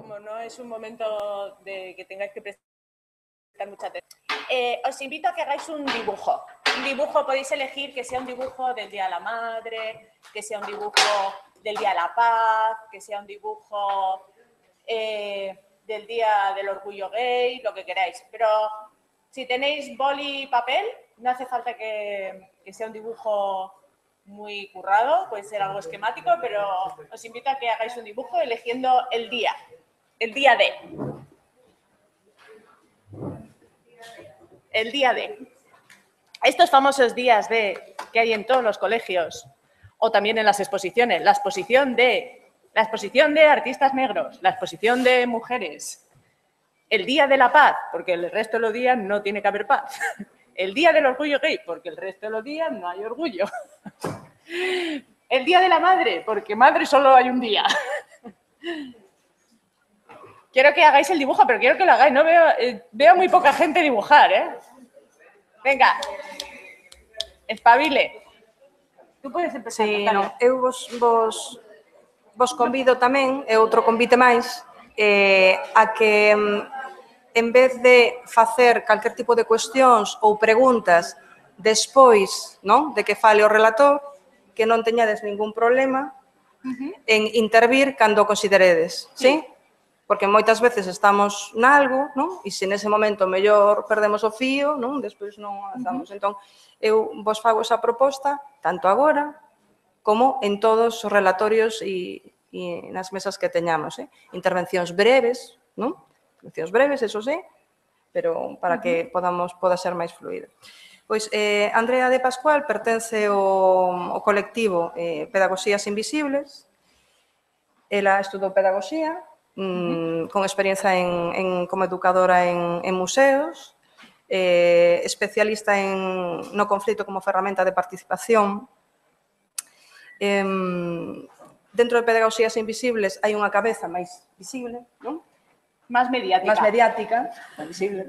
como no es un momento de que tengáis que prestar mucha atención, os invito a que hagáis un dibujo. Un dibujo podéis elegir que sea un dibujo del Día de la Madre, que sea un dibujo del Día de la Paz, que sea un dibujo del Día del Orgullo Gay, lo que queráis. Pero si tenéis boli y papel, no hace falta que sea un dibujo muy currado, puede ser algo esquemático, pero os invito a que hagáis un dibujo eligiendo el día de. El día de. Estos famosos días de que hay en todos los colegios o también en las exposiciones, la exposición de artistas negros, la exposición de mujeres, el Día de la Paz, porque el resto de los días no tiene que haber paz, el Día del Orgullo Gay, porque el resto de los días no hay orgullo, el Día de la Madre, porque madre solo hay un día. Quiero que hagáis el dibujo, pero quiero que lo hagáis, no veo muy poca gente dibujar, ¿eh? Venga, espabile. Tú podes empezar. Sí, non, eu vos convido tamén, e outro convite máis, a que en vez de facer calquer tipo de cuestións ou preguntas despois, non, de que fale o relator, que non teñades ningún problema en intervir cando o consideredes, sí? Porque moitas veces estamos nalgo, non? E se nese momento mellor perdemos o fío, non? Despois non avanzamos. Entón, eu vos fago esa proposta, tanto agora como en todos os relatorios e nas mesas que teñamos. Intervencións breves, non? Intervencións breves, eso sí, pero para que poda ser máis fluido. Pois, Andrea de Pascual pertence ao colectivo Pedagogías Invisibles. Ela estudou pedagogía, con experiencia como educadora en museos, especialista no conflito como ferramenta de participación. Dentro de Pedagogías Invisibles hai unha cabeza máis visible, non? Más mediática. Más mediática, máis visible,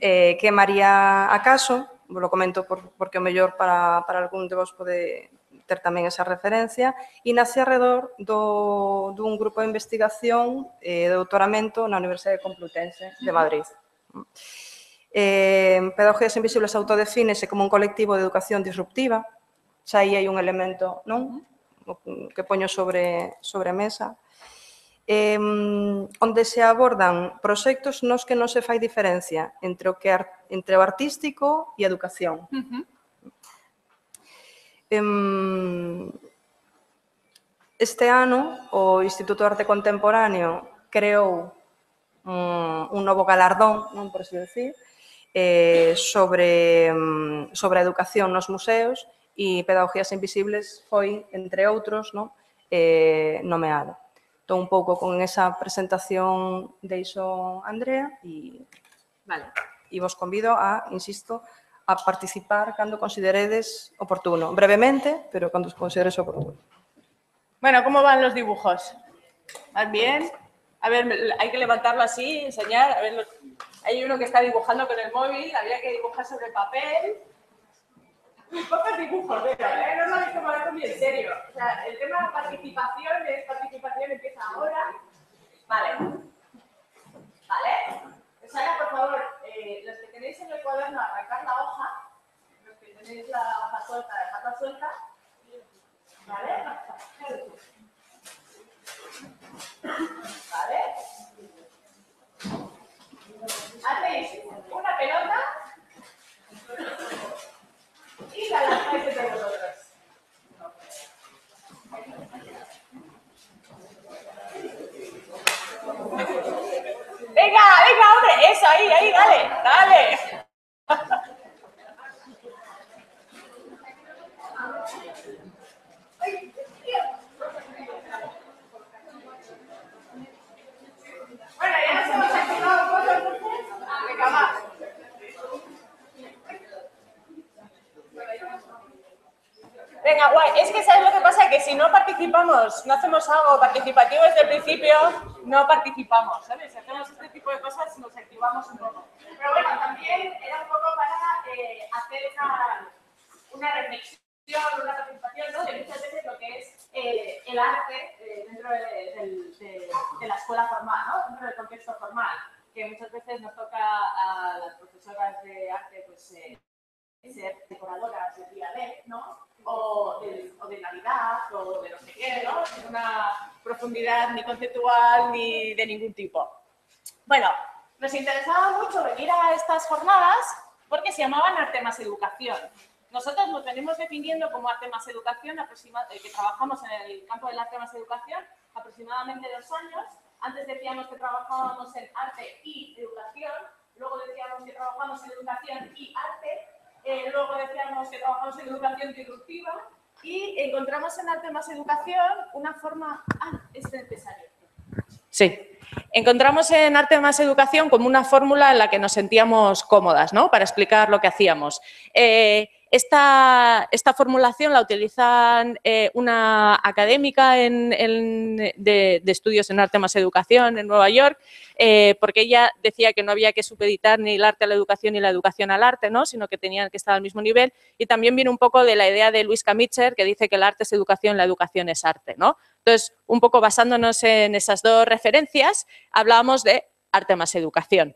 que é María Acaso, vos lo comento porque o mellor para algún de vos pode ter tamén esa referencia, e nace alrededor dun grupo de investigación de doutoramento na Universidade Complutense de Madrid. Pedagogías Invisibles autodefínese como un colectivo de educación disruptiva, xa aí hai un elemento, non? Que poño sobre a mesa, onde se abordan proxectos nos que non se fai diferencia entre o artístico e a educación. Este ano, o Instituto de Arte Contemporáneo creou un novo galardón, non por así decir, sobre a educación nos museos, e Pedagogías Invisibles foi, entre outros, nomeado. Estou un pouco con esa presentación deixo Andrea e vos convido a, insisto, a participar cando consideredes oportuno. Brevemente, pero cando consideres oportuno. Bueno, ¿cómo van los dibujos? ¿Van bien? A ver, hay que levantarlo así, enseñar. A ver, hay uno que está dibujando con el móvil, había que dibujar sobre papel. Muy pocos dibujos, pero no sabéis cómo lo muy en serio. O sea, el tema de participación empieza ahora. Vale. Pues ahora, por favor, los que tenéis en el cuaderno, arrancar la hoja. Los que tenéis la hoja suelta, dejadla suelta. ¿Vale? Hacéis una pelota y la lanzáis entre vosotros. Venga, hombre, eso, ahí, dale. Bueno, ya nos hemos activado un poco, entonces. Venga, va. Venga, guay. Es que ¿sabes lo que pasa? Que si no participamos, no hacemos algo participativo desde el principio, no participamos, ¿sabes? Si hacemos este tipo de cosas, nos activamos un poco. Pero bueno, también era un poco para hacer una reflexión, una participación, ¿no? De muchas veces lo que es el arte dentro dentro de la escuela formal, ¿no? Dentro del contexto formal, que muchas veces nos toca a las profesoras de arte pues, ser decoradoras del día D, ¿no? O de Navidad, o de no sé qué, ¿no? Sin una profundidad ni conceptual ni de ningún tipo. Bueno, nos interesaba mucho venir a estas jornadas porque se llamaban Arte más Educación. Nosotros nos venimos definiendo como Arte más Educación, que trabajamos en el campo del Arte más Educación aproximadamente 2 años. Antes decíamos que trabajábamos en Arte y Educación, luego decíamos que trabajamos en Educación y Arte, luego decíamos que trabajamos en Educación disruptiva y encontramos en Arte más Educación una forma... Ah, este necesario. Sí. Encontramos en Arte más Educación como una fórmula en la que nos sentíamos cómodas, ¿no? Para explicar lo que hacíamos. Esta formulación la utilizan una académica de estudios en Arte más Educación en Nueva York, porque ella decía que no había que supeditar ni el arte a la educación ni la educación al arte, ¿no? Sino que tenían que estar al mismo nivel. Y también viene un poco de la idea de Luis Kamitzer, que dice que el arte es educación, la educación es arte, ¿no? Entonces, un poco basándonos en esas 2 referencias, hablábamos de Arte más Educación.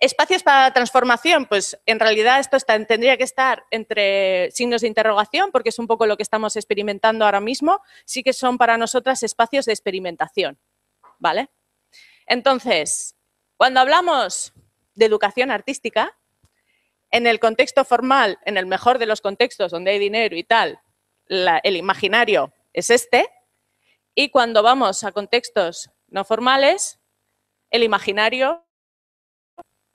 Espacios para la transformación, pues en realidad esto tendría que estar entre signos de interrogación, porque es un poco lo que estamos experimentando ahora mismo. Sí que son para nosotras espacios de experimentación, ¿vale? Entonces, cuando hablamos de educación artística, en el contexto formal, en el mejor de los contextos donde hay dinero y tal, el imaginario es este, y cuando vamos a contextos no formales, el imaginario,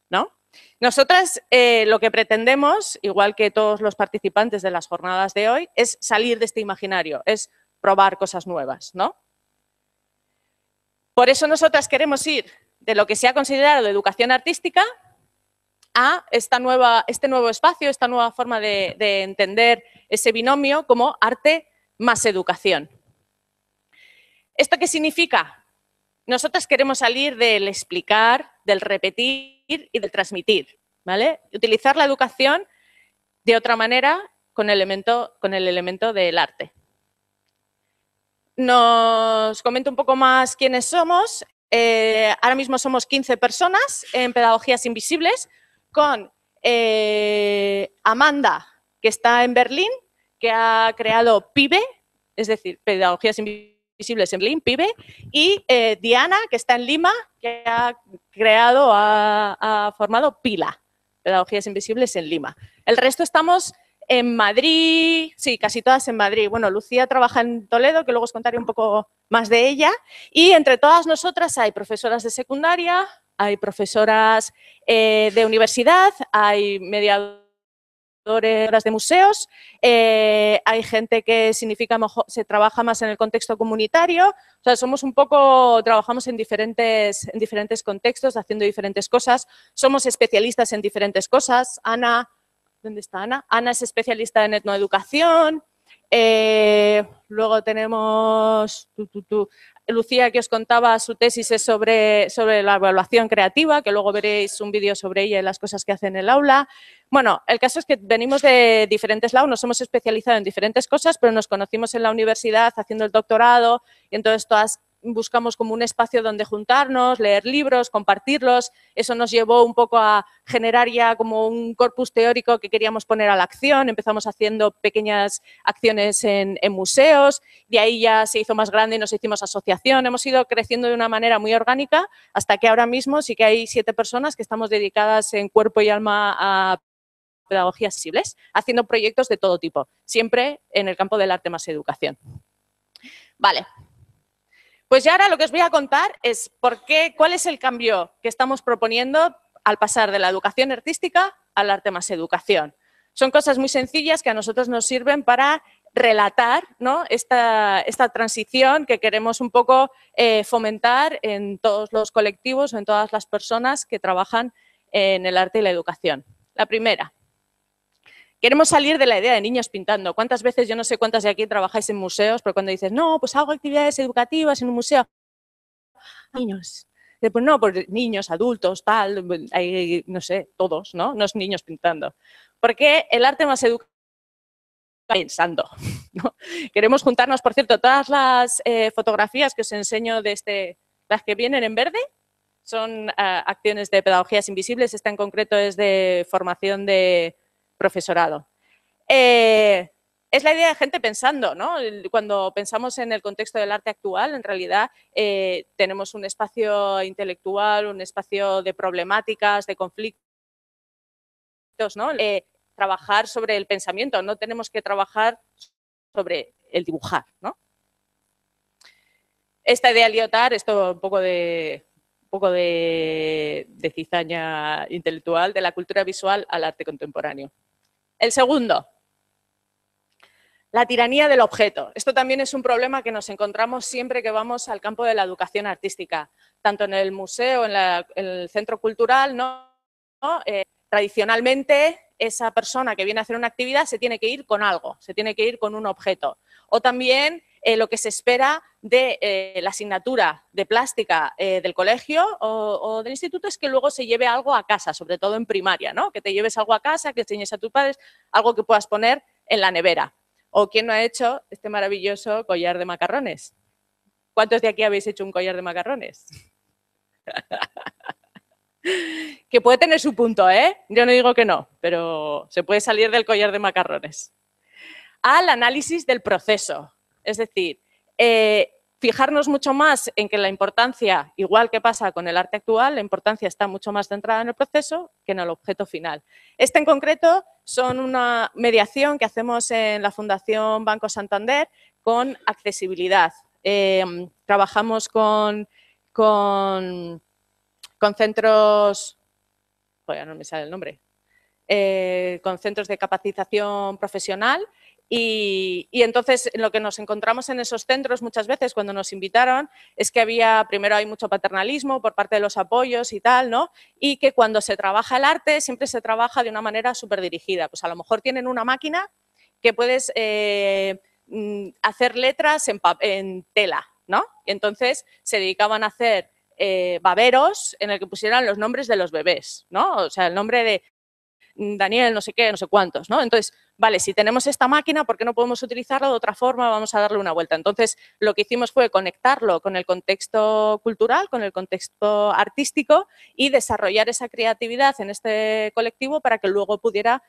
¿no? Nosotras lo que pretendemos, igual que todos los participantes de las jornadas de hoy, es salir de este imaginario, es probar cosas nuevas, ¿no? Por eso nosotras queremos ir de lo que se ha considerado educación artística a este nuevo espacio, esta nueva forma de entender ese binomio como arte más educación. ¿Esto qué significa? Nosotras queremos salir del explicar, del repetir y del transmitir, ¿vale? Utilizar la educación de otra manera con el elemento del arte. Nos comento un poco más quiénes somos. Ahora mismo somos 15 personas en Pedagogías Invisibles, con Amanda, que está en Berlín, que ha creado PIBE, es decir, Pedagogías Invisibles en Berlín, PIBE, y Diana, que está en Lima, que ha formado PILA, Pedagogías Invisibles en Lima. El resto estamos en Madrid, sí, casi todas en Madrid. Bueno, Lucía trabaja en Toledo, que luego os contaré un poco más de ella. Y entre todas nosotras hay profesoras de secundaria, hay profesoras de universidad, hay mediadoras de museos, hay gente que se trabaja más en el contexto comunitario. O sea, somos un poco, trabajamos en diferentes contextos, haciendo diferentes cosas. Somos especialistas en diferentes cosas. Ana, ¿dónde está Ana? Ana es especialista en etnoeducación. Luego tenemos Lucía, que os contaba su tesis es sobre la evaluación creativa, que luego veréis un vídeo sobre ella y las cosas que hace en el aula. Bueno, el caso es que venimos de diferentes lados, nos hemos especializado en diferentes cosas, pero nos conocimos en la universidad haciendo el doctorado y entonces todas buscamos como un espacio donde juntarnos, leer libros, compartirlos. Eso nos llevó un poco a generar ya como un corpus teórico que queríamos poner a la acción. Empezamos haciendo pequeñas acciones en museos, de ahí ya se hizo más grande y nos hicimos asociación. Hemos ido creciendo de una manera muy orgánica hasta que ahora mismo sí que hay 7 personas que estamos dedicadas en cuerpo y alma a pedagogías accesibles, haciendo proyectos de todo tipo, siempre en el campo del arte más educación. Vale. Pues ya ahora lo que os voy a contar es cuál es el cambio que estamos proponiendo al pasar de la educación artística al arte más educación. Son cosas muy sencillas que a nosotros nos sirven para relatar, ¿no?, esta transición que queremos un poco fomentar en todos los colectivos o en todas las personas que trabajan en el arte y la educación. La primera. Queremos salir de la idea de niños pintando. ¿Cuántas veces, yo no sé cuántas de aquí trabajáis en museos, pero cuando dices, no, pues hago actividades educativas en un museo? Niños. Pues no, pues niños, adultos, tal, hay, no sé, todos, ¿no? No es niños pintando. Porque el arte más educativo pensando, ¿no? Queremos juntarnos, por cierto, todas las fotografías que os enseño las que vienen en verde son acciones de pedagogías invisibles. Esta en concreto es de formación de profesorado. Es la idea de gente pensando, ¿no? Cuando pensamos en el contexto del arte actual, en realidad tenemos un espacio intelectual, un espacio de problemáticas, de conflictos, ¿no? Trabajar sobre el pensamiento, no tenemos que trabajar sobre el dibujar, ¿no? Esta idea Lyotard, esto un poco de cizaña intelectual, de la cultura visual al arte contemporáneo. El segundo, la tiranía del objeto. Esto también es un problema que nos encontramos siempre que vamos al campo de la educación artística, tanto en el museo, en el centro cultural, ¿no? Tradicionalmente, esa persona que viene a hacer una actividad se tiene que ir con algo, se tiene que ir con un objeto. O también lo que se espera de la asignatura de plástica del colegio o del instituto es que luego se lleve algo a casa, sobre todo en primaria, ¿no? Que te lleves algo a casa, que enseñes a tus padres, algo que puedas poner en la nevera. ¿O quién no ha hecho este maravilloso collar de macarrones? ¿Cuántos de aquí habéis hecho un collar de macarrones? Que puede tener su punto, ¿eh? Yo no digo que no, pero se puede salir del collar de macarrones. Al análisis del proceso. Es decir, fijarnos mucho más en que la importancia, igual que pasa con el arte actual, la importancia está mucho más centrada en el proceso que en el objeto final. Este en concreto son una mediación que hacemos en la Fundación Banco Santander con accesibilidad. Trabajamos con centros, joder, no me sale el nombre, con centros de capacitación profesional y entonces lo que nos encontramos en esos centros muchas veces cuando nos invitaron es que primero hay mucho paternalismo por parte de los apoyos y tal, ¿no? Y que cuando se trabaja el arte siempre se trabaja de una manera súper dirigida. Pues a lo mejor tienen una máquina que puedes hacer letras en tela, ¿no? Y entonces se dedicaban a hacer baberos en el que pusieran los nombres de los bebés, ¿no? O sea, el nombre de Daniel, no sé qué, no sé cuántos, ¿no? Entonces, vale, si tenemos esta máquina, ¿por qué no podemos utilizarla de otra forma? Vamos a darle una vuelta. Entonces, lo que hicimos fue conectarlo con el contexto cultural, con el contexto artístico y desarrollar esa creatividad en este colectivo para que luego pudiera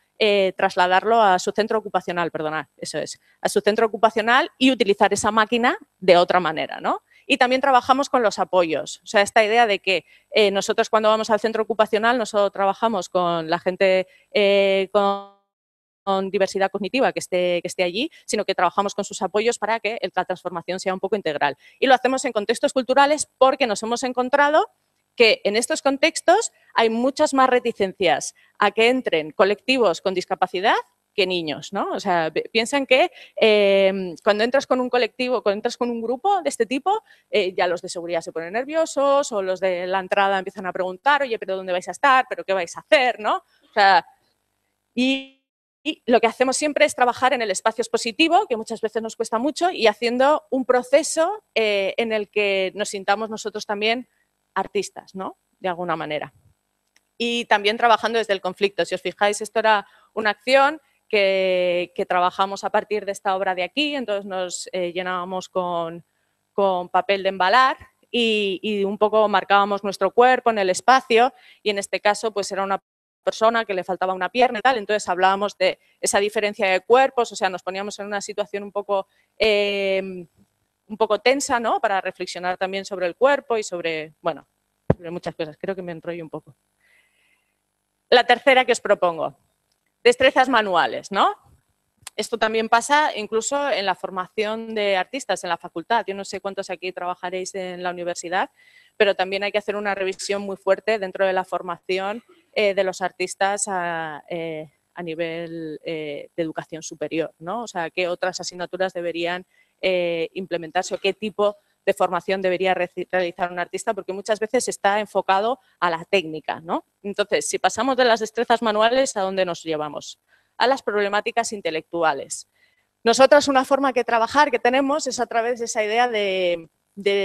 trasladarlo a su centro ocupacional, perdonad, eso es, a su centro ocupacional y utilizar esa máquina de otra manera, ¿no? Y también trabajamos con los apoyos, o sea, esta idea de que nosotros cuando vamos al centro ocupacional no solo trabajamos con la gente con diversidad cognitiva que esté allí, sino que trabajamos con sus apoyos para que la transformación sea un poco integral. Y lo hacemos en contextos culturales porque nos hemos encontrado que en estos contextos hay muchas más reticencias a que entren colectivos con discapacidad que niños, ¿no? O sea, piensan que cuando entras con un colectivo, cuando entras con un grupo de este tipo, ya los de seguridad se ponen nerviosos o los de la entrada empiezan a preguntar, oye, ¿pero dónde vais a estar? ¿Pero qué vais a hacer? ¿No? O sea, y lo que hacemos siempre es trabajar en el espacio expositivo, que muchas veces nos cuesta mucho, y haciendo un proceso en el que nos sintamos nosotros también artistas, ¿no? De alguna manera. Y también trabajando desde el conflicto. Si os fijáis, esto era una acción que trabajamos a partir de esta obra de aquí, entonces nos llenábamos con papel de embalar y un poco marcábamos nuestro cuerpo en el espacio y en este caso pues era una persona que le faltaba una pierna y tal, entonces hablábamos de esa diferencia de cuerpos, o sea, nos poníamos en una situación un poco tensa, ¿no? Para reflexionar también sobre el cuerpo y sobre, bueno, sobre muchas cosas. Creo que me enrollo un poco. La tercera que os propongo, destrezas manuales, ¿no? Esto también pasa incluso en la formación de artistas en la facultad. Yo no sé cuántos aquí trabajaréis en la universidad, pero también hay que hacer una revisión muy fuerte dentro de la formación de los artistas a nivel de educación superior, ¿no? O sea, qué otras asignaturas deberían implementarse o qué tipo de formación debería realizar un artista, porque muchas veces está enfocado a la técnica, ¿no? Entonces, si pasamos de las destrezas manuales, ¿a dónde nos llevamos? A las problemáticas intelectuales. Nosotras una forma que trabajar que tenemos es a través de esa idea de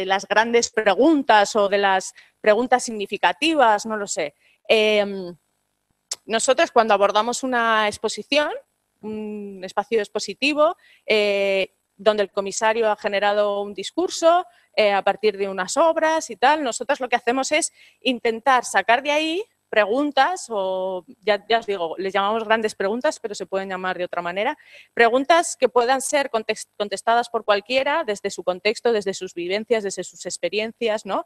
las grandes preguntas o de las preguntas significativas, no lo sé. Nosotros cuando abordamos una exposición, un espacio expositivo donde el comisario ha generado un discurso a partir de unas obras y tal. Nosotros lo que hacemos es intentar sacar de ahí preguntas, o ya os digo, les llamamos grandes preguntas, pero se pueden llamar de otra manera, preguntas que puedan ser contestadas por cualquiera desde su contexto, desde sus vivencias, desde sus experiencias, ¿no?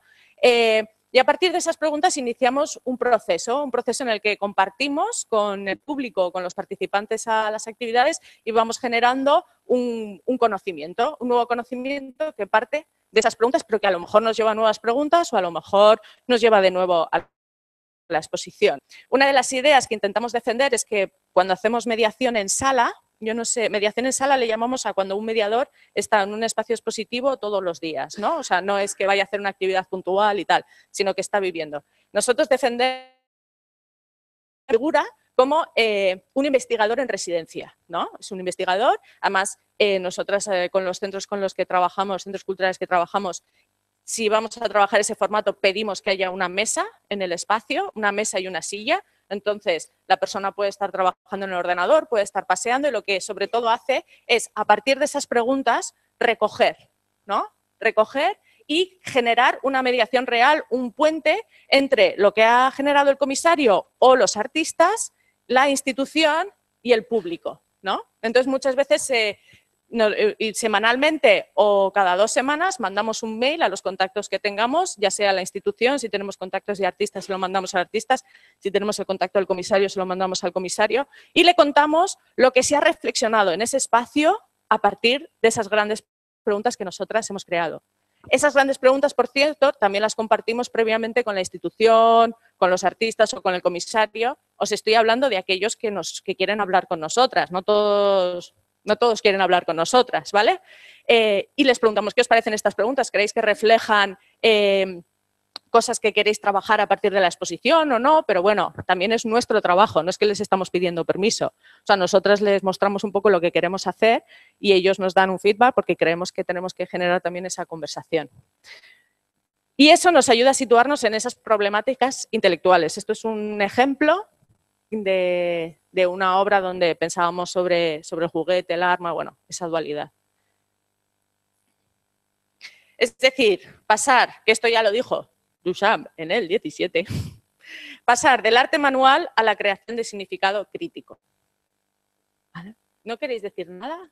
Y a partir de esas preguntas iniciamos un proceso en el que compartimos con el público, con los participantes a las actividades y vamos generando un conocimiento, un nuevo conocimiento que parte de esas preguntas, pero que a lo mejor nos lleva a nuevas preguntas o a lo mejor nos lleva de nuevo a la exposición. Una de las ideas que intentamos defender es que cuando hacemos mediación en sala, yo no sé, mediación en sala le llamamos a cuando un mediador está en un espacio expositivo todos los días, ¿no? O sea, no es que vaya a hacer una actividad puntual y tal, sino que está viviendo. Nosotros defendemos la figura como un investigador en residencia, ¿no? Es un investigador, además nosotras con los centros con los que trabajamos, centros culturales que trabajamos, si vamos a trabajar ese formato, pedimos que haya una mesa en el espacio, una mesa y una silla. Entonces, la persona puede estar trabajando en el ordenador, puede estar paseando y lo que sobre todo hace es, a partir de esas preguntas, recoger, ¿no? Recoger y generar una mediación real, un puente entre lo que ha generado el comisario o los artistas, la institución y el público, ¿no? Entonces, muchas veces semanalmente o cada 2 semanas mandamos un mail a los contactos que tengamos, ya sea a la institución, si tenemos contactos de artistas se lo mandamos a artistas, si tenemos el contacto del comisario se lo mandamos al comisario y le contamos lo que se ha reflexionado en ese espacio a partir de esas grandes preguntas que nosotras hemos creado. Esas grandes preguntas, por cierto, también las compartimos previamente con la institución, con los artistas o con el comisario. Os estoy hablando de aquellos que quieren hablar con nosotras, no todos quieren hablar con nosotras, ¿vale? Y les preguntamos, ¿qué os parecen estas preguntas? ¿Creéis que reflejan cosas que queréis trabajar a partir de la exposición o no? Pero bueno, también es nuestro trabajo, no es que les estamos pidiendo permiso. O sea, nosotras les mostramos un poco lo que queremos hacer y ellos nos dan un feedback porque creemos que tenemos que generar también esa conversación. Y eso nos ayuda a situarnos en esas problemáticas intelectuales. Esto es un ejemplo de una obra donde pensábamos sobre el juguete, el arma, bueno, esa dualidad. Es decir, pasar, que esto ya lo dijo Duchamp en el 17, pasar del arte manual a la creación de significado crítico. ¿Vale? ¿No queréis decir nada?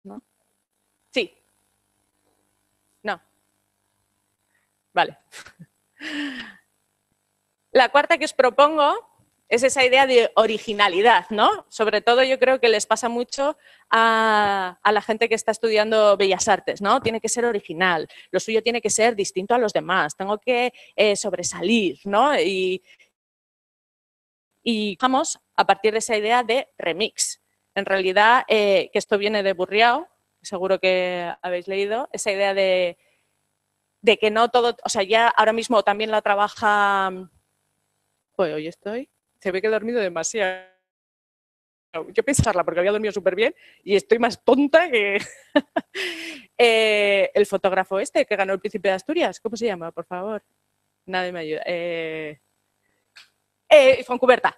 ¿No? Sí. No. Vale. La cuarta que os propongo es esa idea de originalidad, ¿no? Sobre todo yo creo que les pasa mucho a la gente que está estudiando Bellas Artes, ¿no? Tiene que ser original, lo suyo tiene que ser distinto a los demás, tengo que sobresalir, ¿no? Y vamos a partir de esa idea de remix. En realidad, que esto viene de Bourriaud, seguro que habéis leído, esa idea de que no todo, o sea, ya ahora mismo también la trabaja, pues hoy se ve que he dormido demasiado. Yo pensarla porque había dormido súper bien y estoy más tonta que el fotógrafo este que ganó el Príncipe de Asturias. ¿Cómo se llama, por favor? Nadie me ayuda. Fontcuberta.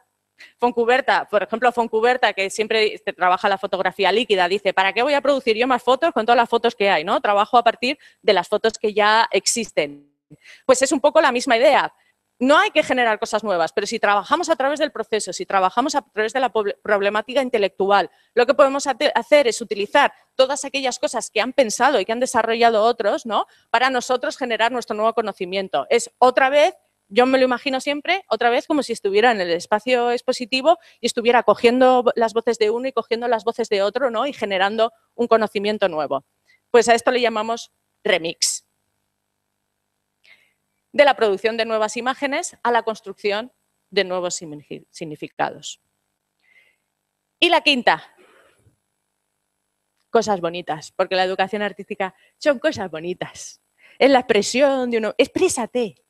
Fontcuberta, por ejemplo, Fontcuberta, que siempre trabaja la fotografía líquida, dice, ¿para qué voy a producir yo más fotos con todas las fotos que hay? ¿No? Trabajo a partir de las fotos que ya existen. Pues es un poco la misma idea. No hay que generar cosas nuevas, pero si trabajamos a través del proceso, si trabajamos a través de la problemática intelectual, lo que podemos hacer es utilizar todas aquellas cosas que han pensado y que han desarrollado otros, ¿no? Para nosotros generar nuestro nuevo conocimiento. Es otra vez, yo me lo imagino siempre, otra vez como si estuviera en el espacio expositivo y estuviera cogiendo las voces de uno y cogiendo las voces de otro, ¿no? Y generando un conocimiento nuevo. Pues a esto le llamamos remix. De la producción de nuevas imágenes a la construcción de nuevos significados. Y la quinta, cosas bonitas, porque la educación artística son cosas bonitas. Es la expresión de uno, exprésate.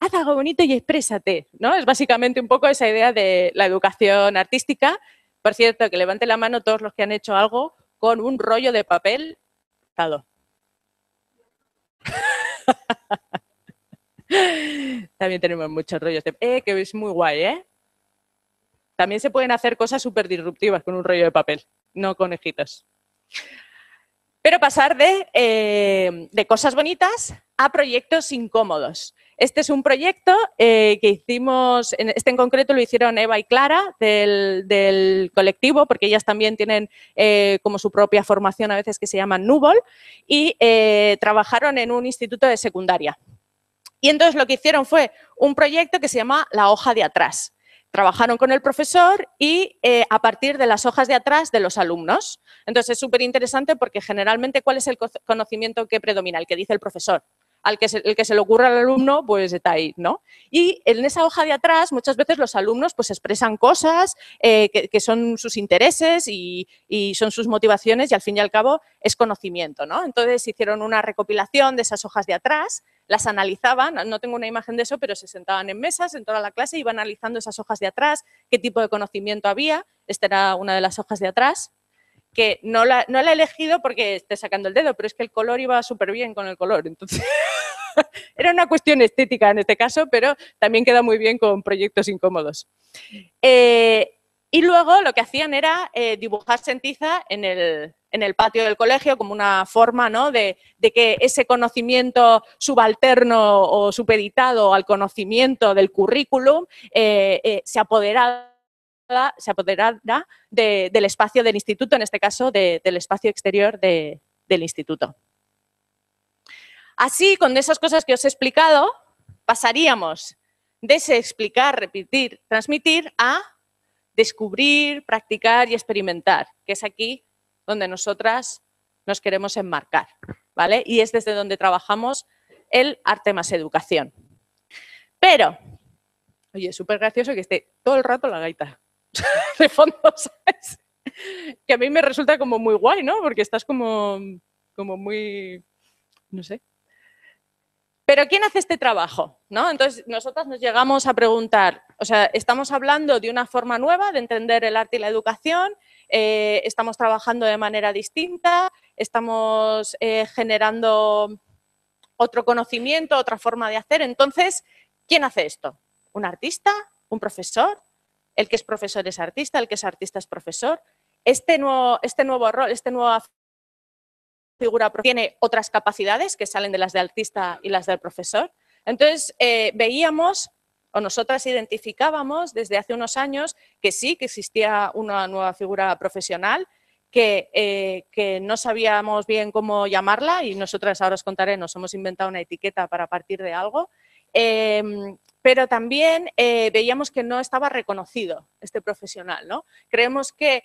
Haz algo bonito y exprésate, ¿no? Es básicamente un poco esa idea de la educación artística. Por cierto, que levante la mano todos los que han hecho algo con un rollo de papel pintado. También tenemos muchos rollos de... que es muy guay, ¿eh? también se pueden hacer cosas súper disruptivas con un rollo de papel, no conejitos. Pero pasar de cosas bonitas a proyectos incómodos. Este es un proyecto que hicimos, en concreto lo hicieron Eva y Clara del colectivo, porque ellas también tienen como su propia formación a veces que se llama Nubol, y trabajaron en un instituto de secundaria. Y entonces lo que hicieron fue un proyecto que se llama La hoja de atrás. Trabajaron con el profesor y a partir de las hojas de atrás de los alumnos. Entonces es súper interesante porque generalmente ¿cuál es el conocimiento que predomina? El que dice el profesor. El que se le ocurra al alumno, pues está ahí, ¿no? Y en esa hoja de atrás muchas veces los alumnos pues expresan cosas que son sus intereses y son sus motivaciones y al fin y al cabo es conocimiento, ¿no? Entonces hicieron una recopilación de esas hojas de atrás, las analizaban, no tengo una imagen de eso, pero se sentaban en mesas en toda la clase y iban analizando esas hojas de atrás, qué tipo de conocimiento había. Esta era una de las hojas de atrás, que no la he elegido porque esté sacando el dedo, pero es que el color iba súper bien con el color, entonces era una cuestión estética en este caso, pero también queda muy bien con proyectos incómodos. Y luego lo que hacían era dibujarse en tiza en el patio del colegio como una forma, ¿no?, de que ese conocimiento subalterno o supeditado al conocimiento del currículum se apoderara del espacio del instituto, en este caso del espacio exterior del instituto. Así, con esas cosas que os he explicado, pasaríamos de ese explicar, repetir, transmitir a descubrir, practicar y experimentar, que es aquí donde nosotras nos queremos enmarcar, ¿vale? Y es desde donde trabajamos el arte más educación. Pero, oye, es súper gracioso que esté todo el rato la gaita de fondo, ¿sabes? Que a mí me resulta como muy guay, ¿no? Porque estás como muy, no sé. Pero ¿quién hace este trabajo? ¿No? Entonces, nosotras nos llegamos a preguntar, o sea, estamos hablando de una forma nueva de entender el arte y la educación, estamos trabajando de manera distinta, estamos generando otro conocimiento, otra forma de hacer. Entonces, ¿quién hace esto? ¿Un artista? ¿Un profesor? ¿El que es profesor es artista? ¿El que es artista es profesor? Este nuevo rol, esta nueva figura tiene otras capacidades que salen de las del artista y las del profesor. Entonces, veíamos, o nosotras identificábamos desde hace unos años que sí, que existía una nueva figura profesional, que no sabíamos bien cómo llamarla y nosotras ahora os contaré, nos hemos inventado una etiqueta para partir de algo, pero también veíamos que no estaba reconocido este profesional, ¿no? Creemos que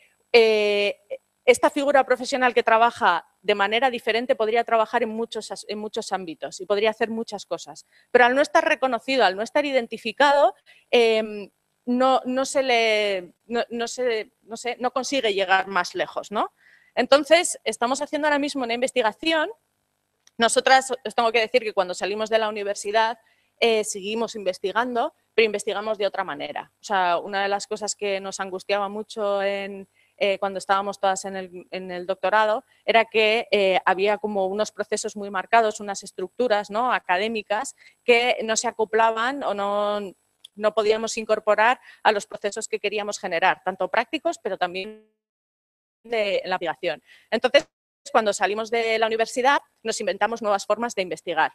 esta figura profesional que trabaja de manera diferente podría trabajar en muchos ámbitos y podría hacer muchas cosas, pero al no estar reconocido, al no estar identificado, no consigue llegar más lejos, ¿no? Entonces, estamos haciendo ahora mismo una investigación. Nosotras, os tengo que decir que cuando salimos de la universidad seguimos investigando, pero investigamos de otra manera. O sea, una de las cosas que nos angustiaba mucho cuando estábamos todas en el doctorado era que había como unos procesos muy marcados, unas estructuras, ¿no?, académicas que no se acoplaban o no podíamos incorporar a los procesos que queríamos generar, tanto prácticos, pero también de la aplicación. Entonces, cuando salimos de la universidad, nos inventamos nuevas formas de investigar.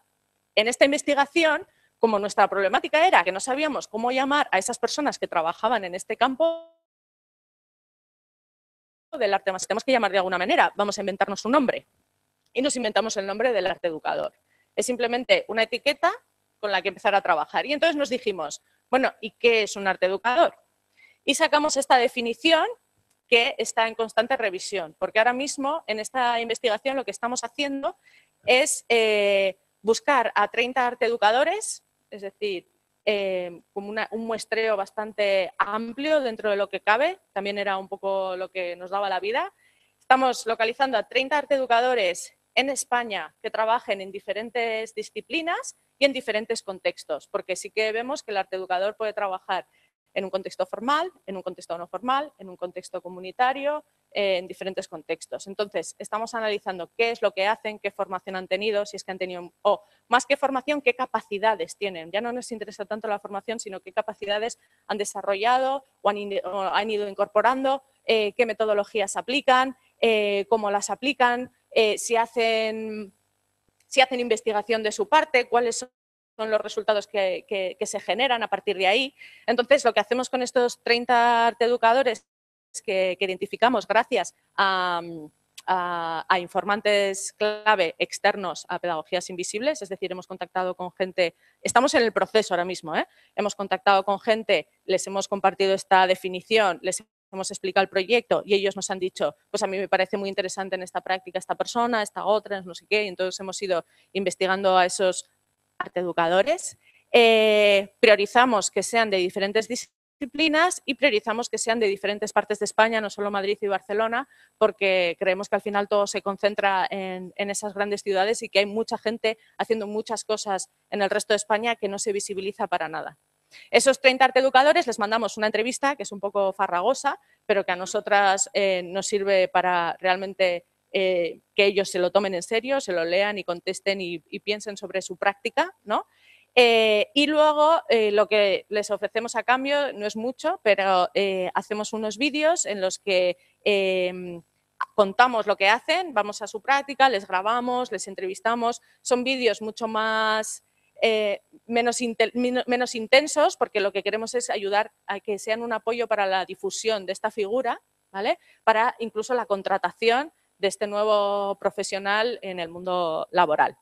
En esta investigación, como nuestra problemática era que no sabíamos cómo llamar a esas personas que trabajaban en este campo del arte más, tenemos que llamar de alguna manera, vamos a inventarnos un nombre. Y nos inventamos el nombre del arte educador. Es simplemente una etiqueta con la que empezar a trabajar. Y entonces nos dijimos, bueno, ¿y qué es un arte educador? Y sacamos esta definición que está en constante revisión, porque ahora mismo en esta investigación lo que estamos haciendo es buscar a 30 arte educadores, es decir, como un muestreo bastante amplio dentro de lo que cabe, también era un poco lo que nos daba la vida. Estamos localizando a 30 arte educadores en España que trabajen en diferentes disciplinas y en diferentes contextos, porque sí que vemos que el arte educador puede trabajar en un contexto formal, en un contexto no formal, en un contexto comunitario, en diferentes contextos. Entonces, estamos analizando qué es lo que hacen, qué formación han tenido, si es que han tenido, o más que formación, qué capacidades tienen. Ya no nos interesa tanto la formación, sino qué capacidades han desarrollado o han ido incorporando, qué metodologías aplican, cómo las aplican, si hacen investigación de su parte, cuáles son los resultados que se generan a partir de ahí. Entonces, lo que hacemos con estos 30 arteeducadores que identificamos gracias a informantes clave externos a Pedagogías Invisibles, es decir, hemos contactado con gente, estamos en el proceso ahora mismo, hemos contactado con gente, les hemos compartido esta definición, les hemos explicado el proyecto y ellos nos han dicho, pues a mí me parece muy interesante en esta práctica esta persona, esta otra, no sé qué, y entonces hemos ido investigando a esos arteeducadores, priorizamos que sean de diferentes disciplinas y priorizamos que sean de diferentes partes de España, no solo Madrid y Barcelona, porque creemos que al final todo se concentra en esas grandes ciudades y que hay mucha gente haciendo muchas cosas en el resto de España que no se visibiliza para nada. Esos 30 arteeducadores les mandamos una entrevista que es un poco farragosa, pero que a nosotras nos sirve para realmente que ellos se lo tomen en serio, se lo lean y contesten y piensen sobre su práctica, ¿no? Y luego lo que les ofrecemos a cambio no es mucho, pero hacemos unos vídeos en los que contamos lo que hacen, vamos a su práctica, les grabamos, les entrevistamos. Son vídeos mucho más menos intensos, porque lo que queremos es ayudar a que sean un apoyo para la difusión de esta figura, ¿vale? Para incluso la contratación de este nuevo profesional en el mundo laboral.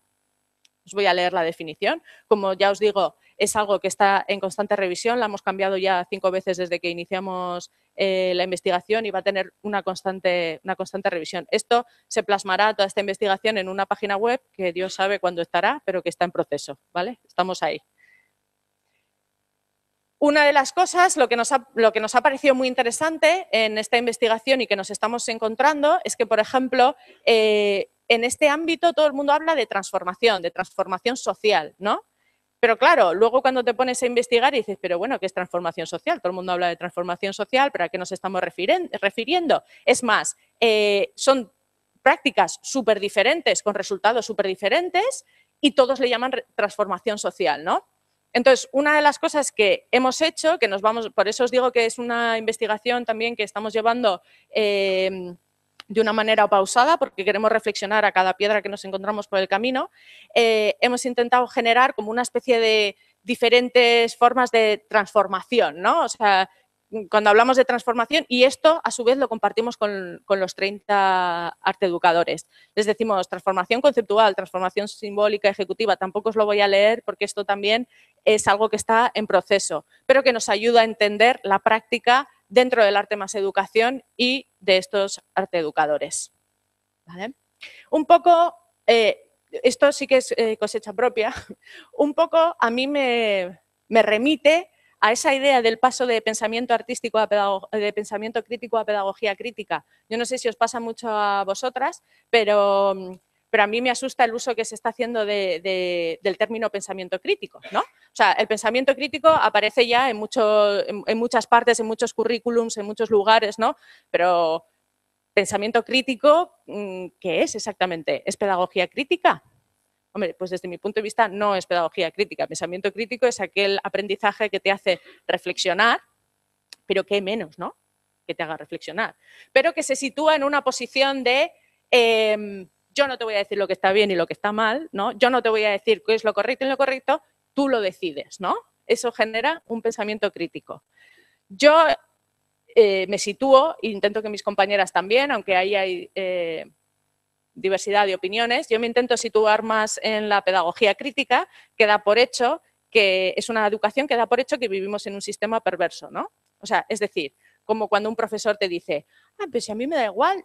Os voy a leer la definición. Como ya os digo, es algo que está en constante revisión, la hemos cambiado ya 5 veces desde que iniciamos la investigación y va a tener una constante revisión. Esto se plasmará, toda esta investigación, en una página web que Dios sabe cuándo estará, pero que está en proceso, ¿vale? Estamos ahí. Una de las cosas, lo que nos ha parecido muy interesante en esta investigación y que nos estamos encontrando es que, por ejemplo, en este ámbito todo el mundo habla de transformación social, ¿no? Pero claro, luego cuando te pones a investigar y dices, pero bueno, ¿qué es transformación social? Todo el mundo habla de transformación social, pero ¿a qué nos estamos refiriendo? Es más, son prácticas súper diferentes, con resultados súper diferentes y todos le llaman transformación social, ¿no? Entonces, una de las cosas que hemos hecho, por eso os digo que es una investigación también que estamos llevando de una manera pausada, porque queremos reflexionar a cada piedra que nos encontramos por el camino, hemos intentado generar como una especie de diferentes formas de transformación, ¿no? O sea, cuando hablamos de transformación, y esto a su vez lo compartimos con los 30 arteeducadores. Les decimos transformación conceptual, transformación simbólica, ejecutiva, tampoco os lo voy a leer porque esto también es algo que está en proceso, pero que nos ayuda a entender la práctica dentro del arte más educación y de estos arteeducadores. ¿Vale? Un poco, esto sí que es cosecha propia, un poco a mí me remite a esa idea del paso de pensamiento artístico de pensamiento crítico a pedagogía crítica. Yo no sé si os pasa mucho a vosotras, pero a mí me asusta el uso que se está haciendo del término pensamiento crítico, ¿no? O sea, el pensamiento crítico aparece ya en muchas partes, en muchos currículums, en muchos lugares, ¿no? Pero pensamiento crítico, ¿qué es exactamente? ¿Es pedagogía crítica? Hombre, pues desde mi punto de vista no es pedagogía crítica. Pensamiento crítico es aquel aprendizaje que te hace reflexionar, pero qué menos, ¿no? Que te haga reflexionar. Pero que se sitúa en una posición de yo no te voy a decir lo que está bien y lo que está mal, ¿no? Yo no te voy a decir qué es lo correcto y lo correcto, tú lo decides, ¿no? Eso genera un pensamiento crítico. Yo me sitúo, e intento que mis compañeras también, aunque ahí hay diversidad de opiniones, yo me intento situar más en la pedagogía crítica, que da por hecho que es una educación que da por hecho que vivimos en un sistema perverso, ¿no? O sea, es decir, como cuando un profesor te dice, pues si a mí me da igual,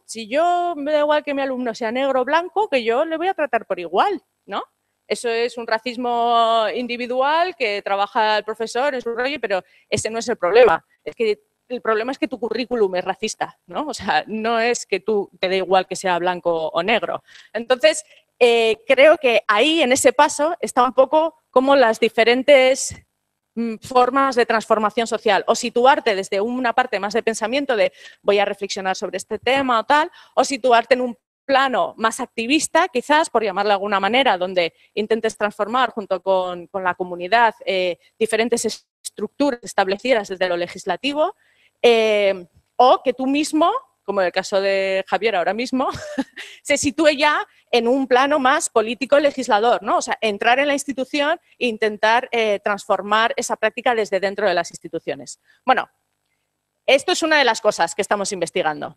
me da igual que mi alumno sea negro o blanco, que yo le voy a tratar por igual, ¿no? Eso es un racismo individual que trabaja el profesor en su rollo, pero ese no es el problema. Es que el problema es que tu currículum es racista, ¿no? O sea, no es que tú te dé igual que sea blanco o negro. Entonces, creo que ahí, en ese paso, está un poco como las diferentes formas de transformación social, o situarte desde una parte más de pensamiento de voy a reflexionar sobre este tema o tal, o situarte en un plano más activista, quizás, por llamarlo de alguna manera, donde intentes transformar junto con la comunidad diferentes estructuras establecidas desde lo legislativo, o que tú mismo, como en el caso de Javier ahora mismo, se sitúe ya en un plano más político-legislador, ¿no? O sea, entrar en la institución e intentar transformar esa práctica desde dentro de las instituciones. Bueno, esto es una de las cosas que estamos investigando.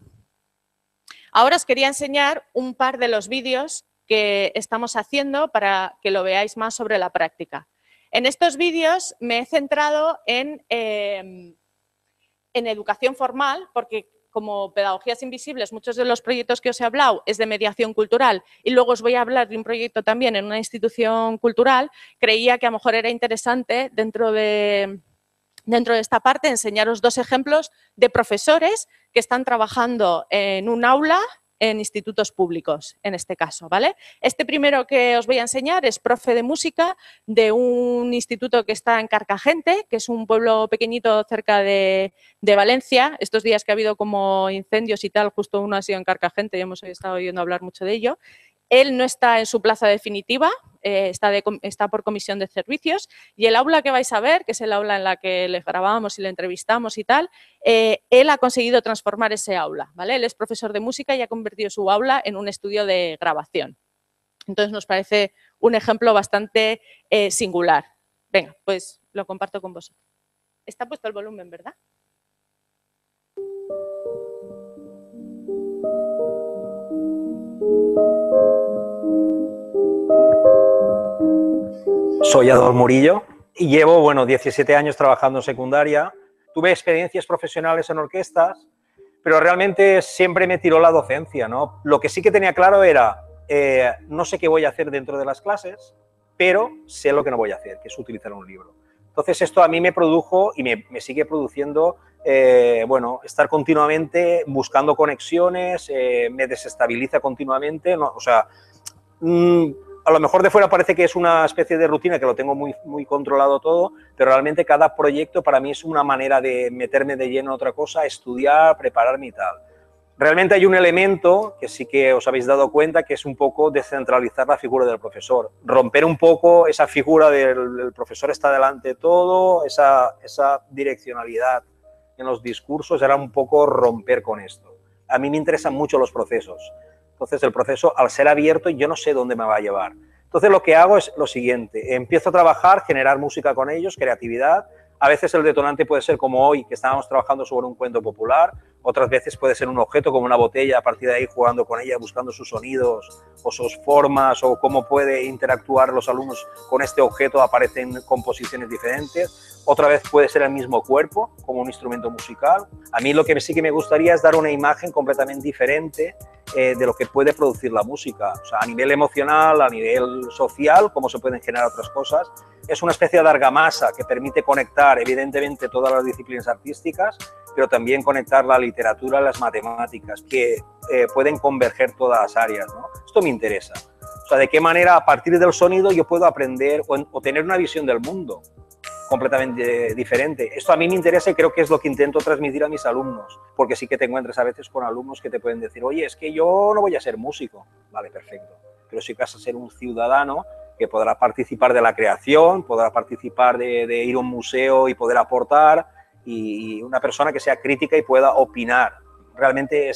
Ahora os quería enseñar un par de los vídeos que estamos haciendo para que lo veáis más sobre la práctica. En estos vídeos me he centrado en educación formal, porque como Pedagogías Invisibles, muchos de los proyectos que os he hablado es de mediación cultural y luego os voy a hablar de un proyecto también en una institución cultural, creía que a lo mejor era interesante dentro de esta parte enseñaros dos ejemplos de profesores que están trabajando en un aula en institutos públicos, en este caso, ¿vale? Este primero que os voy a enseñar es profe de música de un instituto que está en Carcagente, que es un pueblo pequeñito cerca de Valencia. Estos días que ha habido como incendios y tal, justo uno ha sido en Carcagente y hemos estado oyendo hablar mucho de ello. Él no está en su plaza definitiva, está por comisión de servicios y el aula que vais a ver, que es el aula en la que le grabamos y le entrevistamos y tal, él ha conseguido transformar ese aula, ¿vale? Él es profesor de música y ha convertido su aula en un estudio de grabación. Entonces nos parece un ejemplo bastante singular. Venga, pues lo comparto con vosotros. Está puesto el volumen, ¿verdad? Soy Adolfo Murillo y llevo, 17 años trabajando en secundaria. Tuve experiencias profesionales en orquestas, pero realmente siempre me tiró la docencia, ¿no? Lo que sí que tenía claro era, no sé qué voy a hacer dentro de las clases, pero sé lo que no voy a hacer, que es utilizar un libro. Entonces esto a mí me produjo y me sigue produciendo, estar continuamente buscando conexiones, me desestabiliza continuamente, ¿no? O sea, a lo mejor de fuera parece que es una especie de rutina, que lo tengo muy controlado todo, pero realmente cada proyecto para mí es una manera de meterme de lleno en otra cosa, estudiar, prepararme y tal. Realmente hay un elemento que sí que os habéis dado cuenta, que es un poco descentralizar la figura del profesor, romper un poco esa figura del profesor está delante de todo, esa direccionalidad en los discursos, era un poco romper con esto. A mí me interesan mucho los procesos. Entonces el proceso, al ser abierto, yo no sé dónde me va a llevar. Entonces lo que hago es lo siguiente, empiezo a trabajar, generar música con ellos, creatividad. A veces el detonante puede ser como hoy, que estábamos trabajando sobre un cuento popular, otras veces puede ser un objeto como una botella, a partir de ahí jugando con ella, buscando sus sonidos o sus formas o cómo puede interactuar los alumnos con este objeto, aparecen composiciones diferentes. Otra vez puede ser el mismo cuerpo, como un instrumento musical. A mí lo que sí que me gustaría es dar una imagen completamente diferente de lo que puede producir la música. O sea, a nivel emocional, a nivel social, cómo se pueden generar otras cosas. Es una especie de argamasa que permite conectar, evidentemente, todas las disciplinas artísticas, pero también conectar la literatura y las matemáticas, que pueden converger todas las áreas, ¿no? Esto me interesa. O sea, de qué manera, a partir del sonido, yo puedo aprender o tener una visión del mundo completamente diferente. Esto a mí me interesa y creo que es lo que intento transmitir a mis alumnos, porque sí que te encuentras a veces con alumnos que te pueden decir, oye, es que yo no voy a ser músico. Vale, perfecto. Pero sí que vas a ser un ciudadano que podrá participar de la creación, podrá participar de ir a un museo y poder aportar, y una persona que sea crítica y pueda opinar. Realmente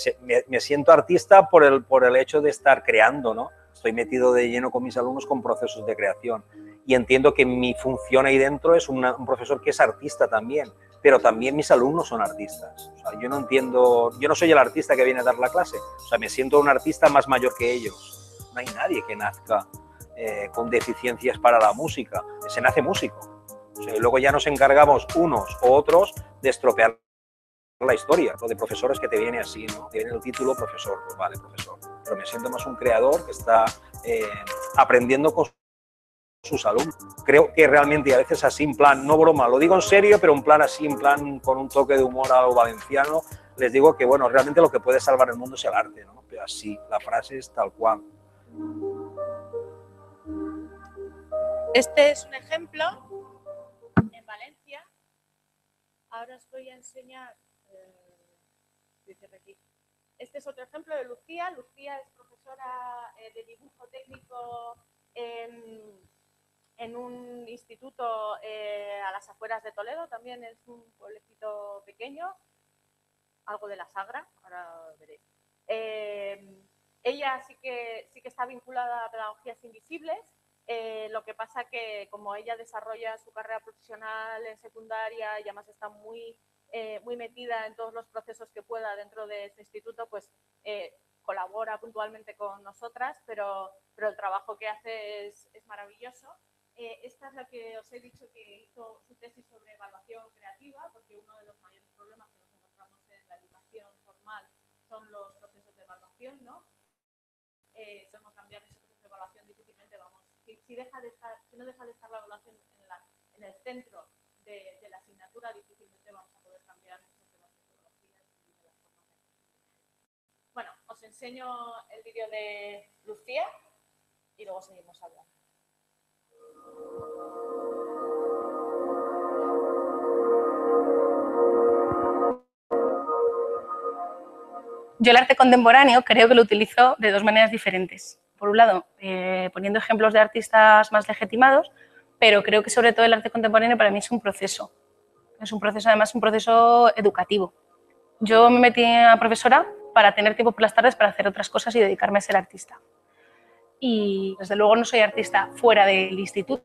me siento artista por el hecho de estar creando, ¿no? Estoy metido de lleno con mis alumnos con procesos de creación y entiendo que mi función ahí dentro es un profesor que es artista también, pero también mis alumnos son artistas. O sea, yo no soy el artista que viene a dar la clase, o sea, me siento un artista más mayor que ellos. No hay nadie que nazca con deficiencias para la música, se nace músico. O sea, y luego ya nos encargamos unos u otros de estropear la historia, lo de profesores que te viene así, ¿no? Te viene el título profesor, pues vale, profesor. Pero me siento más un creador que está aprendiendo con sus alumnos. Creo que realmente a veces así en plan, no broma, lo digo en serio, pero en plan así, en plan con un toque de humor a lo valenciano, les digo que, bueno, realmente lo que puede salvar el mundo es el arte, ¿no? Pero así, la frase es tal cual. Este es un ejemplo en Valencia. Ahora os voy a enseñar, aquí. Este es otro ejemplo de Lucía. Lucía es profesora de dibujo técnico en un instituto a las afueras de Toledo, también es un pueblecito pequeño, algo de la Sagra, ahora veréis. Ella sí que está vinculada a Pedagogías Invisibles, lo que pasa que como ella desarrolla su carrera profesional en secundaria y además está muy metida en todos los procesos que pueda dentro de este instituto, pues colabora puntualmente con nosotras, pero el trabajo que hace es maravilloso. Esta es la que os he dicho que hizo su tesis sobre evaluación creativa, porque uno de los mayores problemas que nos encontramos en la educación formal son los procesos de evaluación, ¿no? Podemos cambiar ese proceso de evaluación difícilmente, vamos. Si no deja de estar la evaluación en el centro de la asignatura, difícilmente vamos a poder cambiar muchas de las metodologías y de las formas de aprender. Bueno, os enseño el vídeo de Lucía y luego seguimos hablando. Yo el arte contemporáneo creo que lo utilizo de dos maneras diferentes. Por un lado, poniendo ejemplos de artistas más legitimados, pero creo que sobre todo el arte contemporáneo para mí es un proceso. Es un proceso, además, un proceso educativo. Yo me metí a profesora para tener tiempo por las tardes para hacer otras cosas y dedicarme a ser artista. Y desde luego no soy artista fuera del instituto,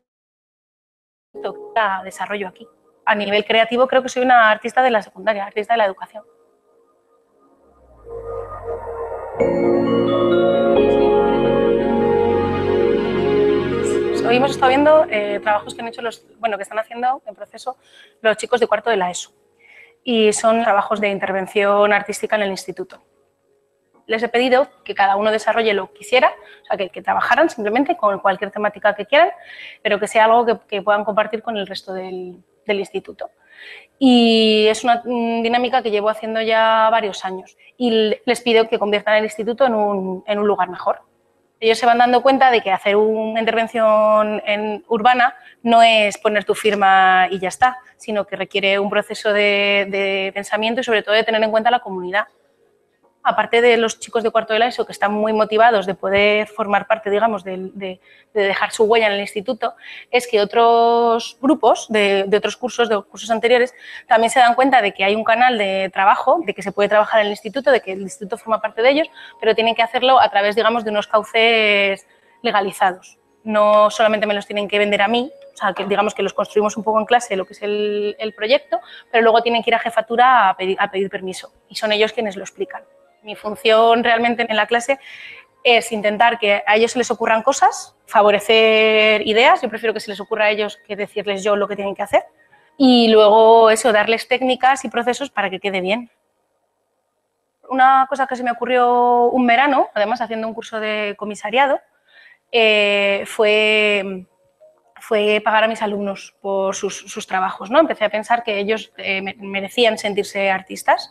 la desarrollo aquí. A nivel creativo creo que soy una artista de la secundaria, artista de la educación. Hoy hemos estado viendo trabajos que han hecho que están haciendo en proceso los chicos de cuarto de la ESO. Y son trabajos de intervención artística en el instituto. Les he pedido que cada uno desarrolle lo que quisiera, o sea, que trabajaran simplemente con cualquier temática que quieran, pero que sea algo que puedan compartir con el resto del instituto. Y es una dinámica que llevo haciendo ya varios años y les pido que conviertan el instituto en un lugar mejor. Ellos se van dando cuenta de que hacer una intervención urbana no es poner tu firma y ya está, sino que requiere un proceso de pensamiento y sobre todo de tener en cuenta la comunidad. Aparte de los chicos de cuarto de la ESO que están muy motivados de poder formar parte, digamos, de dejar su huella en el instituto, es que otros grupos de otros cursos, de cursos anteriores, también se dan cuenta de que hay un canal de trabajo, de que se puede trabajar en el instituto, de que el instituto forma parte de ellos, pero tienen que hacerlo a través, digamos, de unos cauces legalizados. No solamente me los tienen que vender a mí, o sea, que digamos que los construimos un poco en clase, lo que es el proyecto, pero luego tienen que ir a jefatura a pedir permiso y son ellos quienes lo explican. Mi función realmente en la clase es intentar que a ellos se les ocurran cosas, favorecer ideas, yo prefiero que se les ocurra a ellos que decirles yo lo que tienen que hacer, y luego eso, darles técnicas y procesos para que quede bien. Una cosa que se me ocurrió un verano, además haciendo un curso de comisariado, fue pagar a mis alumnos por sus trabajos, ¿no? Empecé a pensar que ellos merecían sentirse artistas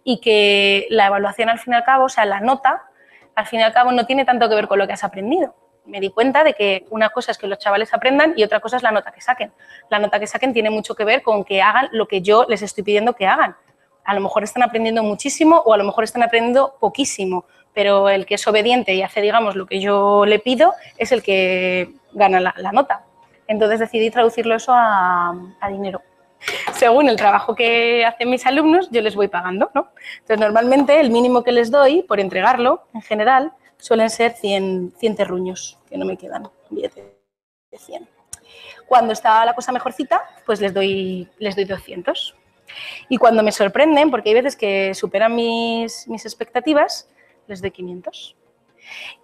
y que la evaluación al fin y al cabo, o sea, la nota, al fin y al cabo no tiene tanto que ver con lo que has aprendido. Me di cuenta de que una cosa es que los chavales aprendan y otra cosa es la nota que saquen. La nota que saquen tiene mucho que ver con que hagan lo que yo les estoy pidiendo que hagan. A lo mejor están aprendiendo muchísimo o a lo mejor están aprendiendo poquísimo, pero el que es obediente y hace, digamos, lo que yo le pido es el que gana la nota. Entonces decidí traducirlo eso a dinero. Según el trabajo que hacen mis alumnos, yo les voy pagando, ¿no? Entonces, normalmente el mínimo que les doy por entregarlo, en general, suelen ser 100 terruños, que no me quedan, billetes de 100. Cuando está la cosa mejorcita, pues les doy 200. Y cuando me sorprenden, porque hay veces que superan mis expectativas, les doy 500.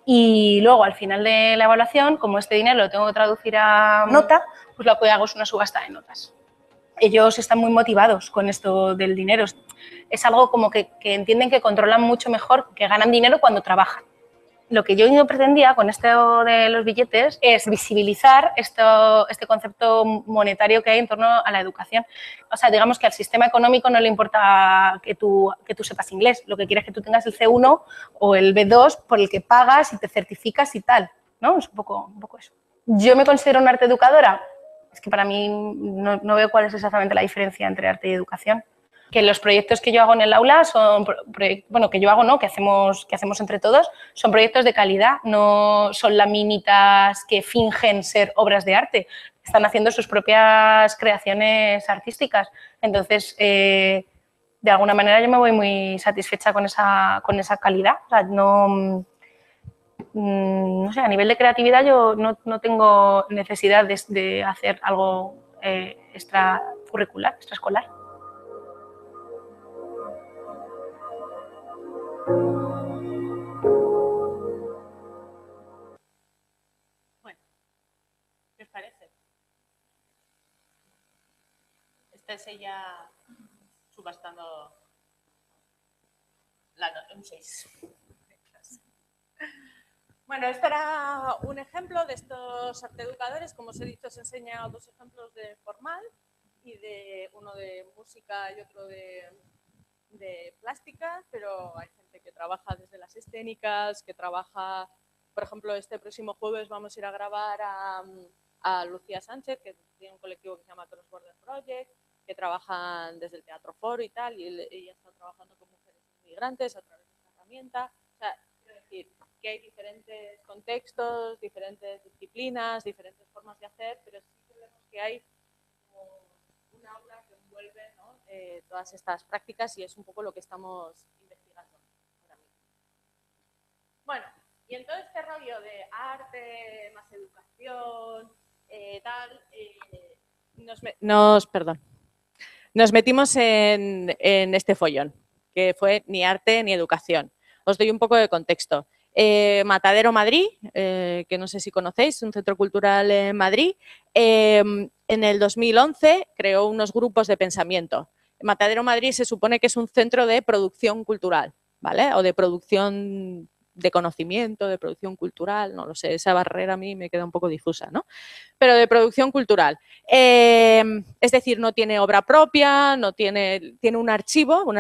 Y luego, al final de la evaluación, como este dinero lo tengo que traducir a nota, pues lo que hago es una subasta de notas. Ellos están muy motivados con esto del dinero. Es algo como que entienden que controlan mucho mejor, que ganan dinero cuando trabajan. Lo que yo no pretendía con esto de los billetes es visibilizar este concepto monetario que hay en torno a la educación. O sea, digamos que al sistema económico no le importa que tú sepas inglés. Lo que quiere es que tú tengas el C1 o el B2 por el que pagas y te certificas y tal, ¿no? Es un poco eso. ¿Yo me considero una arte educadora? Es que para mí no veo cuál es exactamente la diferencia entre arte y educación. Que los proyectos que yo hago en el aula son, bueno, que yo hago, ¿no? Que hacemos entre todos, son proyectos de calidad, no son laminitas que fingen ser obras de arte, están haciendo sus propias creaciones artísticas. Entonces, de alguna manera yo me voy muy satisfecha con esa calidad. O sea, no sé, a nivel de creatividad yo no tengo necesidad de hacer algo extracurricular, extraescolar. Bueno, ¿qué os parece? Estáis ya subastando un 6. Bueno, este era un ejemplo de estos arteeducadores. Como os he dicho, os he enseñado 2 ejemplos de formal y uno de música y otro de plástica, pero hay gente que trabaja desde las escénicas, que trabaja, por ejemplo, este próximo jueves vamos a ir a grabar a Lucía Sánchez, que tiene un colectivo que se llama Cross Border Project, que trabajan desde el Teatro Foro y tal, y ella está trabajando con mujeres inmigrantes a través de esta herramienta. O sea, quiero decir que hay diferentes contextos, diferentes disciplinas, diferentes formas de hacer, pero sí que vemos que hay como un aula que envuelve, ¿no? Todas estas prácticas y es un poco lo que estamos investigando ahora mismo. Bueno, y en todo este rollo de arte, más educación, tal, nos metimos en este follón, que fue ni arte ni educación. Os doy un poco de contexto. Matadero Madrid, que no sé si conocéis, un centro cultural en Madrid, en el 2011 creó unos grupos de pensamiento. Matadero Madrid se supone que es un centro de producción cultural, ¿vale? O de producción de conocimiento, de producción cultural, no lo sé, esa barrera a mí me queda un poco difusa, ¿no? Pero de producción cultural. Es decir, no tiene obra propia, tiene un archivo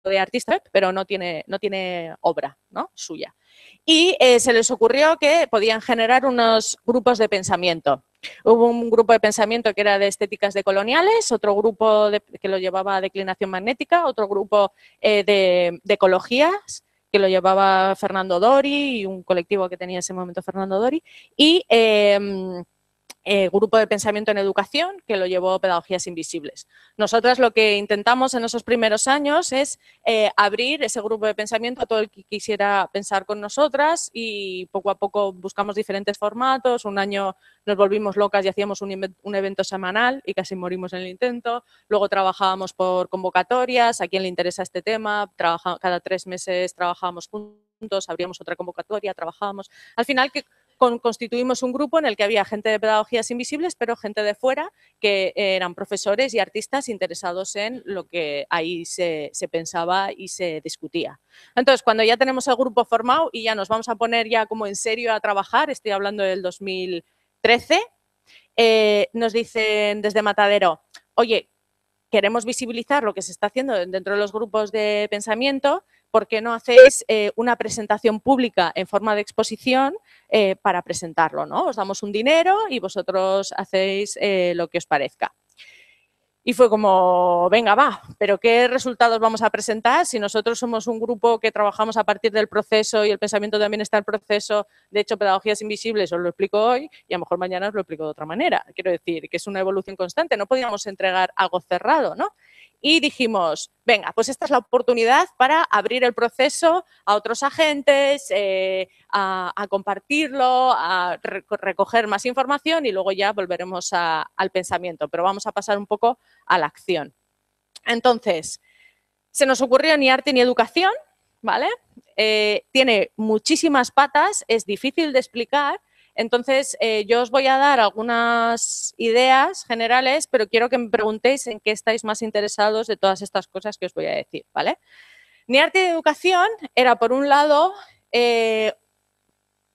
de artista, pero no tiene obra, ¿no? Suya. Y se les ocurrió que podían generar unos grupos de pensamiento. Hubo un grupo de pensamiento que era de estéticas decoloniales, otro grupo que lo llevaba a declinación magnética, otro grupo de ecologías, que lo llevaba Fernando Dori y un colectivo que tenía en ese momento Fernando Dori, y grupo de pensamiento en educación, que lo llevó Pedagogías Invisibles. Nosotras lo que intentamos en esos primeros años es abrir ese grupo de pensamiento a todo el que quisiera pensar con nosotras y poco a poco buscamos diferentes formatos. Un año nos volvimos locas y hacíamos un evento semanal y casi morimos en el intento. Luego trabajábamos por convocatorias, a quien le interesa este tema, cada 3 meses trabajábamos juntos, abríamos otra convocatoria, trabajábamos. Al final constituimos un grupo en el que había gente de Pedagogías Invisibles, pero gente de fuera que eran profesores y artistas interesados en lo que ahí se pensaba y se discutía. Entonces, cuando ya tenemos el grupo formado y ya nos vamos a poner ya como en serio a trabajar, estoy hablando del 2013, nos dicen desde Matadero, oye, queremos visibilizar lo que se está haciendo dentro de los grupos de pensamiento, ¿por qué no hacéis una presentación pública en forma de exposición para presentarlo, ¿no? Os damos un dinero y vosotros hacéis lo que os parezca. Y fue como, venga, va, pero ¿qué resultados vamos a presentar si nosotros somos un grupo que trabajamos a partir del proceso y el pensamiento también está en el proceso? De hecho, Pedagogías Invisibles os lo explico hoy y a lo mejor mañana os lo explico de otra manera. Quiero decir que es una evolución constante, no podíamos entregar algo cerrado, ¿no? Y dijimos, venga, pues esta es la oportunidad para abrir el proceso a otros agentes, a compartirlo, a recoger más información y luego ya volveremos al pensamiento. Pero vamos a pasar un poco a la acción. Entonces, se nos ocurrió ni arte ni educación, ¿vale? Tiene muchísimas patas, es difícil de explicar. Entonces, yo os voy a dar algunas ideas generales, pero quiero que me preguntéis en qué estáis más interesados de todas estas cosas que os voy a decir, ¿vale? Ni arte ni educación era, por un lado,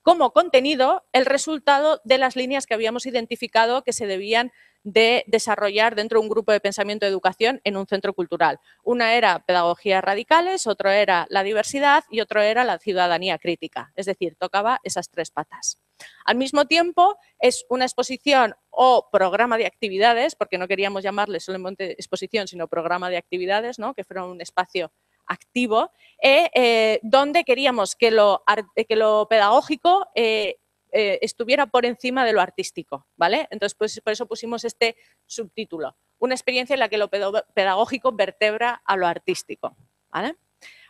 como contenido el resultado de las líneas que habíamos identificado que se debían de desarrollar dentro de un grupo de pensamiento de educación en un centro cultural. Una era pedagogías radicales, otro era la diversidad y otro era la ciudadanía crítica. Es decir, tocaba esas 3 patas. Al mismo tiempo, es una exposición o programa de actividades, porque no queríamos llamarle solamente exposición, sino programa de actividades, ¿no? Que fuera un espacio activo, donde queríamos que lo pedagógico estuviera por encima de lo artístico, ¿vale? Entonces, pues, por eso pusimos este subtítulo, una experiencia en la que lo pedagógico vertebra a lo artístico, ¿vale?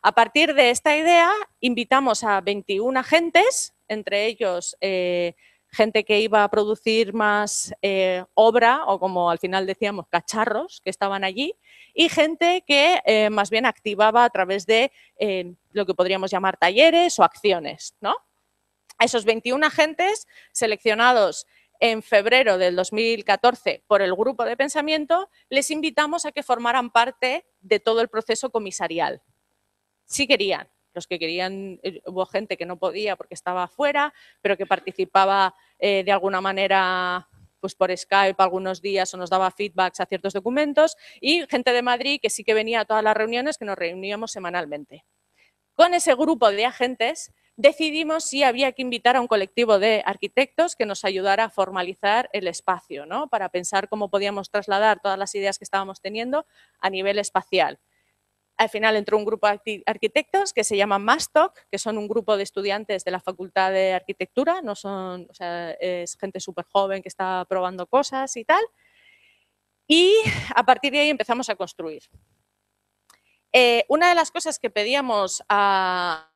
A partir de esta idea, invitamos a 21 agentes, entre ellos gente que iba a producir más obra, o como al final decíamos, cacharros que estaban allí, y gente que más bien activaba a través de lo que podríamos llamar talleres o acciones, ¿no? A esos 21 agentes seleccionados en febrero del 2014 por el grupo de pensamiento, les invitamos a que formaran parte de todo el proceso comisarial. Sí querían, los que querían, hubo gente que no podía porque estaba afuera, pero que participaba de alguna manera pues por Skype algunos días o nos daba feedbacks a ciertos documentos, y gente de Madrid que sí que venía a todas las reuniones, que nos reuníamos semanalmente. Con ese grupo de agentes decidimos si había que invitar a un colectivo de arquitectos que nos ayudara a formalizar el espacio, ¿no? Para pensar cómo podíamos trasladar todas las ideas que estábamos teniendo a nivel espacial. Al final entró un grupo de arquitectos que se llaman MASTOC, que son un grupo de estudiantes de la Facultad de Arquitectura, no son, o sea, es gente súper joven que está probando cosas y tal. Y a partir de ahí empezamos a construir. Una de las cosas que pedíamos a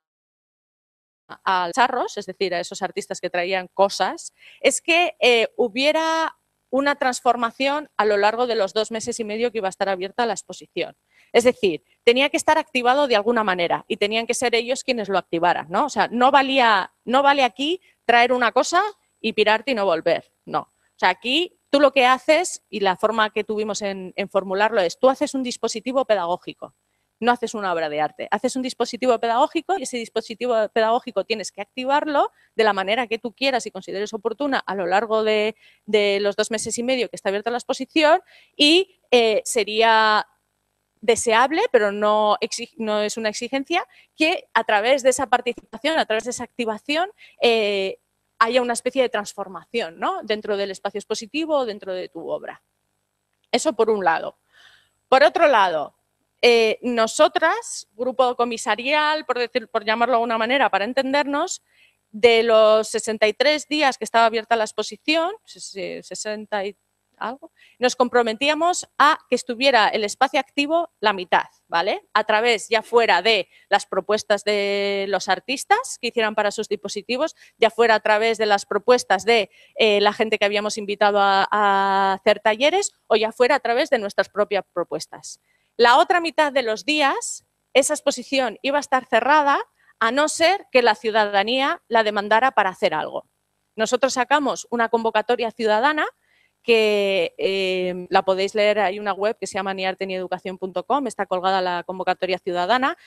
charros, es decir, a esos artistas que traían cosas, es que hubiera una transformación a lo largo de los 2 meses y medio que iba a estar abierta la exposición. Es decir, tenía que estar activado de alguna manera y tenían que ser ellos quienes lo activaran, ¿no? O sea, no vale aquí traer una cosa y pirarte y no volver, no. O sea, aquí tú lo que haces, y la forma que tuvimos en formularlo es, tú haces un dispositivo pedagógico. No haces una obra de arte, haces un dispositivo pedagógico y ese dispositivo pedagógico tienes que activarlo de la manera que tú quieras y consideres oportuna a lo largo de los 2 meses y medio que está abierta la exposición, y sería deseable, pero no es una exigencia, que a través de esa participación, a través de esa activación, haya una especie de transformación, ¿no? Dentro del espacio expositivo o dentro de tu obra. Eso por un lado. Por otro lado, nosotras, grupo comisarial, por llamarlo de alguna manera, para entendernos, de los 63 días que estaba abierta la exposición, 60 y algo, nos comprometíamos a que estuviera el espacio activo la mitad, ¿vale? A través, ya fuera de las propuestas de los artistas que hicieran para sus dispositivos, ya fuera a través de las propuestas de la gente que habíamos invitado a hacer talleres, o ya fuera a través de nuestras propias propuestas. La otra mitad de los días, esa exposición iba a estar cerrada, a no ser que la ciudadanía la demandara para hacer algo. Nosotros sacamos una convocatoria ciudadana que la podéis leer, hay una web que se llama niartenieducación.com, está colgada la convocatoria ciudadana.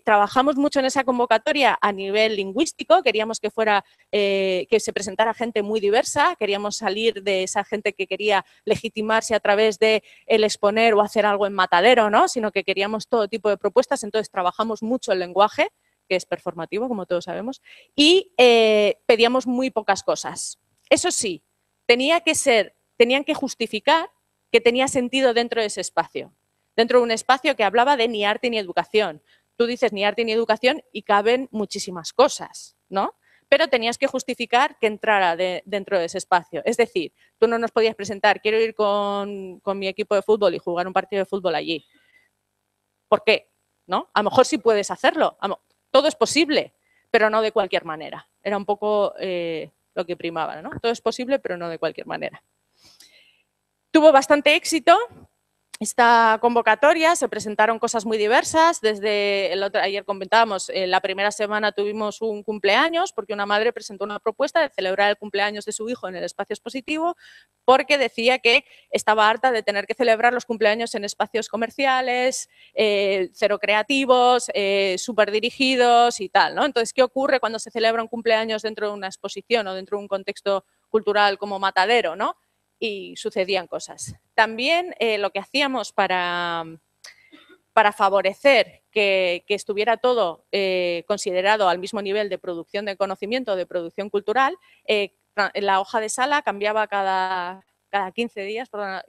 Trabajamos mucho en esa convocatoria a nivel lingüístico, queríamos que fuera, que se presentara gente muy diversa, queríamos salir de esa gente que quería legitimarse a través de el exponer o hacer algo en matadero, ¿no? Sino que queríamos todo tipo de propuestas, entonces trabajamos mucho el lenguaje, que es performativo, como todos sabemos, y pedíamos muy pocas cosas. Eso sí, tenían que justificar que tenía sentido dentro de ese espacio, dentro de un espacio que hablaba de ni arte ni educación. Tú dices ni arte ni educación y caben muchísimas cosas, ¿no? Pero tenías que justificar que entrara dentro de ese espacio. Es decir, tú no nos podías presentar, quiero ir con mi equipo de fútbol y jugar un partido de fútbol allí. ¿Por qué? ¿No? A lo mejor sí puedes hacerlo, todo es posible, pero no de cualquier manera. Era un poco lo que primaba, ¿no? Todo es posible, pero no de cualquier manera. Tuvo bastante éxito esta convocatoria se presentaron cosas muy diversas, desde ayer comentábamos, la primera semana tuvimos un cumpleaños porque una madre presentó una propuesta de celebrar el cumpleaños de su hijo en el espacio expositivo porque decía que estaba harta de tener que celebrar los cumpleaños en espacios comerciales, cero creativos, súper dirigidos y tal, ¿no? Entonces, ¿qué ocurre cuando se celebra un cumpleaños dentro de una exposición o dentro de un contexto cultural como Matadero, ¿no? Y sucedían cosas. También lo que hacíamos para favorecer que estuviera todo considerado al mismo nivel de producción de conocimiento, de producción cultural, la hoja de sala cambiaba cada 15 días, perdón,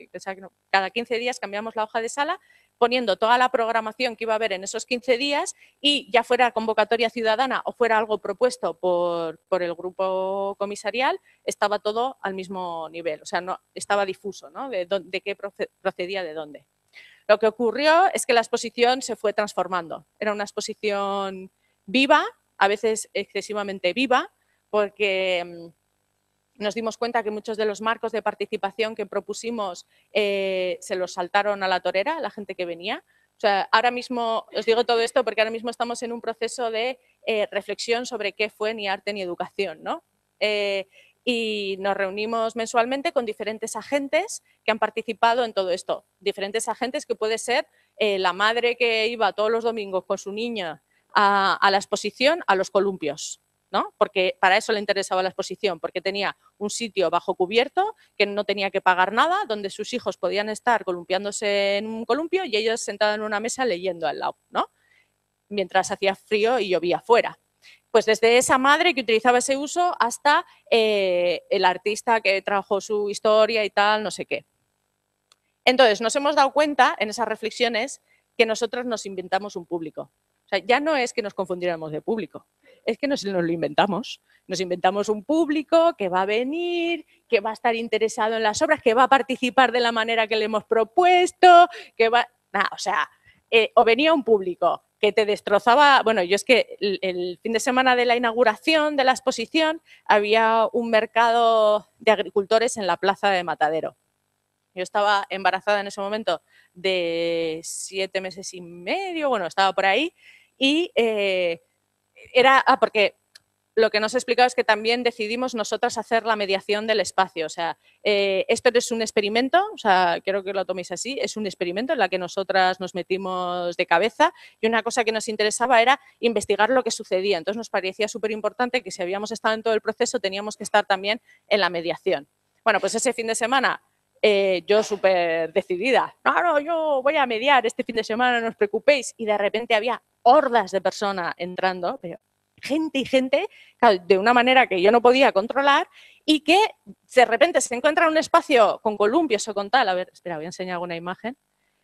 cada 15 días cambiamos la hoja de sala poniendo toda la programación que iba a haber en esos 15 días y ya fuera convocatoria ciudadana o fuera algo propuesto por el grupo comisarial, estaba todo al mismo nivel, o sea, no, estaba difuso, ¿no? De qué procedía de dónde. Lo que ocurrió es que la exposición se fue transformando. Era una exposición viva, a veces excesivamente viva, porque nos dimos cuenta que muchos de los marcos de participación que propusimos se los saltaron a la torera, la gente que venía. O sea, ahora mismo, os digo todo esto porque ahora mismo estamos en un proceso de reflexión sobre qué fue ni arte ni educación, ¿no? Y nos reunimos mensualmente con diferentes agentes que han participado en todo esto. Diferentes agentes que puede ser la madre que iba todos los domingos con su niña a la exposición, a los columpios, ¿no? Porque para eso le interesaba la exposición, porque tenía un sitio bajo cubierto que no tenía que pagar nada, donde sus hijos podían estar columpiándose en un columpio y ellos sentados en una mesa leyendo al lado, ¿no? Mientras hacía frío y llovía fuera. Pues desde esa madre que utilizaba ese uso hasta el artista que trabajó su historia y tal, no sé qué. Entonces, nos hemos dado cuenta en esas reflexiones que nosotros nos inventamos un público. O sea, ya no es que nos confundiéramos de público, es que nos lo inventamos. Nos inventamos un público que va a venir, que va a estar interesado en las obras, que va a participar de la manera que le hemos propuesto, que va... Nah, o sea, o venía un público que te destrozaba... Bueno, yo es que el fin de semana de la inauguración de la exposición había un mercado de agricultores en la plaza de Matadero. Yo estaba embarazada en ese momento de 7 meses y medio, bueno, estaba por ahí, y era porque lo que nos he explicado es que también decidimos nosotras hacer la mediación del espacio. O sea, esto es un experimento, o sea, quiero que lo toméis así, es un experimento en la que nosotras nos metimos de cabeza y una cosa que nos interesaba era investigar lo que sucedía. Entonces nos parecía súper importante que si habíamos estado en todo el proceso teníamos que estar también en la mediación. Bueno, pues ese fin de semana yo súper decidida, no, yo voy a mediar este fin de semana, no os preocupéis, y de repente había hordas de personas entrando, pero gente y gente, claro, de una manera que yo no podía controlar y que de repente se encuentra un espacio con columpios o con tal, a ver, espera, voy a enseñar alguna imagen,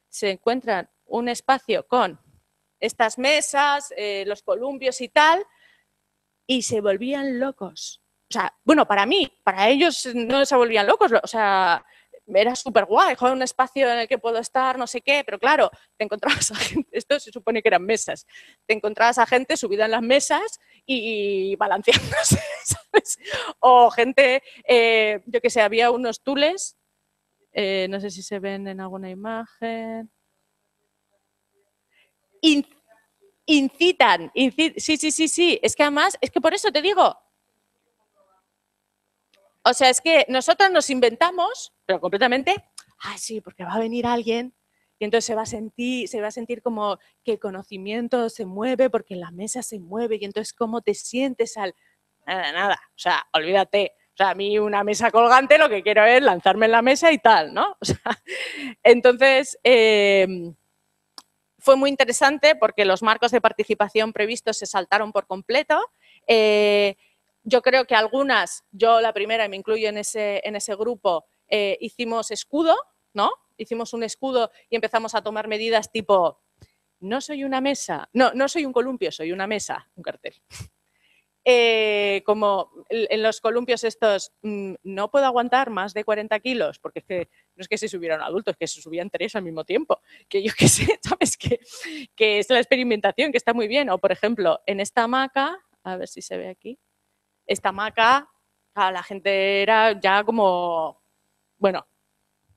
se encuentran un espacio con estas mesas, los columpios y tal, y se volvían locos. O sea, bueno, para mí, para ellos no se volvían locos, o sea, era súper guay, joder, un espacio en el que puedo estar, no sé qué, pero claro, te encontrabas a gente, esto se supone que eran mesas, te encontrabas a gente subida en las mesas y balanceándose, ¿sabes? O gente, yo que sé, había unos tules, no sé si se ven en alguna imagen. Incitan, sí, es que además, es que por eso te digo, o sea, es que nosotros nos inventamos, pero completamente, sí, porque va a venir alguien y entonces se va a sentir como que el conocimiento se mueve porque la mesa se mueve y entonces cómo te sientes al... Nada, o sea, olvídate. O sea, a mí una mesa colgante lo que quiero es lanzarme en la mesa y tal, ¿no? O sea, entonces, fue muy interesante porque los marcos de participación previstos se saltaron por completo. Yo creo que algunas, yo la primera, me incluyo en ese grupo, hicimos escudo, ¿no? Hicimos un escudo y empezamos a tomar medidas tipo, no soy una mesa, no soy un columpio, soy una mesa, un cartel. Como en los columpios estos, no puedo aguantar más de 40 kilos, porque es que no es que se subieran adultos, que se subían 3 al mismo tiempo, que yo qué sé, ¿sabes? Que es la experimentación, que está muy bien. O, por ejemplo, en esta hamaca, a ver si se ve aquí, esta hamaca, la gente era ya como, bueno,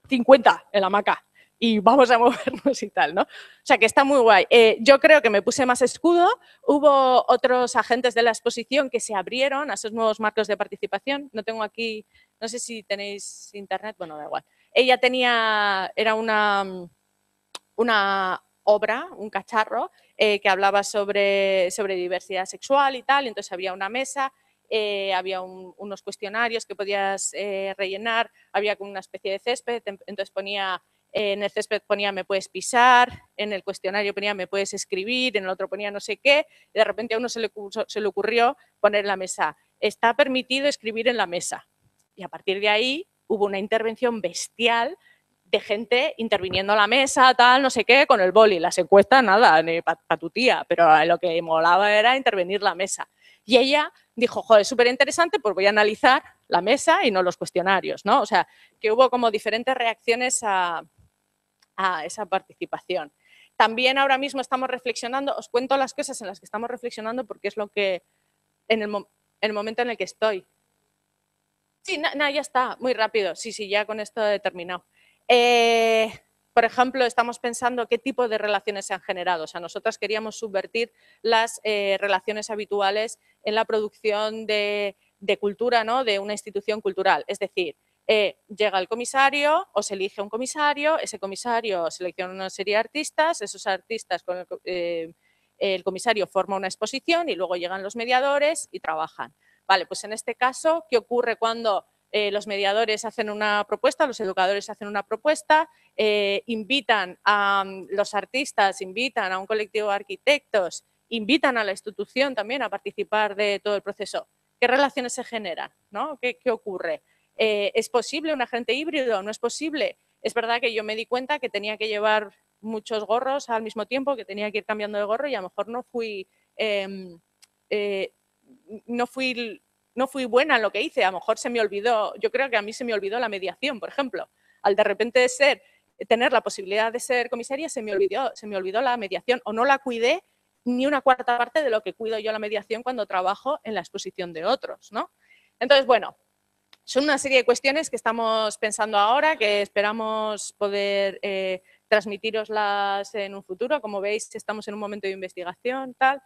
50 en la hamaca. y vamos a movernos y tal, ¿no? O sea, que está muy guay. Yo creo que me puse más escudo. Hubo otros agentes de la exposición que se abrieron a esos nuevos marcos de participación. No tengo aquí, no sé si tenéis internet, bueno, da igual. Ella era una obra, un cacharro, que hablaba sobre diversidad sexual y tal, y entonces había una mesa, había unos cuestionarios que podías rellenar, había como una especie de césped, entonces ponía, en el césped ponía me puedes pisar, en el cuestionario ponía me puedes escribir, en el otro ponía no sé qué, y de repente a uno se le ocurrió poner en la mesa, está permitido escribir en la mesa. Y a partir de ahí hubo una intervención bestial de gente interviniendo a la mesa, tal, no sé qué, con el boli. Las encuestas, nada, ni para tu tía, pero lo que molaba era intervenir la mesa. Y ella dijo, joder, súper interesante, pues voy a analizar la mesa y no los cuestionarios, ¿no? O sea, que hubo como diferentes reacciones a esa participación. También ahora mismo estamos reflexionando, os cuento las cosas en las que estamos reflexionando porque es lo que, en el momento en el que estoy. Sí, ya está, muy rápido. Sí, ya con esto he terminado. Por ejemplo, estamos pensando qué tipo de relaciones se han generado. O sea, nosotras queríamos subvertir las relaciones habituales en la producción de cultura, ¿no? De una institución cultural. Es decir, llega el comisario o se elige un comisario, ese comisario selecciona una serie de artistas, esos artistas con el comisario forma una exposición y luego llegan los mediadores y trabajan. Vale, pues en este caso, ¿qué ocurre cuando los mediadores hacen una propuesta, los educadores hacen una propuesta, invitan a los artistas, invitan a un colectivo de arquitectos, invitan a la institución también a participar de todo el proceso? ¿Qué relaciones se generan? ¿No? ¿Qué ocurre? ¿Es posible un agente híbrido? ¿No es posible? Es verdad que yo me di cuenta que tenía que llevar muchos gorros al mismo tiempo, que tenía que ir cambiando de gorro y a lo mejor no fui buena en lo que hice, a lo mejor se me olvidó, yo creo que a mí se me olvidó la mediación, por ejemplo. Al de repente tener la posibilidad de ser comisaria, se me olvidó la mediación o no la cuidé ni una cuarta parte de lo que cuido yo la mediación cuando trabajo en la exposición de otros, ¿no? Entonces, bueno, son una serie de cuestiones que estamos pensando ahora, que esperamos poder transmitiroslas en un futuro. Como veis, estamos en un momento de investigación, tal.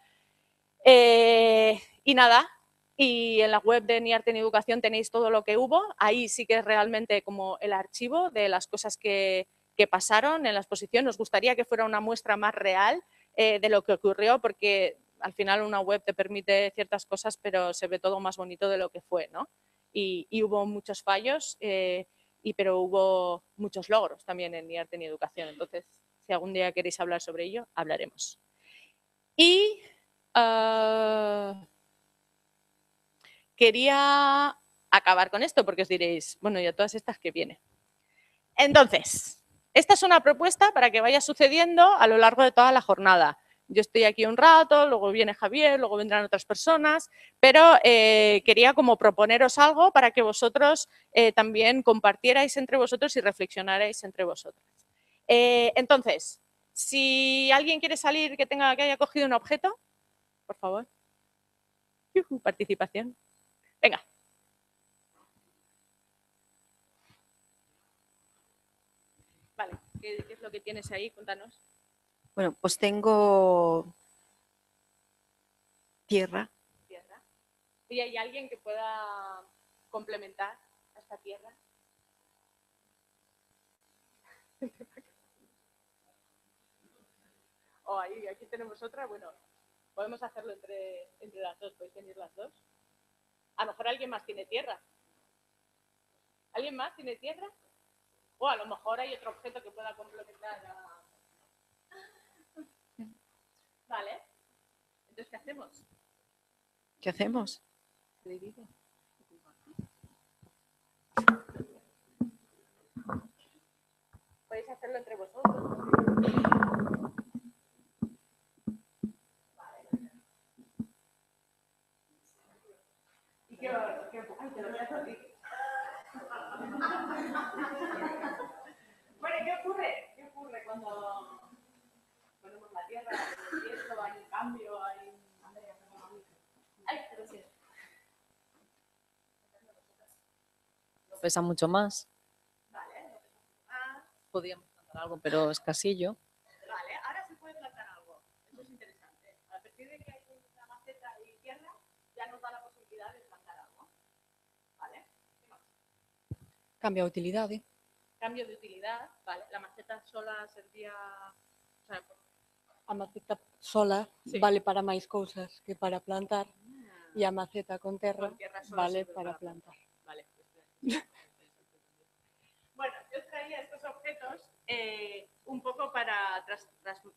Y nada, y en la web de Ni Arte ni Educación tenéis todo lo que hubo. Ahí sí que es realmente como el archivo de las cosas que pasaron en la exposición. Nos gustaría que fuera una muestra más real de lo que ocurrió, porque al final una web te permite ciertas cosas, pero se ve todo más bonito de lo que fue, ¿no? Y hubo muchos fallos, pero hubo muchos logros también en Ni Arte ni Educación. Entonces, si algún día queréis hablar sobre ello, hablaremos. Y quería acabar con esto porque os diréis, bueno, y a todas estas que viene. Entonces, esta es una propuesta para que vaya sucediendo a lo largo de toda la jornada. Yo estoy aquí un rato, luego viene Javier, luego vendrán otras personas, pero quería como proponeros algo para que vosotros también compartierais entre vosotros y reflexionarais entre vosotros. Entonces, si alguien quiere salir que haya cogido un objeto, por favor. Participación. Venga. Vale, ¿qué es lo que tienes ahí? Cuéntanos. Bueno, pues tengo tierra. Tierra. ¿Y hay alguien que pueda complementar a esta tierra? Oh, aquí tenemos otra. Bueno, podemos hacerlo entre las dos. ¿Podéis venir las dos? A lo mejor alguien más tiene tierra. ¿Alguien más tiene tierra? O a lo mejor hay otro objeto que pueda complementar a... Vale. Entonces, ¿qué hacemos? ¿Qué hacemos? Podéis hacerlo entre vosotros. ¿Y qué? Ay, te lo voy a hacer a ti. Bueno, ¿qué ocurre? ¿Qué ocurre cuando ponemos la tierra, hay esto, hay un cambio, hay un... Ay, pero sí. Pesa mucho más. Vale. Podríamos algo, pero escasillo. Vale, ahora se puede plantar algo. Eso es interesante. A partir de que hay una maceta y tierra, ya nos da la posibilidad de plantar algo. ¿Vale? ¿Qué más? Cambia a utilidade. Cambio de utilidad, vale. La maceta sola servía... O sea, A maceta sola Sí. vale para máis cousas que para plantar e a maceta con terra Con tierra sola vale sirve para para plantar. Vale. Bueno, yo traía estos objetos un poco para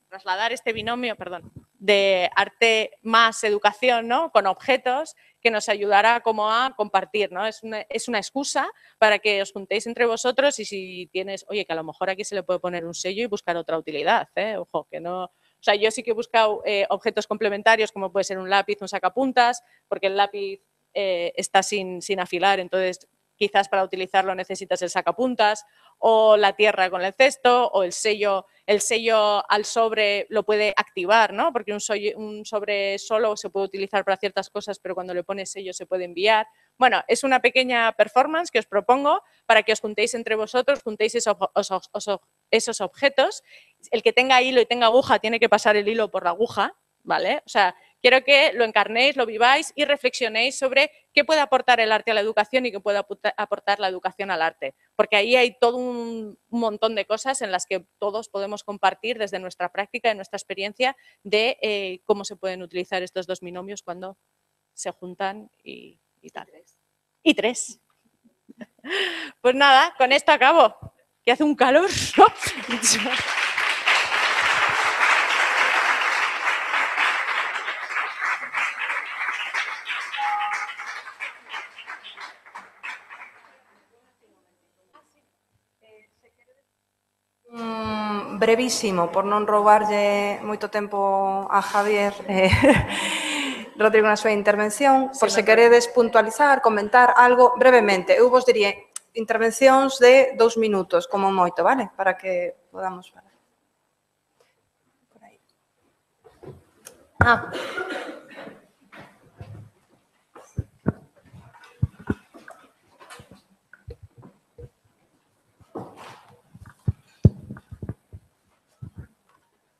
trasladar este binomio, perdón, de arte más educación, ¿no? Con objetos que nos ayudará como a compartir, ¿no? Es una excusa para que os juntéis entre vosotros y si tienes, oye, que a lo mejor aquí se le puede poner un sello y buscar otra utilidad, ¿eh? Ojo, que no... O sea, yo sí que he buscado objetos complementarios como puede ser un lápiz, un sacapuntas, porque el lápiz está sin afilar, entonces quizás para utilizarlo necesitas el sacapuntas, o la tierra con el cesto, o el sello al sobre lo puede activar, ¿no? Porque un sobre solo se puede utilizar para ciertas cosas, pero cuando le pones sello se puede enviar. Bueno, es una pequeña performance que os propongo para que os juntéis entre vosotros, juntéis esos objetos. El que tenga hilo y tenga aguja tiene que pasar el hilo por la aguja, ¿vale? O sea, quiero que lo encarnéis, lo viváis y reflexionéis sobre qué puede aportar el arte a la educación y qué puede aportar la educación al arte. Porque ahí hay todo un montón de cosas en las que todos podemos compartir desde nuestra práctica, de nuestra experiencia, de cómo se pueden utilizar estos dos binomios cuando se juntan y tal. Y tres. Pues nada, con esto acabo. Que hace un calor, ¿no? Brevísimo, por non roubarlle moito tempo a Javier Rodrigo na súa intervención, por se queredes puntualizar, comentar algo brevemente. Eu vos diría intervencións de 2 minutos, como moito, vale? Para que podamos falar. Por aí.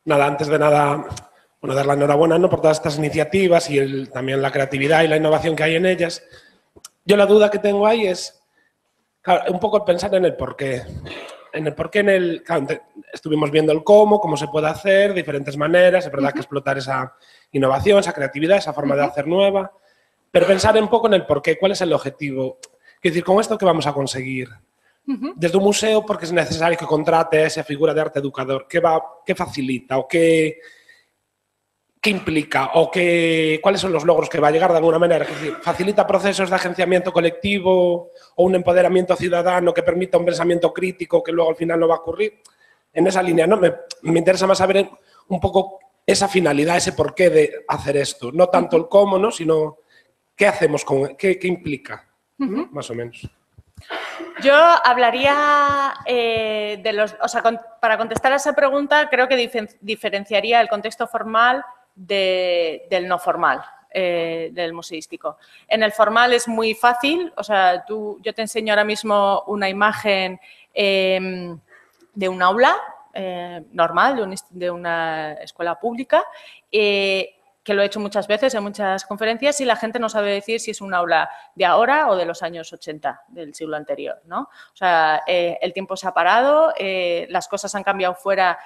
Nada, antes de nada, bueno, dar la enhorabuena, ¿no?, por todas estas iniciativas y también la creatividad y la innovación que hay en ellas. Yo la duda que tengo ahí es, claro, un poco el pensar en el porqué. Claro, estuvimos viendo el cómo se puede hacer, diferentes maneras, es verdad que explotar esa innovación, esa creatividad, esa forma de hacer nueva, pero pensar un poco en el porqué, cuál es el objetivo. Es decir, ¿con esto qué vamos a conseguir? Desde un museo, porque es necesario que contrate esa figura de arte educador. ¿Qué facilita o qué implica o cuáles son los logros que va a llegar de alguna manera? Es decir, ¿facilita procesos de agenciamiento colectivo o un empoderamiento ciudadano que permita un pensamiento crítico que luego al final no va a ocurrir? En esa línea, ¿no? Me interesa más saber un poco esa finalidad, ese porqué de hacer esto. No tanto el cómo, ¿no?, sino qué hacemos, qué implica, ¿no?, más o menos. Yo hablaría para contestar a esa pregunta, creo que diferenciaría el contexto formal del no formal, del museístico. En el formal es muy fácil, o sea, yo te enseño ahora mismo una imagen de un aula normal, de una escuela pública, que lo he hecho muchas veces en muchas conferencias y la gente no sabe decir si es un aula de ahora o de los años 80 del siglo anterior, ¿no? O sea, el tiempo se ha parado, las cosas han cambiado fuera,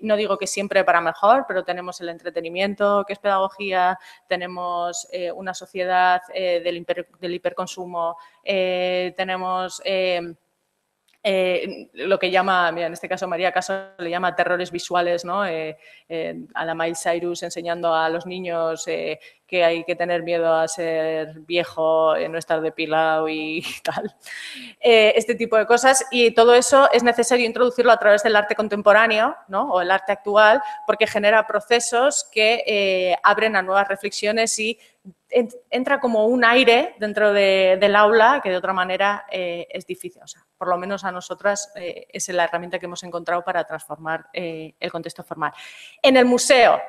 no digo que siempre para mejor, pero tenemos el entretenimiento, que es pedagogía, tenemos una sociedad del hiperconsumo, tenemos... lo que llama, mira, en este caso María Caso le llama terrores visuales, ¿no? A la Miley Cyrus enseñando a los niños que hay que tener miedo a ser viejo, no estar depilado y tal. Este tipo de cosas, y todo eso es necesario introducirlo a través del arte contemporáneo, ¿no?, o el arte actual, porque genera procesos que abren a nuevas reflexiones y entra como un aire dentro del aula que de otra manera es difícil. O sea, por lo menos a nosotras es la herramienta que hemos encontrado para transformar el contexto formal. En el museo,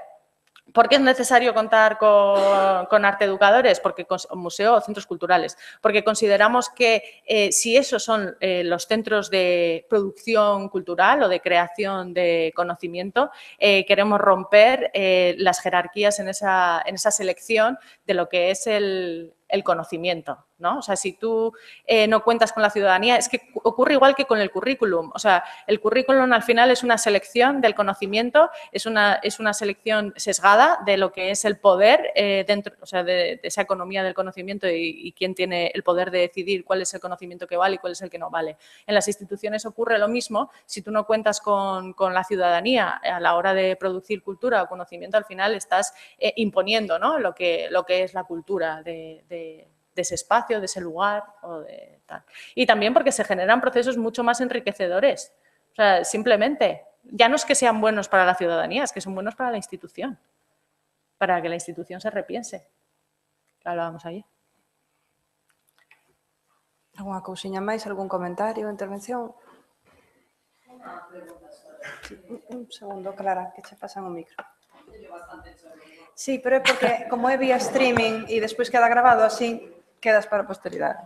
¿Por qué es necesario contar con arte educadores? Porque museo o centros culturales. Porque consideramos que si esos son los centros de producción cultural o de creación de conocimiento, queremos romper las jerarquías en esa selección de lo que es el conocimiento, ¿no? O sea, si tú no cuentas con la ciudadanía, es que ocurre igual que con el currículum. O sea, el currículum al final es una selección del conocimiento, es una selección sesgada de lo que es el poder dentro, o sea, de esa economía del conocimiento y quién tiene el poder de decidir cuál es el conocimiento que vale y cuál es el que no vale. En las instituciones ocurre lo mismo. Si tú no cuentas con la ciudadanía a la hora de producir cultura o conocimiento, al final estás imponiendo, ¿no?, lo que es la cultura de ese espacio, de ese lugar o de tal. Y también porque se generan procesos mucho más enriquecedores. O sea, simplemente, ya no es que sean buenos para la ciudadanía, es que son buenos para la institución, para que la institución se repiense. Hablábamos allí. Alguna cousiña máis, algún comentario, intervención? Un segundo, Clara, que che pasan o micro. Sí, pero é porque, como é vía streaming e despois queda grabado así, quedas para a posteridade.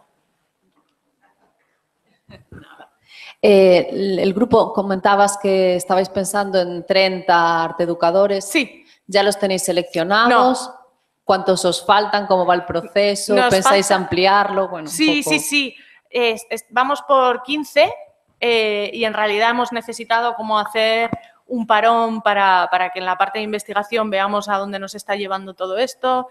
El grupo, comentabas que estabais pensando en 30 arteeducadores. Sí. ¿Ya los tenéis seleccionados? No. ¿Cuántos os faltan? ¿Cómo va el proceso? ¿Pensáis ampliarlo? Bueno, sí, un poco... sí. Vamos por 15 y en realidad hemos necesitado como hacer un parón para que en la parte de investigación veamos a dónde nos está llevando todo esto.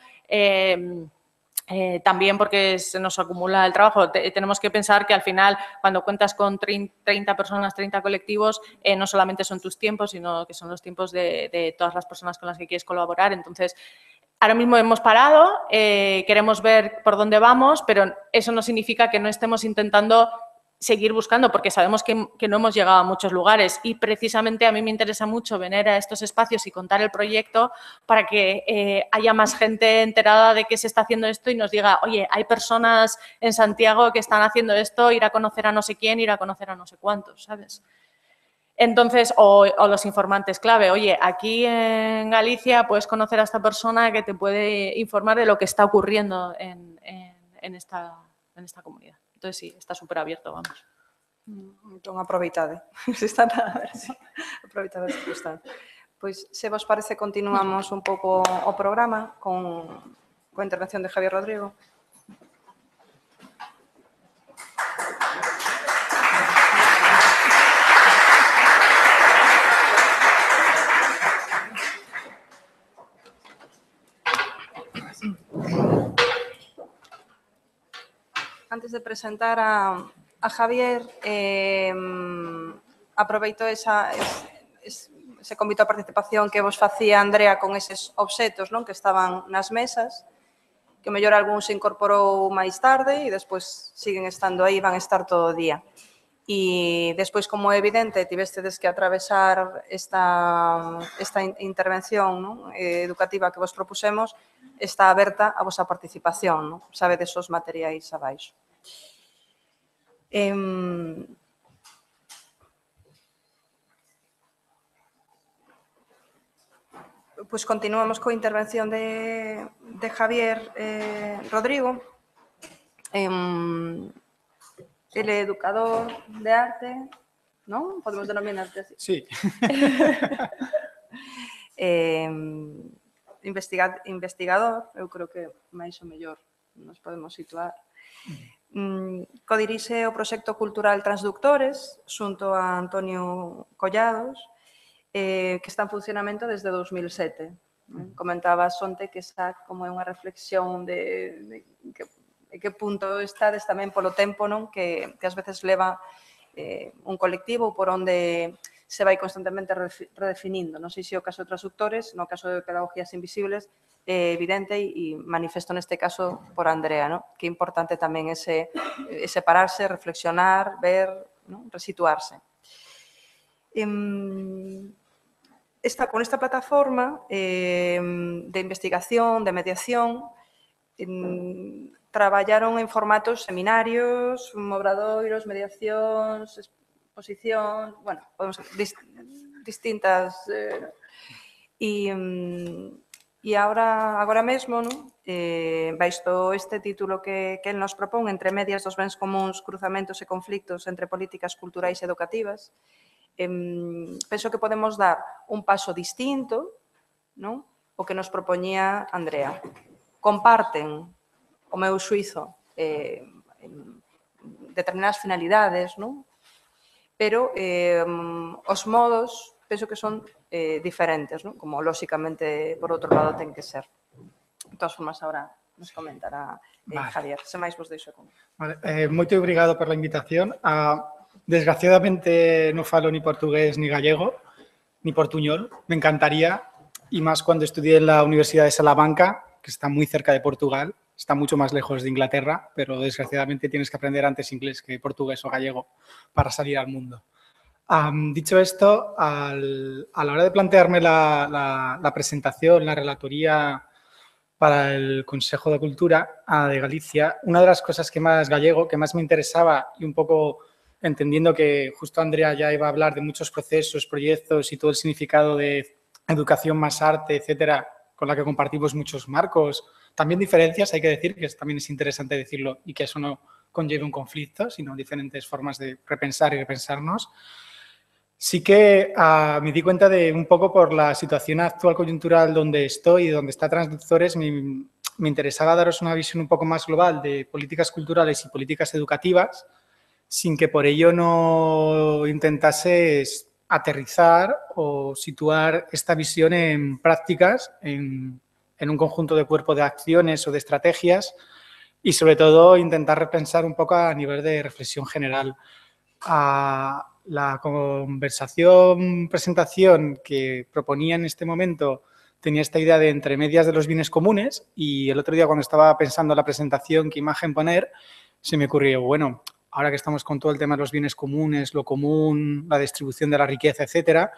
También porque se nos acumula el trabajo. Tenemos que pensar que al final, cuando cuentas con 30 personas, 30 colectivos, no solamente son tus tiempos, sino que son los tiempos de todas las personas con las que quieres colaborar. Entonces, ahora mismo hemos parado, queremos ver por dónde vamos, pero eso no significa que no estemos intentando seguir buscando, porque sabemos que no hemos llegado a muchos lugares y precisamente a mí me interesa mucho venir a estos espacios y contar el proyecto para que haya más gente enterada de que se está haciendo esto y nos diga, oye, hay personas en Santiago que están haciendo esto, ir a conocer a no sé quién, ir a conocer a no sé cuántos, ¿sabes? Entonces, o los informantes clave, oye, aquí en Galicia puedes conocer a esta persona que te puede informar de lo que está ocurriendo en esta comunidad. Entonces, sí, está súper abierto, vamos. Entón, aproveitade. Se está para ver, sí. Aproveitade esta constante. Pois, se vos parece, continuamos un pouco o programa con a intervención de Javier Rodrigo. Antes de presentar a Javier, aproveito ese convite a participación que vos facía Andrea con eses obxetos, non, que estaban nas mesas, que mellor algún se incorporou máis tarde e despois siguen estando aí, van estar todo o día. E despois, como é evidente, tivestedes que atravesar esta intervención, non, educativa que vos propusemos, está aberta a vosa participación, non? Sabedes os materiais abaixo. Pois continuamos coa intervención de Javier Rodrigo. Ele é educador de arte, non? Podemos denominarte así. Sí. Investigador, eu creo que máis ou mellor nos podemos situar. Codirixe o proxecto cultural Transductores, xunto a Antonio Collados, que está en funcionamento desde 2007. Comentabas onte que esa como é unha reflexión de que punto estades tamén polo tempo, non, que ás veces leva un colectivo por onde se vai constantemente redefinindo. Non sei se o caso de Transductores, no caso de Pedagogías Invisibles, é evidente e manifesto neste caso por Andrea, non? Que é importante tamén ese pararse, reflexionar, ver, non? Resituarse. Con esta plataforma de investigación, de mediación, traballaron en formatos seminarios, obradoiros, mediacións, exposicións, bueno, podemos distintas... E agora mesmo, non? Baixo este título que el nos propón, Entre medias dos bens comuns, cruzamentos e conflictos entre políticas culturais e educativas, penso que podemos dar un paso distinto, non? O que nos propoñía Andrea. Comparten o meu xuizo determinadas finalidades, non? Pero os modos penso que son diferentes, non? Como lóxicamente por outro lado ten que ser. De todas formas, agora nos comentará Javier. Se máis vos deixo con. Vale, moito obrigado por la invitación. Desgraciadamente no falo ni portugués ni gallego, ni portuñol. Me encantaría, y más cuando estudié en la Universidad de Salamanca, que está muy cerca de Portugal, está mucho más lejos de Inglaterra, pero desgraciadamente tienes que aprender antes inglés que portugués o gallego para salir al mundo. Dicho esto, a la hora de plantearme la presentación, la relatoría para el Consejo de Cultura de Galicia, una de las cosas que más me interesaba y un poco entendiendo que justo Andrea ya iba a hablar de muchos procesos, proyectos y todo el significado de educación más arte, etcétera, con la que compartimos muchos marcos, también diferencias, hay que decir, que también es interesante decirlo y que eso no conlleve un conflicto, sino diferentes formas de repensar y repensarnos. Sí que me di cuenta de un poco por la situación actual coyuntural donde estoy y donde está Transductores, me interesaba daros una visión un poco más global de políticas culturales y políticas educativas, sin que por ello no intentase aterrizar o situar esta visión en prácticas, en un conjunto de cuerpo de acciones o de estrategias y, sobre todo, intentar repensar un poco a nivel de reflexión general. La presentación que proponía en este momento tenía esta idea de entre medias de los bienes comunes y el otro día cuando estaba pensando la presentación, qué imagen poner, se me ocurrió, bueno, ahora que estamos con todo el tema de los bienes comunes, lo común, la distribución de la riqueza, etcétera,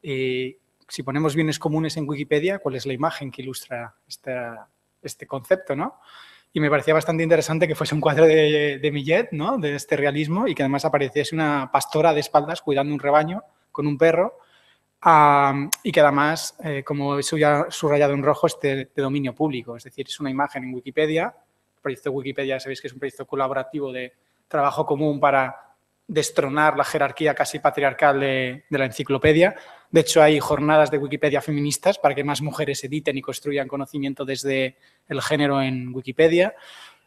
si ponemos bienes comunes en Wikipedia, ¿cuál es la imagen que ilustra este concepto, ¿no? Y me parecía bastante interesante que fuese un cuadro de Millet, ¿no? De este realismo, y que además apareciese una pastora de espaldas cuidando un rebaño con un perro, y que además, como he subrayado en rojo, esté de dominio público. Es decir, es una imagen en Wikipedia. El proyecto de Wikipedia, sabéis que es un proyecto colaborativo de trabajo común para destronar la jerarquía casi patriarcal de la enciclopedia. De hecho, hay jornadas de Wikipedia feministas para que más mujeres editen y construyan conocimiento desde el género en Wikipedia.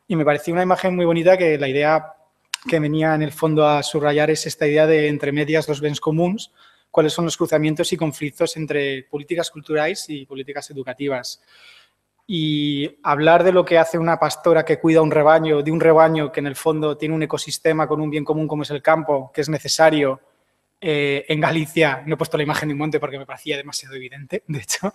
Y me pareció una imagen muy bonita que la idea que venía en el fondo a subrayar es esta idea de entre medias los bens comuns, cuáles son los cruzamientos y conflictos entre políticas culturales y políticas educativas. Y hablar de lo que hace una pastora que cuida un rebaño, de un rebaño que en el fondo tiene un ecosistema con un bien común como es el campo, que es necesario en Galicia, no he puesto la imagen de un monte porque me parecía demasiado evidente, de hecho,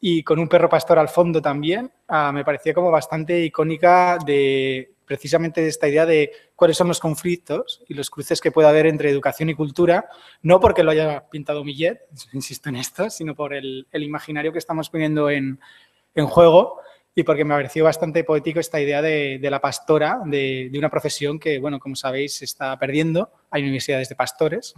y con un perro pastor al fondo también, me parecía como bastante icónica de precisamente de esta idea de cuáles son los conflictos y los cruces que puede haber entre educación y cultura, no porque lo haya pintado Millet, insisto en esto, sino por el imaginario que estamos poniendo en juego y porque me pareció bastante poético esta idea de la pastora, de una profesión que, bueno, como sabéis, se está perdiendo. Hay universidades de pastores,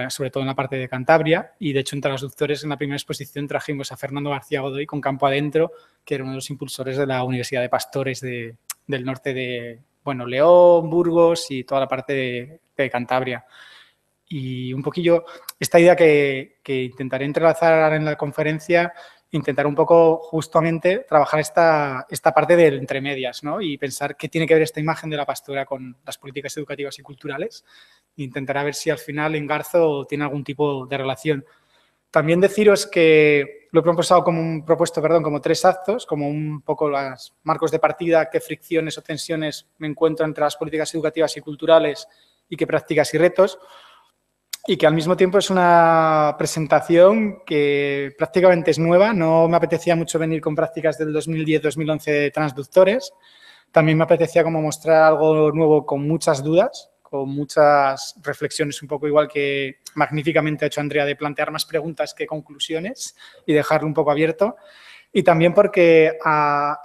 sobre todo en la parte de Cantabria, y de hecho en Transductores en la primera exposición trajimos a Fernando García Godoy con Campo Adentro, que era uno de los impulsores de la Universidad de Pastores del norte de, bueno, León, Burgos y toda la parte de Cantabria. Y un poquillo esta idea que intentaré entrelazar en la conferencia, intentar un poco justamente trabajar esta parte de entre medias, ¿no? Y pensar qué tiene que ver esta imagen de la pastora con las políticas educativas y culturales. Intentaré ver si al final engarzo o tiene algún tipo de relación. También deciros que lo he propuesto como 3 actos, como un poco los marcos de partida, qué fricciones o tensiones me encuentro entre las políticas educativas y culturales y qué prácticas y retos, y que al mismo tiempo es una presentación que prácticamente es nueva. No me apetecía mucho venir con prácticas del 2010-2011 de Transductores. También me apetecía como mostrar algo nuevo con muchas dudas, con muchas reflexiones, un poco igual que magníficamente ha hecho Andrea, de plantear más preguntas que conclusiones y dejarlo un poco abierto. Y también porque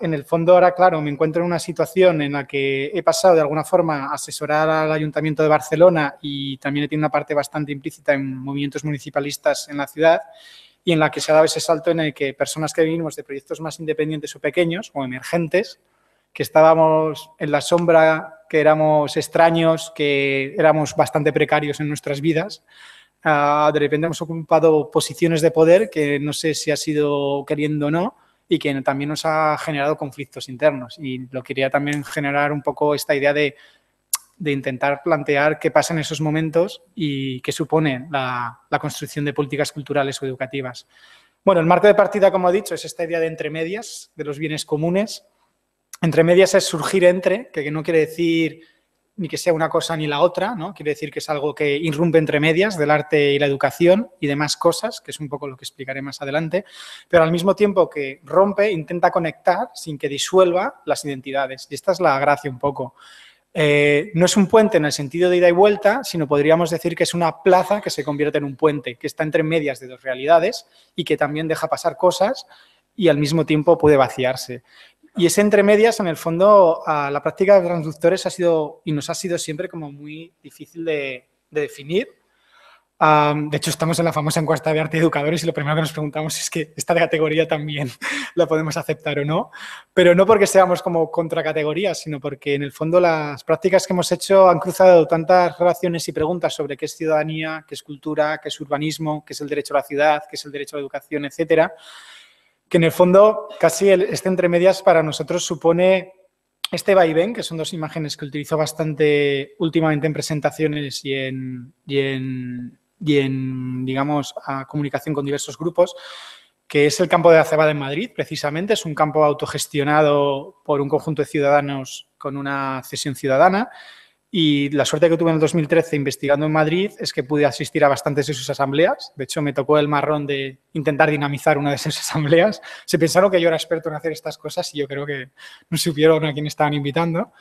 en el fondo ahora, claro, me encuentro en una situación en la que he pasado de alguna forma a asesorar al Ayuntamiento de Barcelona y también he tenido una parte bastante implícita en movimientos municipalistas en la ciudad, y en la que se ha dado ese salto en el que personas que venimos de proyectos más independientes o pequeños o emergentes, que estábamos en la sombra, que éramos extraños, que éramos bastante precarios en nuestras vidas, de repente hemos ocupado posiciones de poder que no sé si ha sido queriendo o no y que también nos ha generado conflictos internos. Y lo quería también generar un poco esta idea de intentar plantear qué pasa en esos momentos y qué supone la construcción de políticas culturales o educativas. Bueno, el marco de partida, como he dicho, es esta idea de entre medias, de los bienes comunes. Entre medias es surgir entre, que no quiere decir ni que sea una cosa ni la otra, ¿no? Quiere decir que es algo que irrumpe entre medias del arte y la educación y demás cosas, que es un poco lo que explicaré más adelante, pero al mismo tiempo que rompe, intenta conectar sin que disuelva las identidades. Y esta es la gracia un poco. No es un puente en el sentido de ida y vuelta, sino podríamos decir que es una plaza que se convierte en un puente, que está entre medias de dos realidades y que también deja pasar cosas y al mismo tiempo puede vaciarse. Y ese entre medias, en el fondo, la práctica de transductores ha sido y nos ha sido siempre como muy difícil de definir. De hecho, estamos en la famosa encuesta de arte y educadores y lo primero que nos preguntamos es que esta categoría también la podemos aceptar o no, pero no porque seamos como contracategorías, sino porque en el fondo las prácticas que hemos hecho han cruzado tantas relaciones y preguntas sobre qué es ciudadanía, qué es cultura, qué es urbanismo, qué es el derecho a la ciudad, qué es el derecho a la educación, etcétera, que en el fondo casi este entre medias para nosotros supone este vaivén, que son dos imágenes que utilizo bastante últimamente en presentaciones y en digamos, comunicación con diversos grupos, que es el campo de la Cebada en Madrid, precisamente. Es un campo autogestionado por un conjunto de ciudadanos con una cesión ciudadana. Y la suerte que tuve en el 2013 investigando en Madrid es que pude asistir a bastantes de sus asambleas. De hecho, me tocó el marrón de intentar dinamizar una de esas asambleas. Se pensaron que yo era experto en hacer estas cosas y yo creo que no supieron a quién estaban invitando.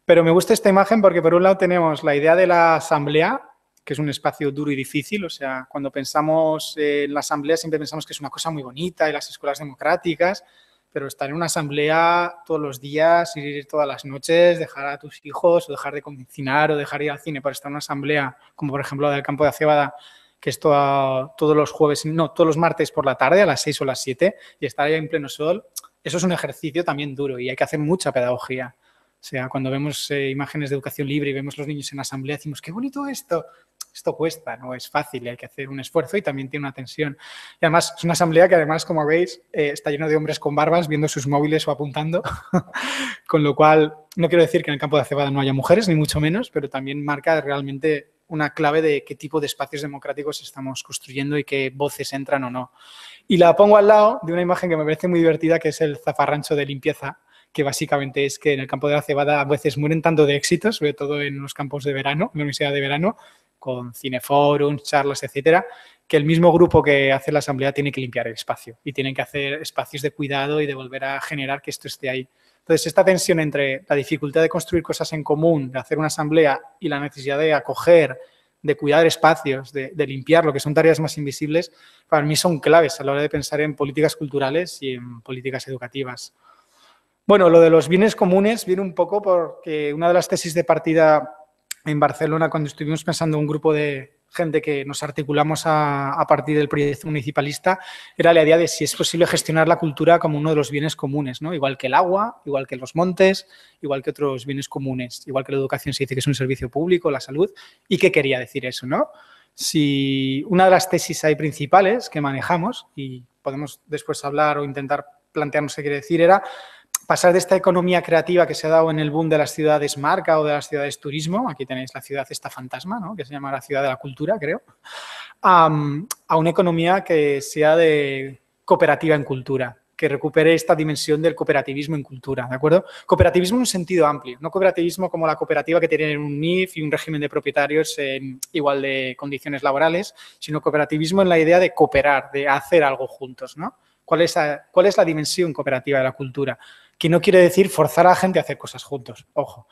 Pero me gusta esta imagen porque, por un lado, tenemos la idea de la asamblea, que es un espacio duro y difícil. O sea, cuando pensamos en la asamblea siempre pensamos que es una cosa muy bonita y las escuelas democráticas, pero estar en una asamblea todos los días, ir todas las noches, dejar a tus hijos o dejar de cocinar o dejar de ir al cine para estar en una asamblea, como por ejemplo la del campo de la Cebada, que es todos los jueves, no, todos los martes por la tarde a las 6 o las 7 y estar ahí en pleno sol, eso es un ejercicio también duro y hay que hacer mucha pedagogía. O sea, cuando vemos imágenes de educación libre y vemos los niños en asamblea, decimos, qué bonito esto. Esto cuesta, no es fácil, hay que hacer un esfuerzo y también tiene una tensión. Y además es una asamblea que además, como veis, está lleno de hombres con barbas viendo sus móviles o apuntando, con lo cual no quiero decir que en el campo de la Cebada no haya mujeres, ni mucho menos, pero también marca realmente una clave de qué tipo de espacios democráticos estamos construyendo y qué voces entran o no. Y la pongo al lado de una imagen que me parece muy divertida, que es el zafarrancho de limpieza, que básicamente es que en el campo de la Cebada a veces mueren tanto de éxitos, sobre todo en los campos de verano, en la universidad de verano, con cineforums, charlas, etcétera, que el mismo grupo que hace la asamblea tiene que limpiar el espacio y tienen que hacer espacios de cuidado y de volver a generar que esto esté ahí. Entonces, esta tensión entre la dificultad de construir cosas en común, de hacer una asamblea y la necesidad de acoger, de cuidar espacios, de limpiar, lo que son tareas más invisibles, para mí son claves a la hora de pensar en políticas culturales y en políticas educativas. Bueno, lo de los bienes comunes viene un poco porque una de las tesis de partida en Barcelona, cuando estuvimos pensando un grupo de gente que nos articulamos a partir del proyecto municipalista, era la idea de si es posible gestionar la cultura como uno de los bienes comunes, ¿no? Igual que el agua, igual que los montes, igual que otros bienes comunes, igual que la educación se dice que es un servicio público, la salud. ¿Y qué quería decir eso, no? Si una de las tesis ahí principales que manejamos, y podemos después hablar o intentar plantearnos qué quiere decir, era pasar de esta economía creativa que se ha dado en el boom de las ciudades marca o de las ciudades turismo, aquí tenéis la ciudad esta fantasma, ¿no? Que se llama la ciudad de la cultura, creo, a una economía que sea de cooperativa en cultura, que recupere esta dimensión del cooperativismo en cultura, ¿de acuerdo? Cooperativismo en un sentido amplio, no cooperativismo como la cooperativa que tiene un NIF y un régimen de propietarios en igual de condiciones laborales, sino cooperativismo en la idea de cooperar, de hacer algo juntos, ¿no? ¿Cuál es la dimensión cooperativa de la cultura? Que no quiere decir forzar a la gente a hacer cosas juntos, ojo.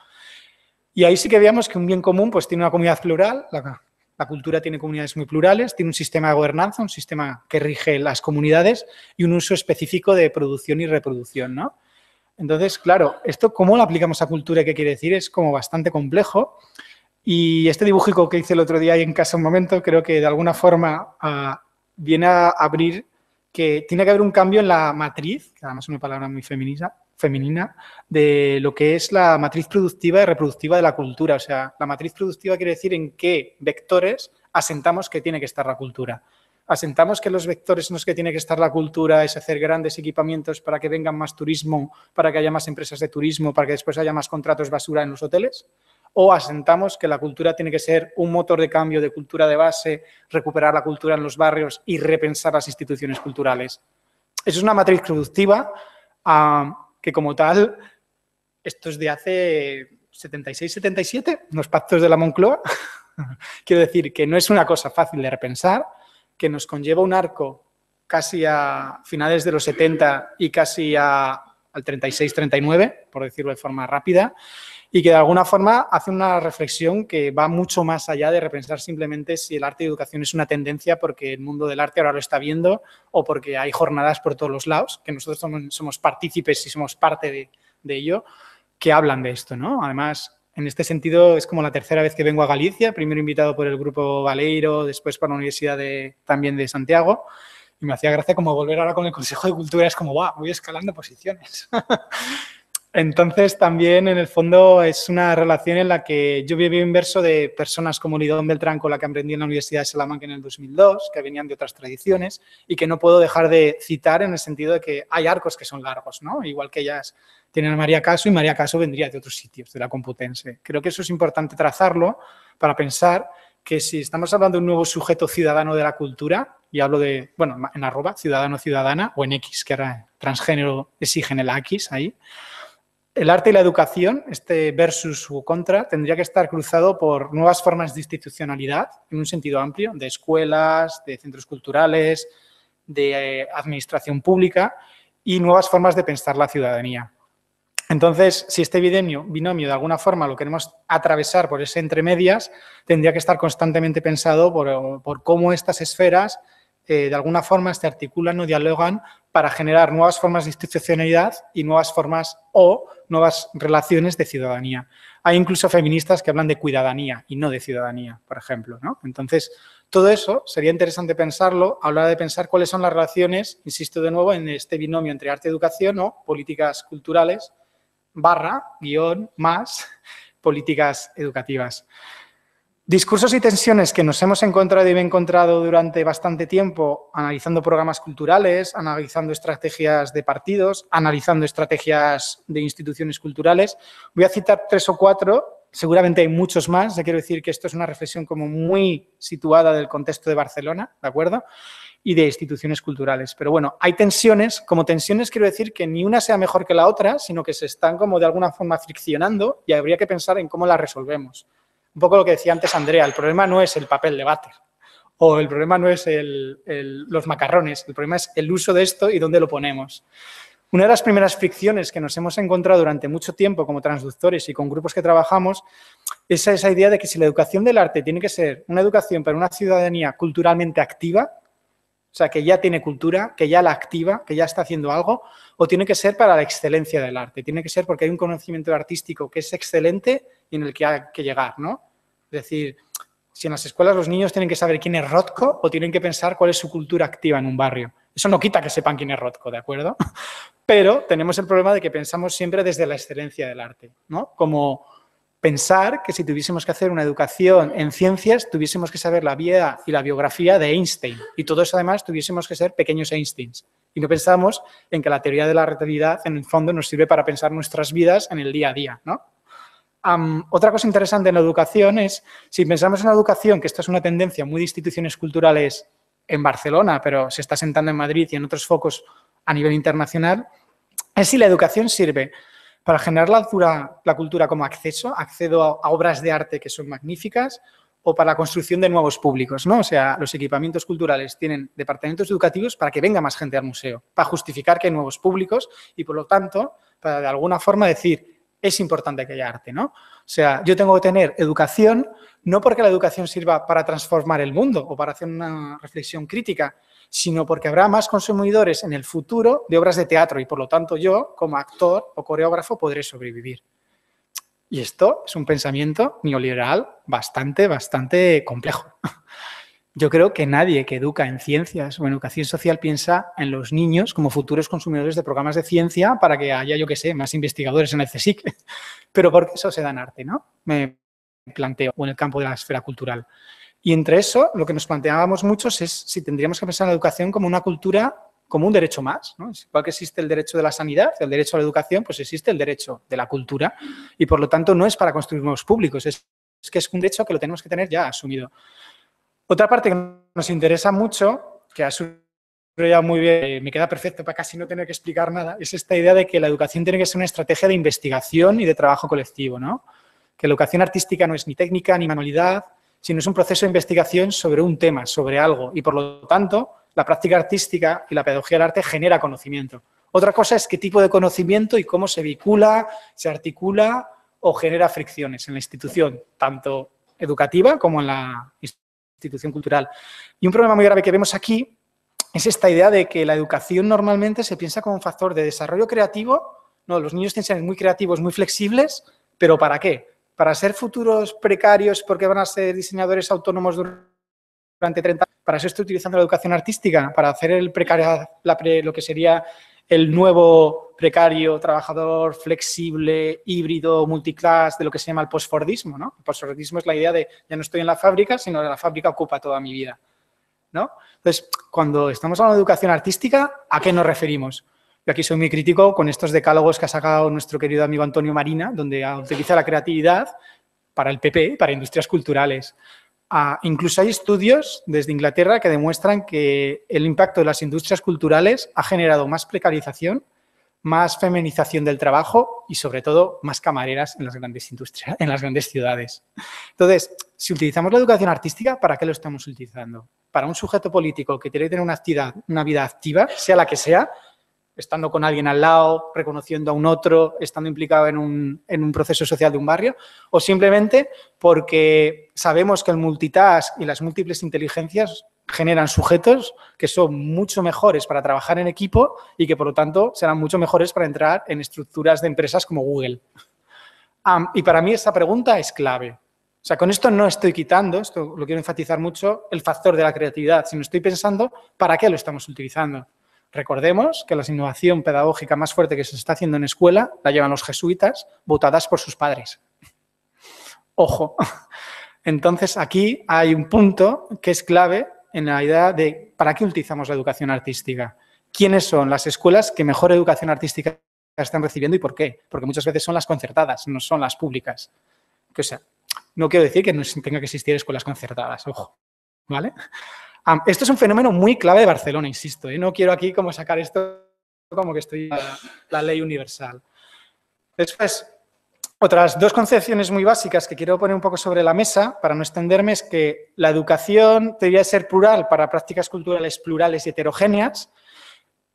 Y ahí sí que veamos que un bien común pues tiene una comunidad plural, la cultura tiene comunidades muy plurales, tiene un sistema de gobernanza, un sistema que rige las comunidades y un uso específico de producción y reproducción, ¿no? Entonces, claro, esto cómo lo aplicamos a cultura y qué quiere decir es como bastante complejo. Y este dibujico que hice el otro día ahí en casa un momento, creo que de alguna forma viene a abrir que tiene que haber un cambio en la matriz, que además es una palabra muy femenina, de lo que es la matriz productiva y reproductiva de la cultura. O sea, la matriz productiva quiere decir en qué vectores asentamos que tiene que estar la cultura. Asentamos que los vectores en los que tiene que estar la cultura es hacer grandes equipamientos para que vengan más turismo, para que haya más empresas de turismo, para que después haya más contratos basura en los hoteles. O asentamos que la cultura tiene que ser un motor de cambio de cultura de base, recuperar la cultura en los barrios y repensar las instituciones culturales. Eso es una matriz productiva que como tal, esto es de hace 76-77, los pactos de la Moncloa. Quiero decir que no es una cosa fácil de repensar, que nos conlleva un arco casi a finales de los 70 y casi al 36-39, por decirlo de forma rápida, y que de alguna forma hace una reflexión que va mucho más allá de repensar simplemente si el arte y educación es una tendencia porque el mundo del arte ahora lo está viendo o porque hay jornadas por todos los lados, que nosotros somos partícipes y somos parte de ello, que hablan de esto, ¿no? Además, en este sentido, es como la tercera vez que vengo a Galicia, primero invitado por el Grupo Baleiro, después por la Universidad también de Santiago, y me hacía gracia como volver ahora con el Consejo de Cultura, es como, ¡guau!, voy escalando posiciones. Entonces, también, en el fondo, es una relación en la que yo viví inverso de personas como Lidón Beltrán, con la que aprendí en la Universidad de Salamanca en el 2002, que venían de otras tradiciones, y que no puedo dejar de citar en el sentido de que hay arcos que son largos, ¿no? Igual que ellas tienen a María Caso, y María Caso vendría de otros sitios, de la Complutense. Creo que eso es importante trazarlo para pensar que si estamos hablando de un nuevo sujeto ciudadano de la cultura, y hablo de, bueno, en @ ciudadano-ciudadana, o en X, que ahora transgénero exigen el X ahí, el arte y la educación, este versus u contra, tendría que estar cruzado por nuevas formas de institucionalidad, en un sentido amplio, de escuelas, de centros culturales, de administración pública y nuevas formas de pensar la ciudadanía. Entonces, si este binomio de alguna forma lo queremos atravesar por ese entre medias, tendría que estar constantemente pensado por cómo estas esferas de alguna forma se articulan o dialogan para generar nuevas formas de institucionalidad y nuevas formas o nuevas relaciones de ciudadanía. Hay incluso feministas que hablan de cuidadanía y no de ciudadanía, por ejemplo, ¿no? Entonces, todo eso sería interesante pensarlo a la hora de pensar cuáles son las relaciones, insisto de nuevo, en este binomio entre arte y educación o políticas culturales /más políticas educativas. Discursos y tensiones que nos hemos encontrado y me he encontrado durante bastante tiempo analizando programas culturales, analizando estrategias de partidos, analizando estrategias de instituciones culturales. Voy a citar 3 o 4, seguramente hay muchos más. Ya quiero decir que esto es una reflexión como muy situada del contexto de Barcelona, ¿de acuerdo? Y de instituciones culturales. Pero bueno, hay tensiones. Como tensiones quiero decir que ni una sea mejor que la otra, sino que se están como de alguna forma friccionando y habría que pensar en cómo las resolvemos. Un poco lo que decía antes Andrea, el problema no es el papel de váter o el problema no es los macarrones, el problema es el uso de esto y dónde lo ponemos. Una de las primeras fricciones que nos hemos encontrado durante mucho tiempo como transductores y con grupos que trabajamos es esa idea de que si la educación del arte tiene que ser una educación para una ciudadanía culturalmente activa, o sea, que ya tiene cultura, que ya la activa, que ya está haciendo algo, o tiene que ser para la excelencia del arte. Tiene que ser porque hay un conocimiento artístico que es excelente y en el que hay que llegar, ¿no? Es decir, si en las escuelas los niños tienen que saber quién es Rothko o tienen que pensar cuál es su cultura activa en un barrio. Eso no quita que sepan quién es Rothko, ¿de acuerdo? Pero tenemos el problema de que pensamos siempre desde la excelencia del arte, ¿no? Como pensar que si tuviésemos que hacer una educación en ciencias, tuviésemos que saber la vida y la biografía de Einstein. Y todo eso, además, tuviésemos que ser pequeños Einsteins. Y no pensamos en que la teoría de la relatividad, en el fondo, nos sirve para pensar nuestras vidas en el día a día, ¿no? Otra cosa interesante en la educación es, si pensamos en la educación, que esta es una tendencia muy de instituciones culturales en Barcelona, pero se está sentando en Madrid y en otros focos a nivel internacional, es si la educación sirve para generar la cultura como accedo a obras de arte que son magníficas, o para la construcción de nuevos públicos, ¿no? O sea, los equipamientos culturales tienen departamentos educativos para que venga más gente al museo, para justificar que hay nuevos públicos y, por lo tanto, para de alguna forma decir, es importante que haya arte, ¿no? O sea, yo tengo que tener educación, no porque la educación sirva para transformar el mundo o para hacer una reflexión crítica, sino porque habrá más consumidores en el futuro de obras de teatro y, por lo tanto, yo, como actor o coreógrafo, podré sobrevivir. Y esto es un pensamiento neoliberal bastante complejo. yo creo que nadie que educa en ciencias o en educación social piensa en los niños como futuros consumidores de programas de ciencia para que haya, yo qué sé, más investigadores en el CSIC. Pero porque eso se da en arte, ¿no? Me planteo, o en el campo de la esfera cultural. Y entre eso, lo que nos planteábamos muchos es si tendríamos que pensar en la educación como una cultura, como un derecho más, ¿no? Igual que existe el derecho de la sanidad, el derecho a la educación, pues existe el derecho de la cultura y por lo tanto no es para construir nuevos públicos, es que es un derecho que lo tenemos que tener ya asumido. Otra parte que nos interesa mucho, que ha subrayado muy bien, me queda perfecto para casi no tener que explicar nada, es esta idea de que la educación tiene que ser una estrategia de investigación y de trabajo colectivo, ¿no? Que la educación artística no es ni técnica ni manualidad, sino es un proceso de investigación sobre un tema, sobre algo, y por lo tanto, la práctica artística y la pedagogía del arte genera conocimiento. Otra cosa es qué tipo de conocimiento y cómo se vincula, se articula o genera fricciones en la institución, tanto educativa como en la institución cultural. Y un problema muy grave que vemos aquí es esta idea de que la educación normalmente se piensa como un factor de desarrollo creativo. No, los niños tienen que ser muy creativos, muy flexibles, ¿pero para qué? ¿Para ser futuros precarios porque van a ser diseñadores autónomos durante 30 años? ¿Para eso estoy utilizando la educación artística? ¿Para hacer el precario, lo que sería el nuevo precario, trabajador flexible, híbrido, multiclass, de lo que se llama el postfordismo, ¿no? El postfordismo es la idea de ya no estoy en la fábrica, sino que la fábrica ocupa toda mi vida, ¿no? Entonces, cuando estamos hablando de educación artística, ¿a qué nos referimos? Yo aquí soy muy crítico con estos decálogos que ha sacado nuestro querido amigo Antonio Marina, donde utiliza la creatividad para el PP, para industrias culturales. Incluso hay estudios desde Inglaterra que demuestran que el impacto de las industrias culturales ha generado más precarización, más feminización del trabajo y, sobre todo, más camareras en las grandes industrias, en las grandes ciudades. Entonces, si utilizamos la educación artística, ¿para qué lo estamos utilizando? Para un sujeto político que tiene que tener una vida activa, sea la que sea, estando con alguien al lado, reconociendo a un otro, estando implicado en un proceso social de un barrio, o simplemente porque sabemos que el multitask y las múltiples inteligencias generan sujetos que son mucho mejores para trabajar en equipo y que, por lo tanto, serán mucho mejores para entrar en estructuras de empresas como Google. Y para mí esta pregunta es clave. O sea, con esto no estoy quitando, esto lo quiero enfatizar mucho, el factor de la creatividad, sino estoy pensando para qué lo estamos utilizando. Recordemos que la innovación pedagógica más fuerte que se está haciendo en escuela la llevan los jesuitas, votadas por sus padres. Ojo. Entonces, aquí hay un punto que es clave en la idea de ¿para qué utilizamos la educación artística? ¿Quiénes son las escuelas que mejor educación artística están recibiendo y por qué? Porque muchas veces son las concertadas, no son las públicas. O sea, no quiero decir que no tenga que existir escuelas concertadas, ojo, ¿vale? Esto es un fenómeno muy clave de Barcelona, insisto, ¿eh? No quiero aquí como sacar esto como que estoy la ley universal. Después, otras dos concepciones muy básicas que quiero poner un poco sobre la mesa para no extenderme es que la educación debería ser plural para prácticas culturales plurales y heterogéneas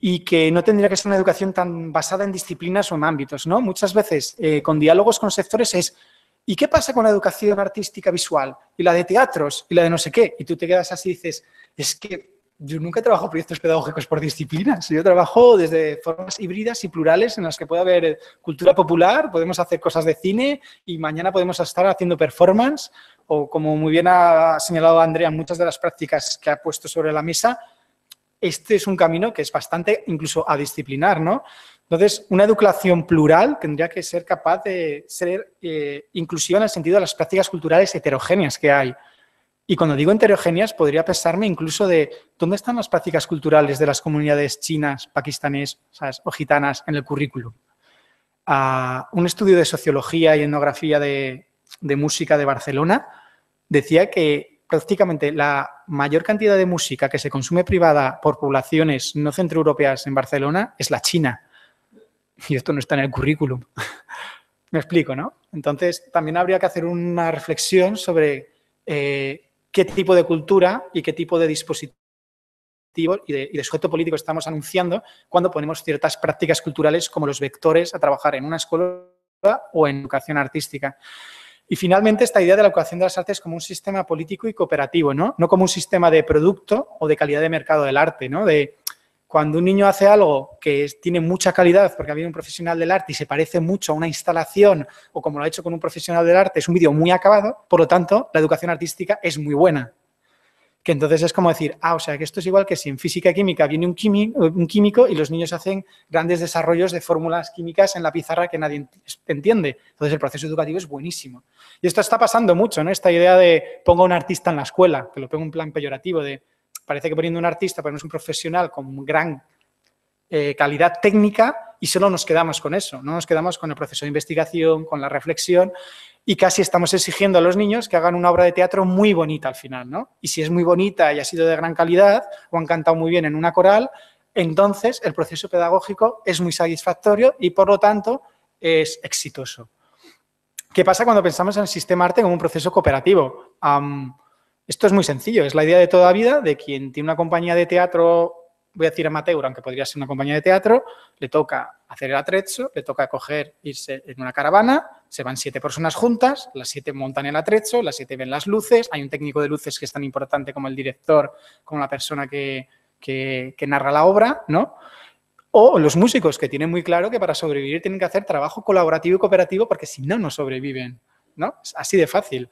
y que no tendría que ser una educación tan basada en disciplinas o en ámbitos, ¿no? Muchas veces con diálogos con sectores es ¿y qué pasa con la educación artística visual? Y la de teatros, y la de no sé qué. Y tú te quedas así y dices, es que yo nunca he trabajado proyectos pedagógicos por disciplinas. Yo trabajo desde formas híbridas y plurales en las que puede haber cultura popular, podemos hacer cosas de cine y mañana podemos estar haciendo performance o, como muy bien ha señalado Andrea, muchas de las prácticas que ha puesto sobre la mesa, este es un camino que es bastante incluso adisciplinar, ¿no? Entonces, una educación plural tendría que ser capaz de ser inclusiva en el sentido de las prácticas culturales heterogéneas que hay. Y cuando digo heterogéneas, podría pensarme incluso de dónde están las prácticas culturales de las comunidades chinas, pakistaníes, ¿sabes?, o gitanas en el currículum. Un estudio de sociología y etnografía de música de Barcelona decía que prácticamente la mayor cantidad de música que se consume privada por poblaciones no centroeuropeas en Barcelona es la china. Y esto no está en el currículum. Me explico, ¿no? Entonces, también habría que hacer una reflexión sobre qué tipo de cultura y qué tipo de dispositivo y de sujeto político estamos anunciando cuando ponemos ciertas prácticas culturales como los vectores a trabajar en una escuela o en educación artística. Y finalmente, esta idea de la educación de las artes como un sistema político y cooperativo, ¿no? No como un sistema de producto o de calidad de mercado del arte, ¿no? De cuando un niño hace algo que tiene mucha calidad porque ha habido un profesional del arte y se parece mucho a una instalación o como lo ha hecho con un profesional del arte, es un vídeo muy acabado, por lo tanto, la educación artística es muy buena. Que entonces es como decir, o sea, que esto es igual que si en física y química viene un químico y los niños hacen grandes desarrollos de fórmulas químicas en la pizarra que nadie entiende. Entonces el proceso educativo es buenísimo. Y esto está pasando mucho, ¿no? Esta idea de pongo a un artista en la escuela, que lo pongo en plan peyorativo, de parece que poniendo un artista ponemos un profesional con gran calidad técnica y solo nos quedamos con eso, no nos quedamos con el proceso de investigación, con la reflexión. Y casi estamos exigiendo a los niños que hagan una obra de teatro muy bonita al final, ¿no? Y si es muy bonita y ha sido de gran calidad o han cantado muy bien en una coral, entonces el proceso pedagógico es muy satisfactorio y, por lo tanto, es exitoso. ¿Qué pasa cuando pensamos en el sistema arte como un proceso cooperativo? Esto es muy sencillo, es la idea de toda la vida de quien tiene una compañía de teatro, voy a decir amateur, aunque podría ser una compañía de teatro, le toca hacer el atrezzo, le toca irse en una caravana, se van 7 personas juntas, las 7 montan el atrezzo, las 7 ven las luces, hay un técnico de luces que es tan importante como el director, como la persona que narra la obra, ¿no? O los músicos, que tienen muy claro que para sobrevivir tienen que hacer trabajo colaborativo y cooperativo porque si no, no sobreviven, ¿no? Es así de fácil.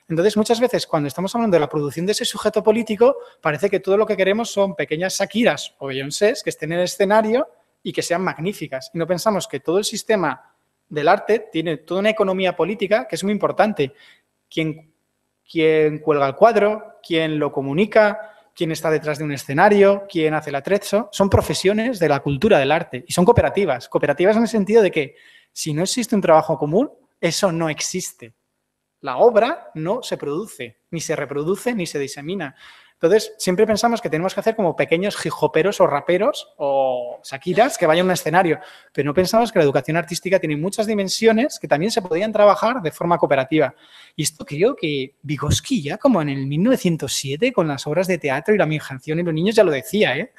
Entonces, muchas veces, cuando estamos hablando de la producción de ese sujeto político, parece que todo lo que queremos son pequeñas Shakiras o Beyoncés que estén en el escenario y que sean magníficas. Y no pensamos que todo el sistema del arte tiene toda una economía política que es muy importante. Quién cuelga el cuadro, quién lo comunica, quién está detrás de un escenario, quién hace el atrezzo, son profesiones de la cultura del arte y son cooperativas. Cooperativas en el sentido de que si no existe un trabajo común, eso no existe. La obra no se produce, ni se reproduce, ni se disemina. Entonces, siempre pensamos que tenemos que hacer como pequeños hip-hoperos o raperos o shakiras que vayan a un escenario, pero no pensamos que la educación artística tiene muchas dimensiones que también se podrían trabajar de forma cooperativa. Y esto creo que Vygotsky ya como en el 1907 con las obras de teatro y la imaginación en los niños ya lo decía, ¿eh?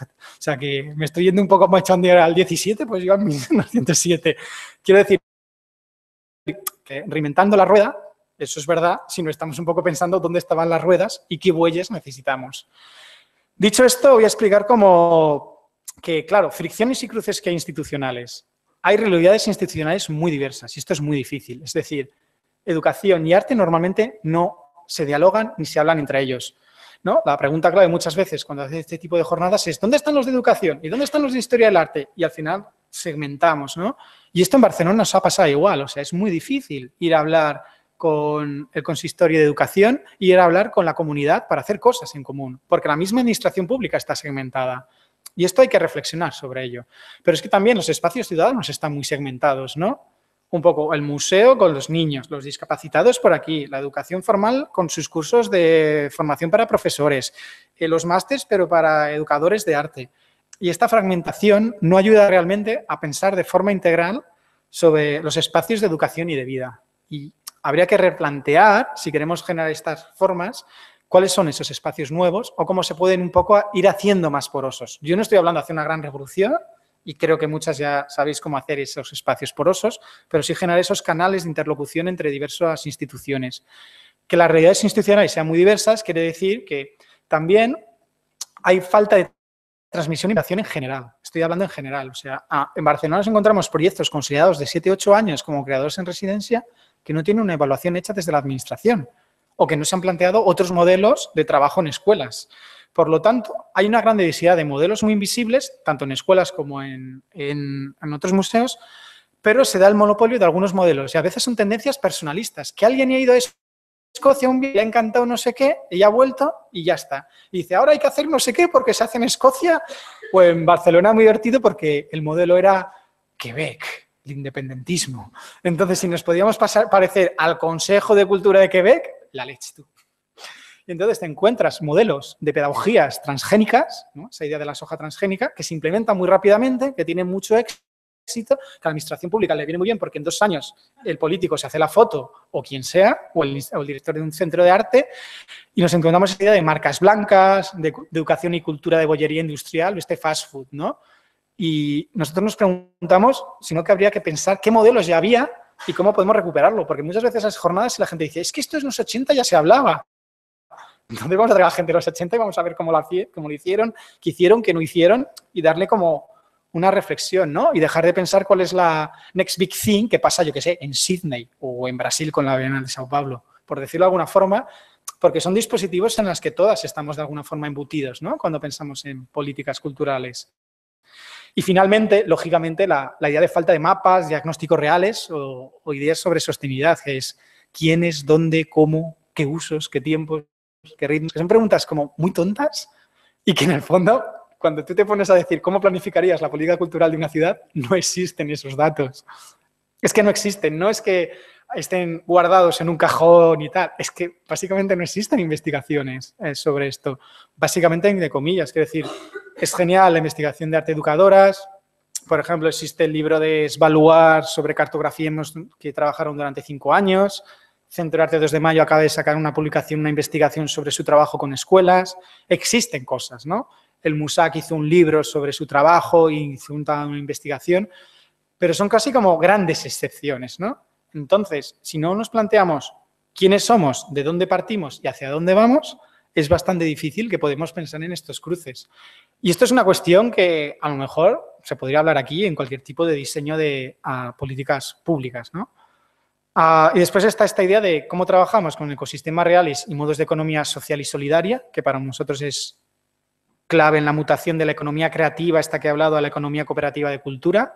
O sea, que me estoy yendo un poco más echando al 17, pues yo en 1907. Quiero decir que reinventando la rueda, eso es verdad, si no estamos un poco pensando dónde estaban las ruedas y qué bueyes necesitamos. Dicho esto, voy a explicar cómo que, claro, fricciones y cruces que hay institucionales. Hay realidades institucionales muy diversas y esto es muy difícil. Es decir, educación y arte normalmente no se dialogan ni se hablan entre ellos, ¿no? La pregunta clave muchas veces cuando hace este tipo de jornadas es ¿dónde están los de educación? ¿Y dónde están los de historia del arte? Y al final segmentamos, ¿no? Y esto en Barcelona nos ha pasado igual, o sea, es muy difícil ir a hablar con el consistorio de educación y ir a hablar con la comunidad para hacer cosas en común, porque la misma administración pública está segmentada. Y esto hay que reflexionar sobre ello. Pero es que también los espacios ciudadanos están muy segmentados, ¿no? Un poco el museo con los niños, los discapacitados por aquí, la educación formal con sus cursos de formación para profesores, los másters pero para educadores de arte. Y esta fragmentación no ayuda realmente a pensar de forma integral sobre los espacios de educación y de vida. Y habría que replantear, si queremos generar estas formas, cuáles son esos espacios nuevos o cómo se pueden un poco ir haciendo más porosos. Yo no estoy hablando de hacer una gran revolución y creo que muchas ya sabéis cómo hacer esos espacios porosos, pero sí generar esos canales de interlocución entre diversas instituciones. Que las realidades institucionales sean muy diversas quiere decir que también hay falta de transmisión y información en general. Estoy hablando en general. O sea, en Barcelona nos encontramos proyectos considerados de 7-8 años como creadores en residencia que no tienen una evaluación hecha desde la administración o que no se han planteado otros modelos de trabajo en escuelas. Por lo tanto, hay una gran diversidad de modelos muy invisibles, tanto en escuelas como en otros museos, pero se da el monopolio de algunos modelos y a veces son tendencias personalistas, que alguien ha ido a Escocia un día, le ha encantado no sé qué, y ha vuelto y ya está. Y dice, ahora hay que hacer no sé qué porque se hace en Escocia o en Barcelona, muy divertido porque el modelo era Quebec. El independentismo. Entonces, si nos podíamos parecer al Consejo de Cultura de Quebec, la leche tú. Y entonces te encuentras modelos de pedagogías transgénicas, ¿no? Esa idea de la soja transgénica, que se implementa muy rápidamente, que tiene mucho éxito, que a la administración pública le viene muy bien porque en 2 años el político se hace la foto, o quien sea, o el director de un centro de arte, y nos encontramos esa idea de marcas blancas, de educación y cultura de bollería industrial, este fast food, ¿no? Y nosotros nos preguntamos, sino que habría que pensar qué modelos ya había y cómo podemos recuperarlo, porque muchas veces en las jornadas la gente dice, es que esto en los 80 ya se hablaba. Entonces vamos a traer a la gente de los 80 y vamos a ver cómo lo hicieron, qué hicieron, qué no hicieron y darle como una reflexión, ¿no? Y dejar de pensar cuál es la next big thing que pasa, yo qué sé, en Sydney o en Brasil con la Bienal de Sao Paulo. Por decirlo de alguna forma, porque son dispositivos en los que todas estamos de alguna forma embutidos, ¿no? Cuando pensamos en políticas culturales. Y finalmente, lógicamente, la idea de falta de mapas, diagnósticos reales o ideas sobre sostenibilidad, que es quiénes, dónde, cómo, qué usos, qué tiempos, qué ritmos, que son preguntas como muy tontas y que en el fondo, cuando tú te pones a decir cómo planificarías la política cultural de una ciudad, no existen esos datos. Es que no existen, no es que estén guardados en un cajón y tal, es que básicamente no existen investigaciones sobre esto, básicamente de comillas, quiero decir, es genial la investigación de arte educadoras, por ejemplo, existe el libro de Svaluar sobre cartografía que trabajaron durante 5 años, Centro de Arte 2 de Mayo acaba de sacar una publicación, una investigación sobre su trabajo con escuelas, existen cosas, ¿no? El MUSAC hizo un libro sobre su trabajo y hizo una investigación, pero son casi como grandes excepciones, ¿no? Entonces, si no nos planteamos quiénes somos, de dónde partimos y hacia dónde vamos, es bastante difícil que podamos pensar en estos cruces. Y esto es una cuestión que a lo mejor se podría hablar aquí en cualquier tipo de diseño de políticas públicas, ¿no? Y después está esta idea de cómo trabajamos con ecosistemas reales y modos de economía social y solidaria, que para nosotros es clave en la mutación de la economía creativa, esta que he hablado, a la economía cooperativa de cultura.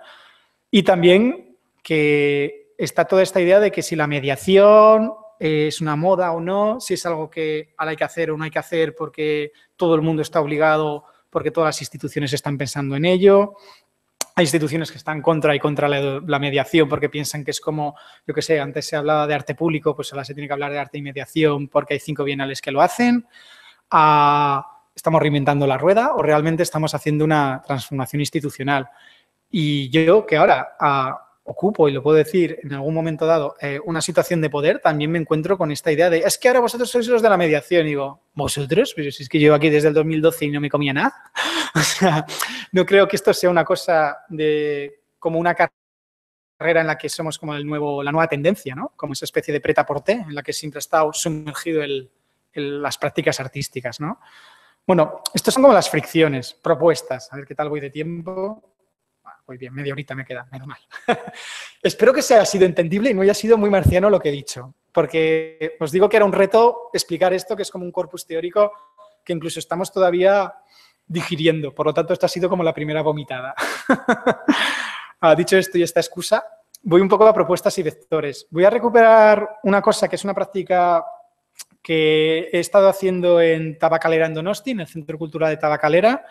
Y también que está toda esta idea de que si la mediación es una moda o no, si es algo que ahora hay que hacer o no hay que hacer porque todo el mundo está obligado, porque todas las instituciones están pensando en ello. Hay instituciones que están contra la mediación porque piensan que es como, yo qué sé, antes se hablaba de arte público, pues ahora se tiene que hablar de arte y mediación porque hay 5 bienales que lo hacen. ¿Estamos reinventando la rueda o realmente estamos haciendo una transformación institucional? Y yo que ahora ocupo, y lo puedo decir en algún momento dado, una situación de poder, también me encuentro con esta idea de es que ahora vosotros sois los de la mediación. Y digo, ¿vosotros? Pero si es que llevo aquí desde el 2012 y no me comía nada. O sea, no creo que esto sea una cosa de como una carrera en la que somos como la nueva tendencia, ¿no? Como esa especie de prêt-à-porter en la que siempre ha estado sumergido las prácticas artísticas, ¿no? Bueno, estas son como las fricciones, propuestas. A ver qué tal voy de tiempo. Muy bien, media horita me queda, menos mal. Espero que haya sido entendible y no haya sido muy marciano lo que he dicho, porque os digo que era un reto explicar esto, que es como un corpus teórico que incluso estamos todavía digiriendo. Por lo tanto, esta ha sido como la primera vomitada. Dicho esto y esta excusa, voy un poco a propuestas y vectores. Voy a recuperar una cosa que es una práctica que he estado haciendo en Tabacalera, en Donosti, en el Centro Cultural de Tabacalera,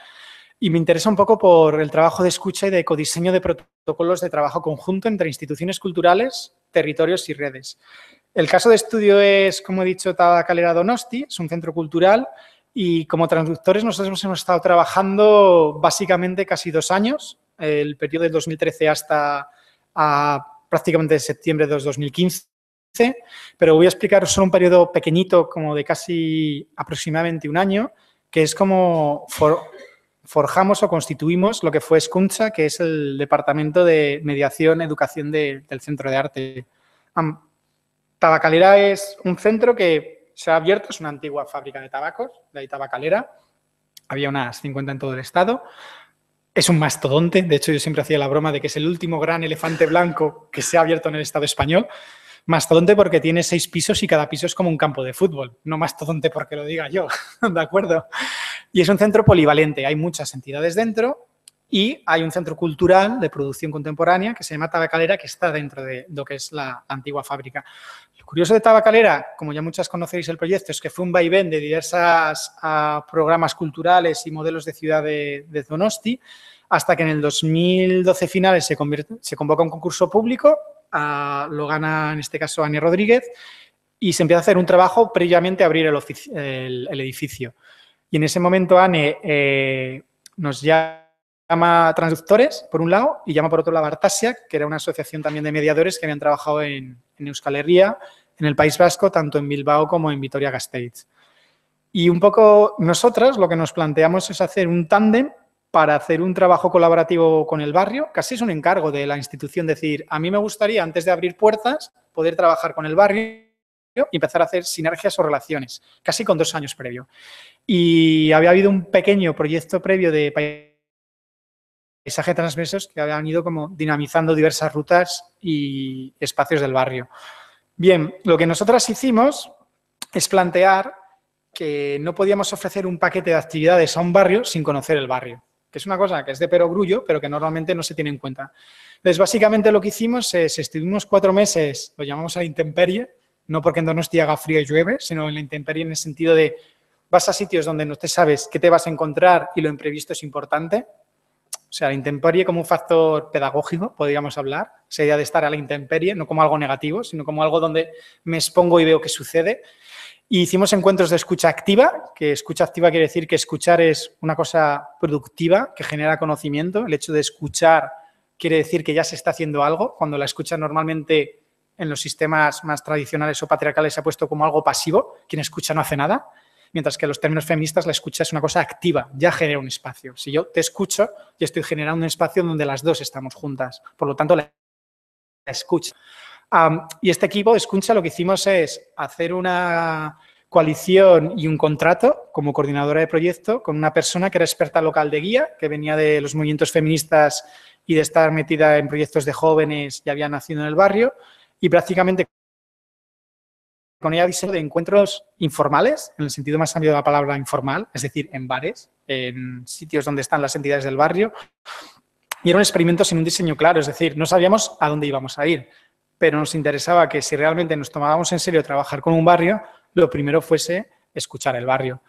y me interesa un poco por el trabajo de escucha y de ecodiseño de protocolos de trabajo conjunto entre instituciones culturales, territorios y redes. El caso de estudio es, como he dicho, Tabacalera Donosti, es un centro cultural y como traductores nosotros hemos estado trabajando básicamente casi 2 años, el periodo del 2013 hasta prácticamente septiembre de 2015, pero voy a explicar solo un periodo pequeñito como de casi aproximadamente 1 año, que es como forjamos o constituimos lo que fue Escuntza, que es el departamento de mediación, educación del Centro de Arte. Tabacalera es un centro que se ha abierto, es una antigua fábrica de tabacos, de ahí Tabacalera, había unas 50 en todo el estado. Es un mastodonte, de hecho yo siempre hacía la broma de que es el último gran elefante blanco que se ha abierto en el Estado español. Mastodonte porque tiene 6 pisos y cada piso es como un campo de fútbol, no mastodonte porque lo diga yo, ¿de acuerdo? Y es un centro polivalente, hay muchas entidades dentro y hay un centro cultural de producción contemporánea que se llama Tabacalera, que está dentro de lo que es la antigua fábrica. Lo curioso de Tabacalera, como ya muchas conocéis el proyecto, es que fue un vaivén de diversos programas culturales y modelos de ciudad de Donosti, hasta que en el 2012 finales se convoca un concurso público, lo gana en este caso Ani Rodríguez, y se empieza a hacer un trabajo previamente a abrir el edificio. Y en ese momento Anne nos llama traductores, por un lado, y llama por otro lado a Artasia, que era una asociación también de mediadores que habían trabajado en Euskal Herria, en el País Vasco, tanto en Bilbao como en Vitoria-Gasteiz. Y un poco nosotras lo que nos planteamos es hacer un tándem para hacer un trabajo colaborativo con el barrio. Casi es un encargo de la institución decir, a mí me gustaría, antes de abrir puertas, poder trabajar con el barrio y empezar a hacer sinergias o relaciones, casi con 2 años previo. Y había habido un pequeño proyecto previo de paisaje transversos que habían ido como dinamizando diversas rutas y espacios del barrio. Bien, lo que nosotras hicimos es plantear que no podíamos ofrecer un paquete de actividades a un barrio sin conocer el barrio, que es una cosa que es de perogrullo, pero que normalmente no se tiene en cuenta. Entonces, básicamente lo que hicimos es, estuvimos 4 meses, lo llamamos a la intemperie, no porque en Donosti haga frío y llueve, sino en la intemperie en el sentido de vas a sitios donde no te sabes qué te vas a encontrar y lo imprevisto es importante. O sea, la intemperie como un factor pedagógico, podríamos hablar, esa idea de estar a la intemperie, no como algo negativo, sino como algo donde me expongo y veo qué sucede. Y hicimos encuentros de escucha activa, que escucha activa quiere decir que escuchar es una cosa productiva, que genera conocimiento. El hecho de escuchar quiere decir que ya se está haciendo algo, cuando la escucha normalmente en los sistemas más tradicionales o patriarcales se ha puesto como algo pasivo, quien escucha no hace nada, mientras que en los términos feministas la escucha es una cosa activa, ya genera un espacio. Si yo te escucho, yo estoy generando un espacio donde las dos estamos juntas, por lo tanto la escucha. Y este equipo de escucha lo que hicimos es hacer una coalición y un contrato como coordinadora de proyecto con una persona que era experta local de guía, que venía de los movimientos feministas y de estar metida en proyectos de jóvenes y había nacido en el barrio, y prácticamente con ella diseño de encuentros informales, en el sentido más amplio de la palabra informal, es decir, en bares, en sitios donde están las entidades del barrio, y era un experimento sin un diseño claro, es decir, no sabíamos a dónde íbamos a ir, pero nos interesaba que si realmente nos tomábamos en serio trabajar con un barrio, lo primero fuese escuchar el barrio.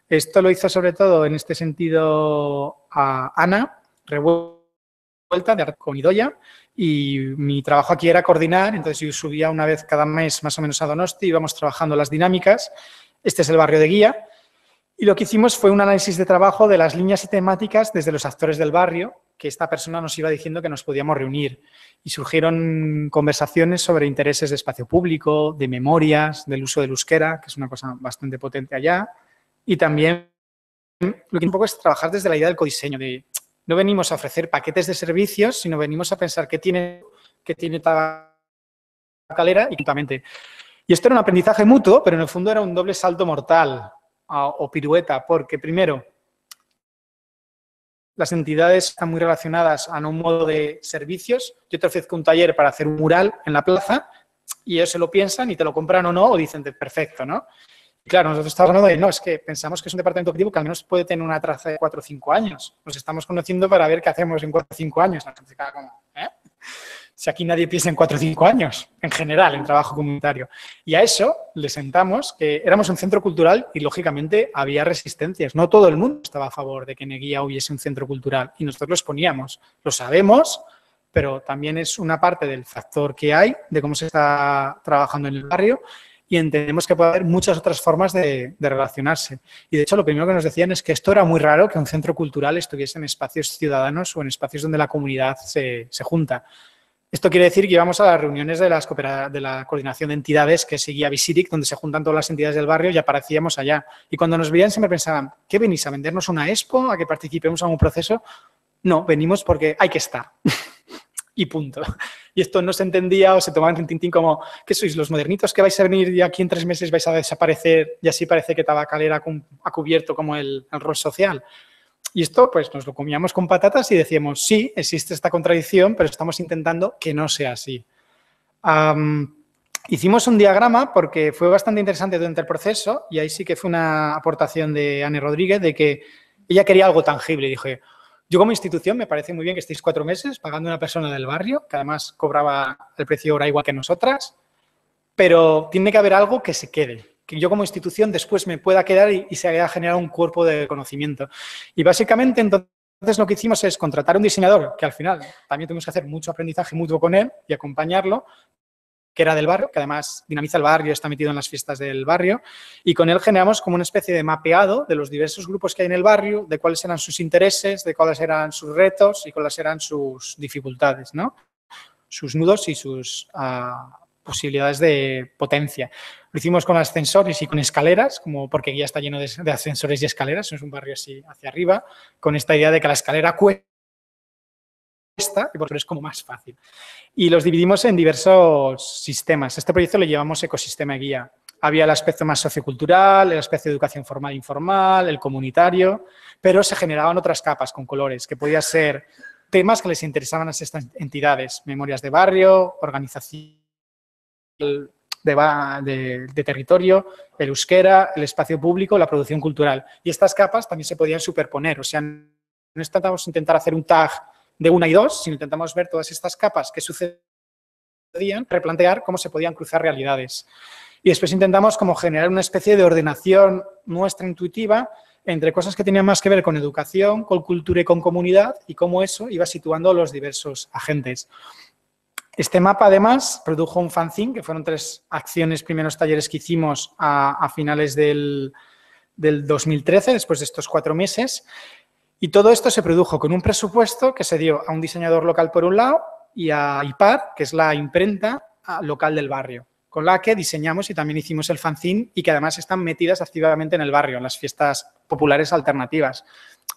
Esto lo hizo sobre todo en este sentido a Ana Revuelta con Idoia, y mi trabajo aquí era coordinar, entonces yo subía una vez cada mes más o menos a Donosti, íbamos trabajando las dinámicas. Este es el barrio de guía. Y lo que hicimos fue un análisis de trabajo de las líneas y temáticas desde los actores del barrio, que esta persona nos iba diciendo que nos podíamos reunir. Y surgieron conversaciones sobre intereses de espacio público, de memorias, del uso del euskera, que es una cosa bastante potente allá. Y también lo que un poco es trabajar desde la idea del codiseño. No venimos a ofrecer paquetes de servicios, sino venimos a pensar qué tiene Tabacalera y juntamente. Y esto era un aprendizaje mutuo, pero en el fondo era un doble salto mortal o pirueta, porque primero, las entidades están muy relacionadas a un modo de servicios. Yo te ofrezco un taller para hacer un mural en la plaza y ellos se lo piensan y te lo compran o no, o dicen, perfecto, ¿no? Y claro, nosotros estamos hablando de, no, es que pensamos que es un departamento activo que al menos puede tener una traza de 4 o 5 años. Nos estamos conociendo para ver qué hacemos en 4 o 5 años. La gente queda como, ¿eh? Si aquí nadie piensa en 4 o 5 años, en general, en trabajo comunitario. Y a eso le sentamos que éramos un centro cultural y, lógicamente, había resistencias. No todo el mundo estaba a favor de que en Eguía hubiese un centro cultural y nosotros lo exponíamos. Lo sabemos, pero también es una parte del factor que hay, de cómo se está trabajando en el barrio y entendemos que puede haber muchas otras formas de relacionarse. Y, de hecho, lo primero que nos decían es que esto era muy raro que un centro cultural estuviese en espacios ciudadanos o en espacios donde la comunidad se junta. Esto quiere decir que íbamos a las reuniones de la coordinación de entidades que seguía Visiric, donde se juntan todas las entidades del barrio y aparecíamos allá. Y cuando nos veían siempre pensaban, ¿qué venís? ¿A vendernos una expo? ¿A que participemos en un proceso? No, venimos porque hay que estar. Y punto. Y esto no se entendía o se tomaban en tintín como, ¿qué sois? ¿Los modernitos que vais a venir y aquí en 3 meses vais a desaparecer y así parece que Tabacalera ha cubierto como el rol social? Y esto, pues, nos lo comíamos con patatas y decíamos, sí, existe esta contradicción, pero estamos intentando que no sea así. Hicimos un diagrama porque fue bastante interesante durante el proceso y ahí sí que fue una aportación de Anne Rodríguez de que ella quería algo tangible. Y dije, yo como institución me parece muy bien que estéis 4 meses pagando a una persona del barrio, que además cobraba el precio hora igual que nosotras, pero tiene que haber algo que se quede, que yo como institución después me pueda quedar y se haya generado un cuerpo de conocimiento. Y básicamente entonces lo que hicimos es contratar a un diseñador, que al final también tuvimos que hacer mucho aprendizaje mutuo con él y acompañarlo, que era del barrio, que además dinamiza el barrio, está metido en las fiestas del barrio, y con él generamos como una especie de mapeado de los diversos grupos que hay en el barrio, de cuáles eran sus intereses, de cuáles eran sus retos y cuáles eran sus dificultades, ¿no? Sus nudos y sus posibilidades de potencia. Lo hicimos con ascensores y con escaleras, como porque ya está lleno de ascensores y escaleras, es un barrio así hacia arriba, con esta idea de que la escalera cuesta y por eso es como más fácil. Y los dividimos en diversos sistemas. Este proyecto le llamamos ecosistema guía. Había el aspecto más sociocultural, el aspecto de educación formal e informal, el comunitario, pero se generaban otras capas con colores, que podían ser temas que les interesaban a estas entidades, memorias de barrio, organización, de territorio, el euskera, el espacio público, la producción cultural. Y estas capas también se podían superponer. O sea, no intentamos intentar hacer un tag de 1 y 2, sino intentamos ver todas estas capas que sucedían, replantear cómo se podían cruzar realidades. Y después intentamos como generar una especie de ordenación nuestra intuitiva entre cosas que tenían más que ver con educación, con cultura y con comunidad, y cómo eso iba situando a los diversos agentes. Este mapa, además, produjo un fanzine, que fueron 3 acciones, primeros talleres que hicimos a finales del 2013, después de estos 4 meses. Y todo esto se produjo con un presupuesto que se dio a un diseñador local por un lado y a IPAR, que es la imprenta local del barrio, con la que diseñamos y también hicimos el fanzine y que además están metidas activamente en el barrio, en las fiestas populares alternativas.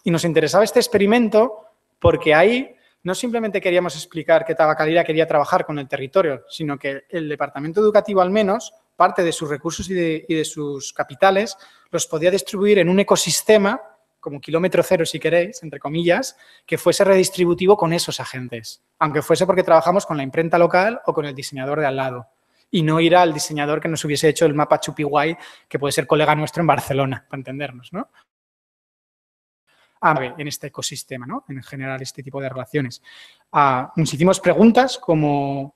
Y nos interesaba este experimento porque ahí no simplemente queríamos explicar que Tabacalera quería trabajar con el territorio, sino que el departamento educativo, al menos, parte de sus recursos y de sus capitales, los podía distribuir en un ecosistema, como kilómetro cero, si queréis, entre comillas, que fuese redistributivo con esos agentes, aunque fuese porque trabajamos con la imprenta local o con el diseñador de al lado, y no ir al diseñador que nos hubiese hecho el mapa Chupiguay, que puede ser colega nuestro en Barcelona, para entendernos, ¿no? En este ecosistema, ¿no? En general, este tipo de relaciones. Nos hicimos preguntas como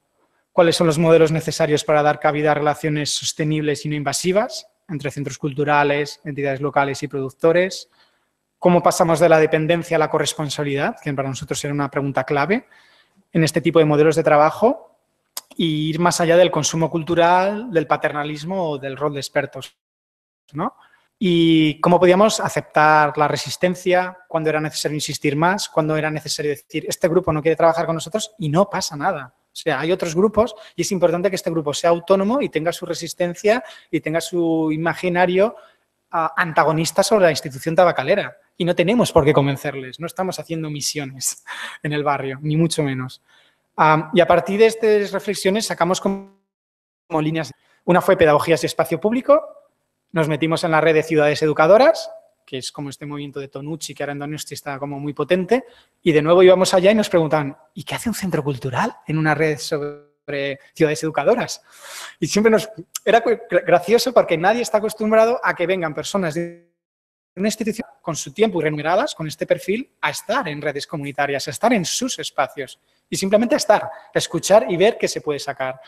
cuáles son los modelos necesarios para dar cabida a relaciones sostenibles y no invasivas entre centros culturales, entidades locales y productores. Cómo pasamos de la dependencia a la corresponsabilidad, que para nosotros era una pregunta clave en este tipo de modelos de trabajo, y ir más allá del consumo cultural, del paternalismo o del rol de expertos, ¿no? Y cómo podíamos aceptar la resistencia, cuándo era necesario insistir más, cuándo era necesario decir, este grupo no quiere trabajar con nosotros y no pasa nada. O sea, hay otros grupos y es importante que este grupo sea autónomo y tenga su resistencia y tenga su imaginario antagonista sobre la institución tabacalera. Y no tenemos por qué convencerles, no estamos haciendo misiones en el barrio, ni mucho menos. Y a partir de estas reflexiones sacamos como líneas. Una fue pedagogías y espacio público. Nos metimos en la red de ciudades educadoras, que es como este movimiento de Tonucci, que ahora en Donosti está como muy potente, y de nuevo íbamos allá y nos preguntaban, ¿y qué hace un centro cultural en una red sobre ciudades educadoras? Y siempre nos era gracioso porque nadie está acostumbrado a que vengan personas de una institución con su tiempo y remuneradas, con este perfil, a estar en redes comunitarias, a estar en sus espacios y simplemente a estar, a escuchar y ver qué se puede sacar.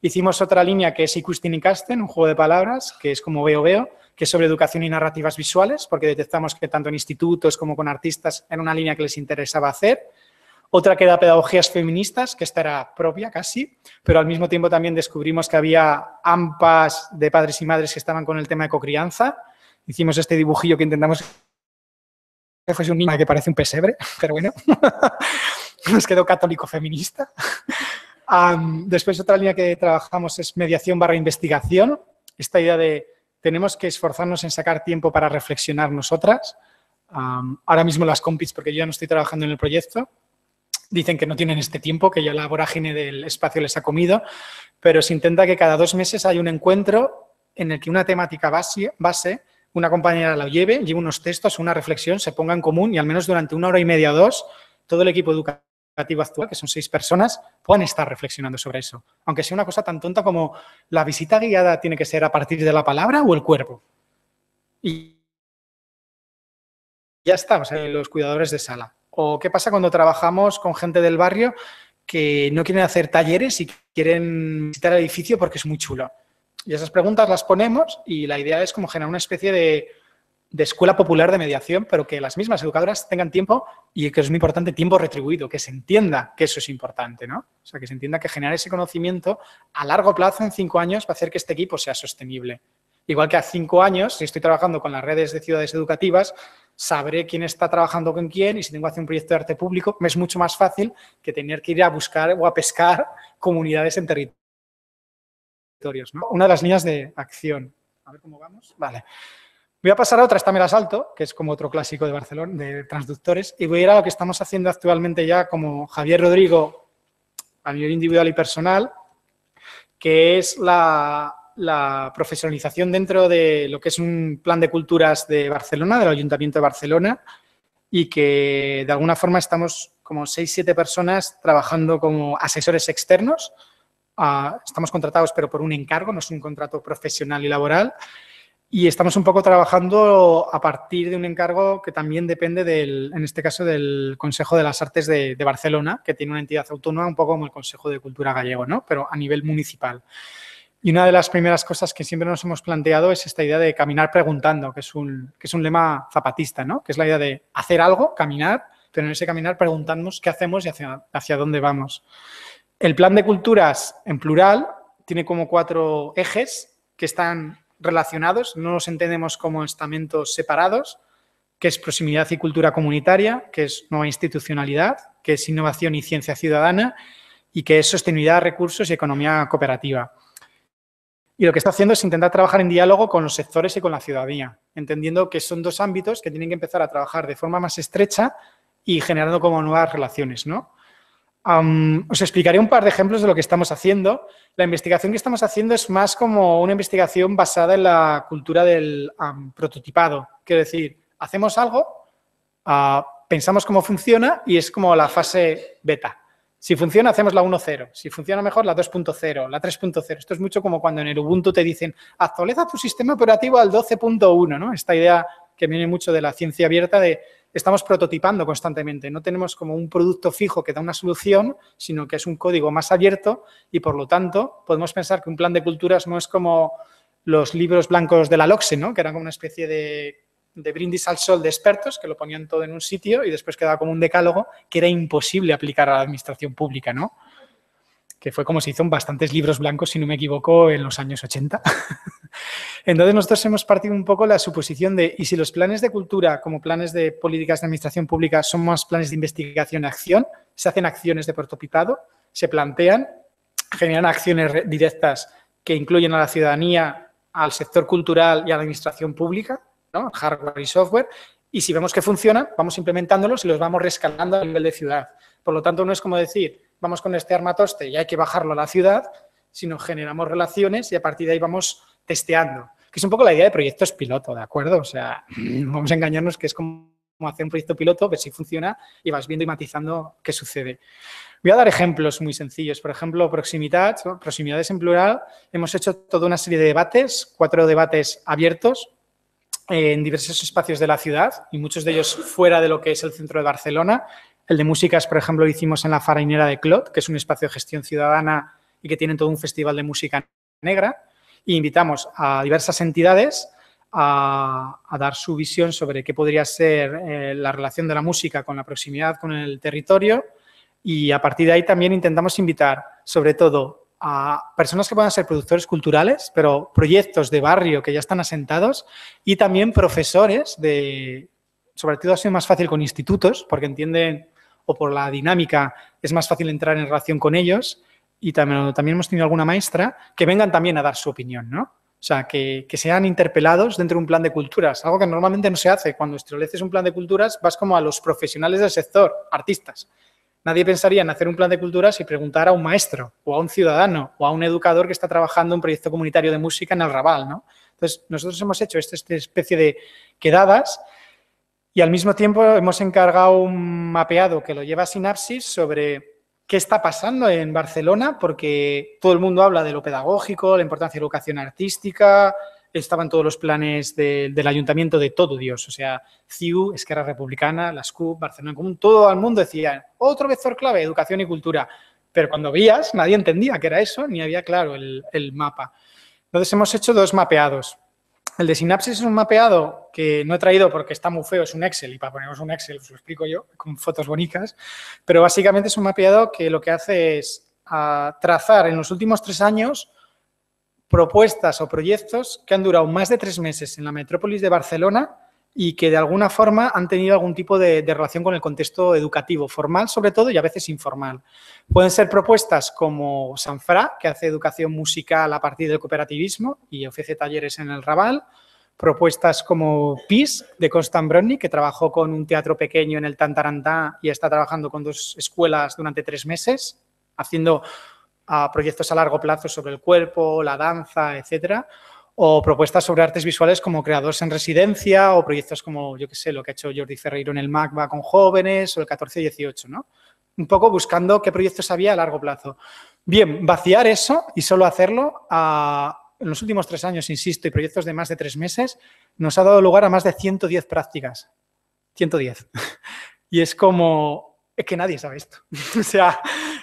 Hicimos otra línea que es Ikusten ikasten, un juego de palabras, que es como veo, que es sobre educación y narrativas visuales, porque detectamos que tanto en institutos como con artistas era una línea que les interesaba hacer. Otra que era pedagogías feministas, que esta era propia casi, pero al mismo tiempo también descubrimos que había AMPAs de padres y madres que estaban con el tema de cocrianza. Hicimos este dibujillo que intentamos que fuese un niño que parece un pesebre, pero bueno, nos quedó católico feminista. Después otra línea que trabajamos es mediación / investigación. Esta idea de tenemos que esforzarnos en sacar tiempo para reflexionar nosotras. Ahora mismo las compis, porque yo ya no estoy trabajando en el proyecto, dicen que no tienen este tiempo, que ya la vorágine del espacio les ha comido, pero se intenta que cada 2 meses haya un encuentro en el que una temática base, una compañera la lleve unos textos, una reflexión, se ponga en común y al menos durante 1 hora y media o 2, todo el equipo educativo actual, que son 6 personas, puedan estar reflexionando sobre eso. Aunque sea una cosa tan tonta como la visita guiada tiene que ser a partir de la palabra o el cuerpo. Y ya está, o sea, los cuidadores de sala. O qué pasa cuando trabajamos con gente del barrio que no quieren hacer talleres y quieren visitar el edificio porque es muy chulo. Y esas preguntas las ponemos y la idea es como generar una especie de escuela popular de mediación, pero que las mismas educadoras tengan tiempo y que es muy importante, tiempo retribuido, que se entienda que eso es importante, ¿no? O sea, que se entienda que generar ese conocimiento a largo plazo, en 5 años, va a hacer que este equipo sea sostenible. Igual que a 5 años, si estoy trabajando con las redes de ciudades educativas, sabré quién está trabajando con quién y si tengo que hacer un proyecto de arte público, me es mucho más fácil que tener que ir a buscar o a pescar comunidades en territorios, ¿no? Una de las líneas de acción. A ver cómo vamos. Vale. Voy a pasar a otra, esta me la salto, que es como otro clásico de Barcelona, de transductores, y voy a ir a lo que estamos haciendo actualmente ya como Javier Rodrigo a nivel individual y personal, que es la profesionalización dentro de lo que es un plan de culturas de Barcelona, del Ayuntamiento de Barcelona, y que de alguna forma estamos como 6-7 personas trabajando como asesores externos estamos contratados pero por un encargo, no es un contrato profesional y laboral. Y estamos un poco trabajando a partir de un encargo que también depende, en este caso, del Consejo de las Artes de Barcelona, que tiene una entidad autónoma un poco como el Consejo de Cultura gallego, ¿no? Pero a nivel municipal. Y una de las primeras cosas que siempre nos hemos planteado es esta idea de caminar preguntando, que es un lema zapatista, ¿no? Que es la idea de hacer algo, caminar, pero en ese caminar preguntarnos qué hacemos y hacia dónde vamos. El plan de culturas, en plural, tiene como 4 ejes que están relacionados, no los entendemos como estamentos separados, que es proximidad y cultura comunitaria, que es nueva institucionalidad, que es innovación y ciencia ciudadana y que es sostenibilidad, recursos y economía cooperativa. Y lo que está haciendo es intentar trabajar en diálogo con los sectores y con la ciudadanía, entendiendo que son 2 ámbitos que tienen que empezar a trabajar de forma más estrecha y generando como nuevas relaciones, ¿no? Os explicaré un par de ejemplos de lo que estamos haciendo. La investigación que estamos haciendo es más como una investigación basada en la cultura del prototipado. Quiero decir, hacemos algo, pensamos cómo funciona y es como la fase beta. Si funciona, hacemos la 1.0. Si funciona mejor, la 2.0, la 3.0. Esto es mucho como cuando en el Ubuntu te dicen actualiza tu sistema operativo al 12.1, ¿no? Esta idea que viene mucho de la ciencia abierta de estamos prototipando constantemente. No tenemos como un producto fijo que da una solución, sino que es un código más abierto y, por lo tanto, podemos pensar que un plan de culturas no es como los libros blancos de la LOCSE, ¿no? Que eran como una especie de brindis al sol de expertos que lo ponían todo en un sitio y después quedaba como un decálogo que era imposible aplicar a la administración pública, ¿no? Que fue como se hizo en bastantes libros blancos, si no me equivoco, en los años 80. Entonces, nosotros hemos partido un poco la suposición de, ¿y si los planes de cultura como planes de políticas de administración pública son más planes de investigación y acción? Se hacen acciones de prototipado, se plantean, generan acciones directas que incluyen a la ciudadanía, al sector cultural y a la administración pública, ¿no? Hardware y software, y si vemos que funcionan, vamos implementándolos y los vamos rescalando a nivel de ciudad. Por lo tanto, no es como decir, vamos con este armatoste y hay que bajarlo a la ciudad, sino generamos relaciones y a partir de ahí vamos testeando. Que es un poco la idea de proyectos piloto, ¿de acuerdo? O sea, vamos a engañarnos que es como hacer un proyecto piloto, ver si funciona y vas viendo y matizando qué sucede. Voy a dar ejemplos muy sencillos. Por ejemplo, proximidades en plural. Hemos hecho toda una serie de debates, 4 debates abiertos en diversos espacios de la ciudad y muchos de ellos fuera de lo que es el centro de Barcelona. El de músicas, por ejemplo, lo hicimos en la Farinera de Clot, que es un espacio de gestión ciudadana y que tienen todo un festival de música negra. Y invitamos a diversas entidades a dar su visión sobre qué podría ser la relación de la música con la proximidad con el territorio y a partir de ahí también intentamos invitar sobre todo a personas que puedan ser productores culturales, pero proyectos de barrio que ya están asentados y también profesores sobre todo ha sido más fácil con institutos porque entienden o por la dinámica es más fácil entrar en relación con ellos y también hemos tenido alguna maestra que vengan también a dar su opinión, ¿no? O sea, que sean interpelados dentro de un plan de culturas, algo que normalmente no se hace. Cuando estableces un plan de culturas vas como a los profesionales del sector, artistas. Nadie pensaría en hacer un plan de culturas y preguntar a un maestro o a un ciudadano o a un educador que está trabajando en un proyecto comunitario de música en el Raval, ¿no? Entonces, nosotros hemos hecho esta especie de quedadas y al mismo tiempo hemos encargado un mapeado que lo lleva Sinapsis sobre qué está pasando en Barcelona, porque todo el mundo habla de lo pedagógico, la importancia de la educación artística, estaban todos los planes del ayuntamiento de todo Dios, o sea, CiU, Esquerra Republicana, las CUP, Barcelona en Común, todo el mundo decía, otro vector clave, educación y cultura, pero cuando veías nadie entendía qué era eso, ni había claro el mapa. Entonces hemos hecho 2 mapeados. El de Sinapsis es un mapeado que no he traído porque está muy feo, es un Excel, y para ponernos un Excel os lo explico yo, con fotos bonitas, pero básicamente es un mapeado que lo que hace es trazar en los últimos 3 años propuestas o proyectos que han durado más de 3 meses en la metrópolis de Barcelona y que de alguna forma han tenido algún tipo de relación con el contexto educativo, formal sobre todo y a veces informal. Pueden ser propuestas como Sanfra, que hace educación musical a partir del cooperativismo y ofrece talleres en el Raval, propuestas como PIS, de Constant Brownie, que trabajó con un teatro pequeño en el Tantarantá y está trabajando con 2 escuelas durante 3 meses, haciendo proyectos a largo plazo sobre el cuerpo, la danza, etcétera, o propuestas sobre artes visuales como creadores en residencia o proyectos como, yo qué sé, lo que ha hecho Jordi Ferreiro en el MACBA con jóvenes o el 14-18, ¿no? Un poco buscando qué proyectos había a largo plazo. Bien, vaciar eso y solo hacerlo en los últimos 3 años, insisto, y proyectos de más de 3 meses, nos ha dado lugar a más de 110 prácticas. 110. Y es como, es que nadie sabe esto. O sea,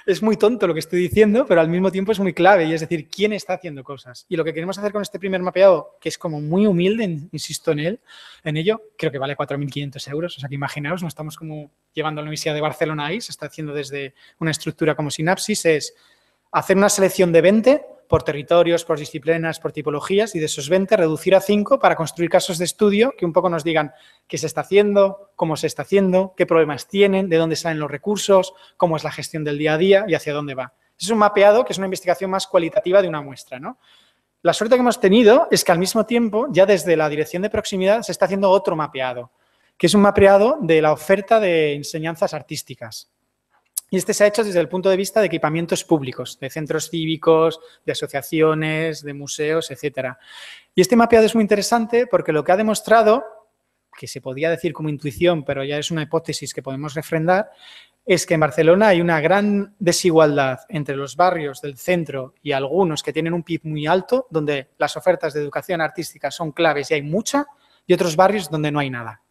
es muy tonto lo que estoy diciendo, pero al mismo tiempo es muy clave. Y es decir, ¿quién está haciendo cosas? Y lo que queremos hacer con este primer mapeado, que es como muy humilde, insisto en ello, creo que vale 4.500 euros. O sea, que imaginaos, no estamos como llevando a la Universidad de Barcelona ahí, se está haciendo desde una estructura como Sinapsis, es hacer una selección de 20 por territorios, por disciplinas, por tipologías, y de esos 20 reducir a 5 para construir casos de estudio que un poco nos digan qué se está haciendo, cómo se está haciendo, qué problemas tienen, de dónde salen los recursos, cómo es la gestión del día a día y hacia dónde va. Es un mapeado que es una investigación más cualitativa de una muestra, ¿no? La suerte que hemos tenido es que al mismo tiempo, ya desde la dirección de proximidad, se está haciendo otro mapeado, que es un mapeado de la oferta de enseñanzas artísticas. Y este se ha hecho desde el punto de vista de equipamientos públicos, de centros cívicos, de asociaciones, de museos, etc. Y este mapeado es muy interesante porque lo que ha demostrado, que se podía decir como intuición, pero ya es una hipótesis que podemos refrendar, es que en Barcelona hay una gran desigualdad entre los barrios del centro y algunos que tienen un PIB muy alto, donde las ofertas de educación artística son claves y hay mucha, y otros barrios donde no hay nada,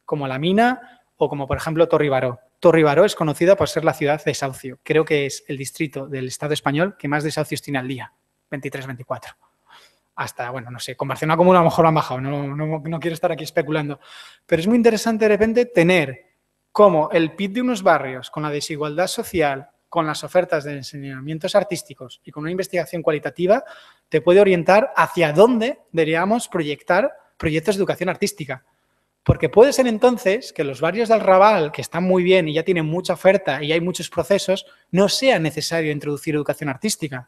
como La Mina o como, por ejemplo, Torre Baró. Torre Baró es conocida por ser la ciudad de desahucio. Creo que es el distrito del Estado español que más desahucios tiene al día, 23, 24. Hasta, bueno, no sé, con Barcelona Común a lo mejor lo han bajado, no quiero estar aquí especulando. Pero es muy interesante de repente tener como el PIB de unos barrios con la desigualdad social, con las ofertas de enseñamientos artísticos y con una investigación cualitativa, te puede orientar hacia dónde deberíamos proyectar proyectos de educación artística. Porque puede ser entonces que los barrios del Raval, que están muy bien y ya tienen mucha oferta y hay muchos procesos, no sea necesario introducir educación artística.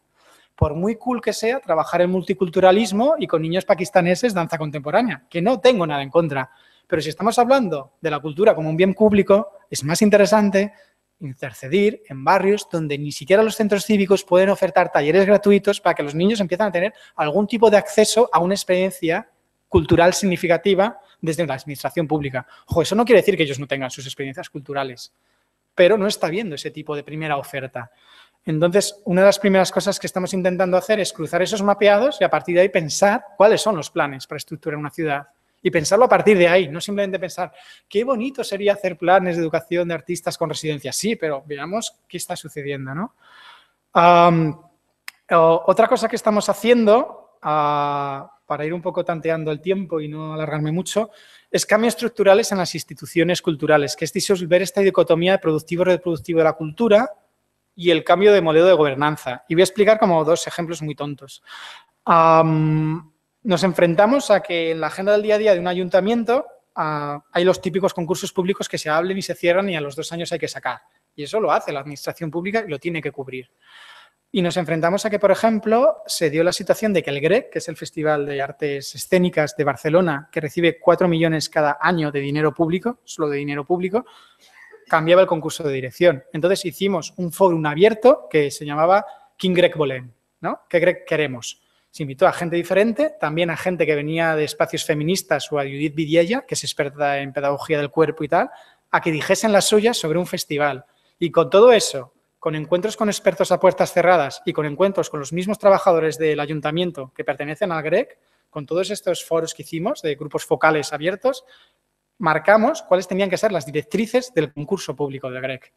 Por muy cool que sea, trabajar en multiculturalismo y con niños pakistaneses danza contemporánea, que no tengo nada en contra. Pero si estamos hablando de la cultura como un bien público, es más interesante intercedir en barrios donde ni siquiera los centros cívicos pueden ofertar talleres gratuitos para que los niños empiecen a tener algún tipo de acceso a una experiencia cultural significativa desde la administración pública. Ojo, eso no quiere decir que ellos no tengan sus experiencias culturales, pero no está viendo ese tipo de primera oferta. Entonces, una de las primeras cosas que estamos intentando hacer es cruzar esos mapeados y a partir de ahí pensar cuáles son los planes para estructurar una ciudad. Y pensarlo a partir de ahí, no simplemente pensar qué bonito sería hacer planes de educación de artistas con residencias. Sí, pero veamos qué está sucediendo, ¿no? Otra cosa que estamos haciendo, para ir un poco tanteando el tiempo y no alargarme mucho, es cambios estructurales en las instituciones culturales, que es disolver esta dicotomía de productivo y reproductivo de la cultura y el cambio de modelo de gobernanza. Y voy a explicar como 2 ejemplos muy tontos. Nos enfrentamos a que en la agenda del día a día de un ayuntamiento hay los típicos concursos públicos que se abren y se cierran y a los 2 años hay que sacar. Y eso lo hace la administración pública y lo tiene que cubrir. Y nos enfrentamos a que, por ejemplo, se dio la situación de que el GREC, que es el Festival de Artes Escénicas de Barcelona, que recibe 4 millones cada año de dinero público, solo de dinero público, cambiaba el concurso de dirección. Entonces hicimos un fórum abierto que se llamaba Quin Grec Volem, ¿no? ¿Qué GREC queremos? Se invitó a gente diferente, también a gente que venía de espacios feministas o a Judith Vidiella, que es experta en pedagogía del cuerpo y tal, a que dijesen las suyas sobre un festival. Y con todo eso, con encuentros con expertos a puertas cerradas y con encuentros con los mismos trabajadores del ayuntamiento que pertenecen al GREC, con todos estos foros que hicimos de grupos focales abiertos, marcamos cuáles tenían que ser las directrices del concurso público del GREC.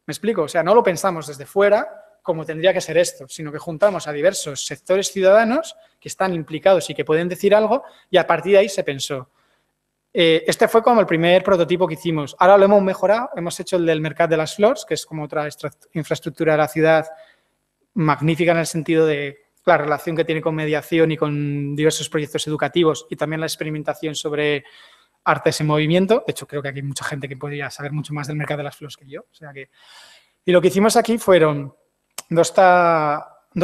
¿Me explico? O sea, no lo pensamos desde fuera como tendría que ser esto, sino que juntamos a diversos sectores ciudadanos que están implicados y que pueden decir algo y a partir de ahí se pensó. Este fue como el primer prototipo que hicimos. Ahora lo hemos mejorado, hemos hecho el del Mercat de las Flors, que es como otra infraestructura de la ciudad magnífica en el sentido de la relación que tiene con mediación y con diversos proyectos educativos y también la experimentación sobre artes en movimiento. De hecho, creo que aquí hay mucha gente que podría saber mucho más del Mercat de las Flors que yo. O sea que... Y lo que hicimos aquí fueron dos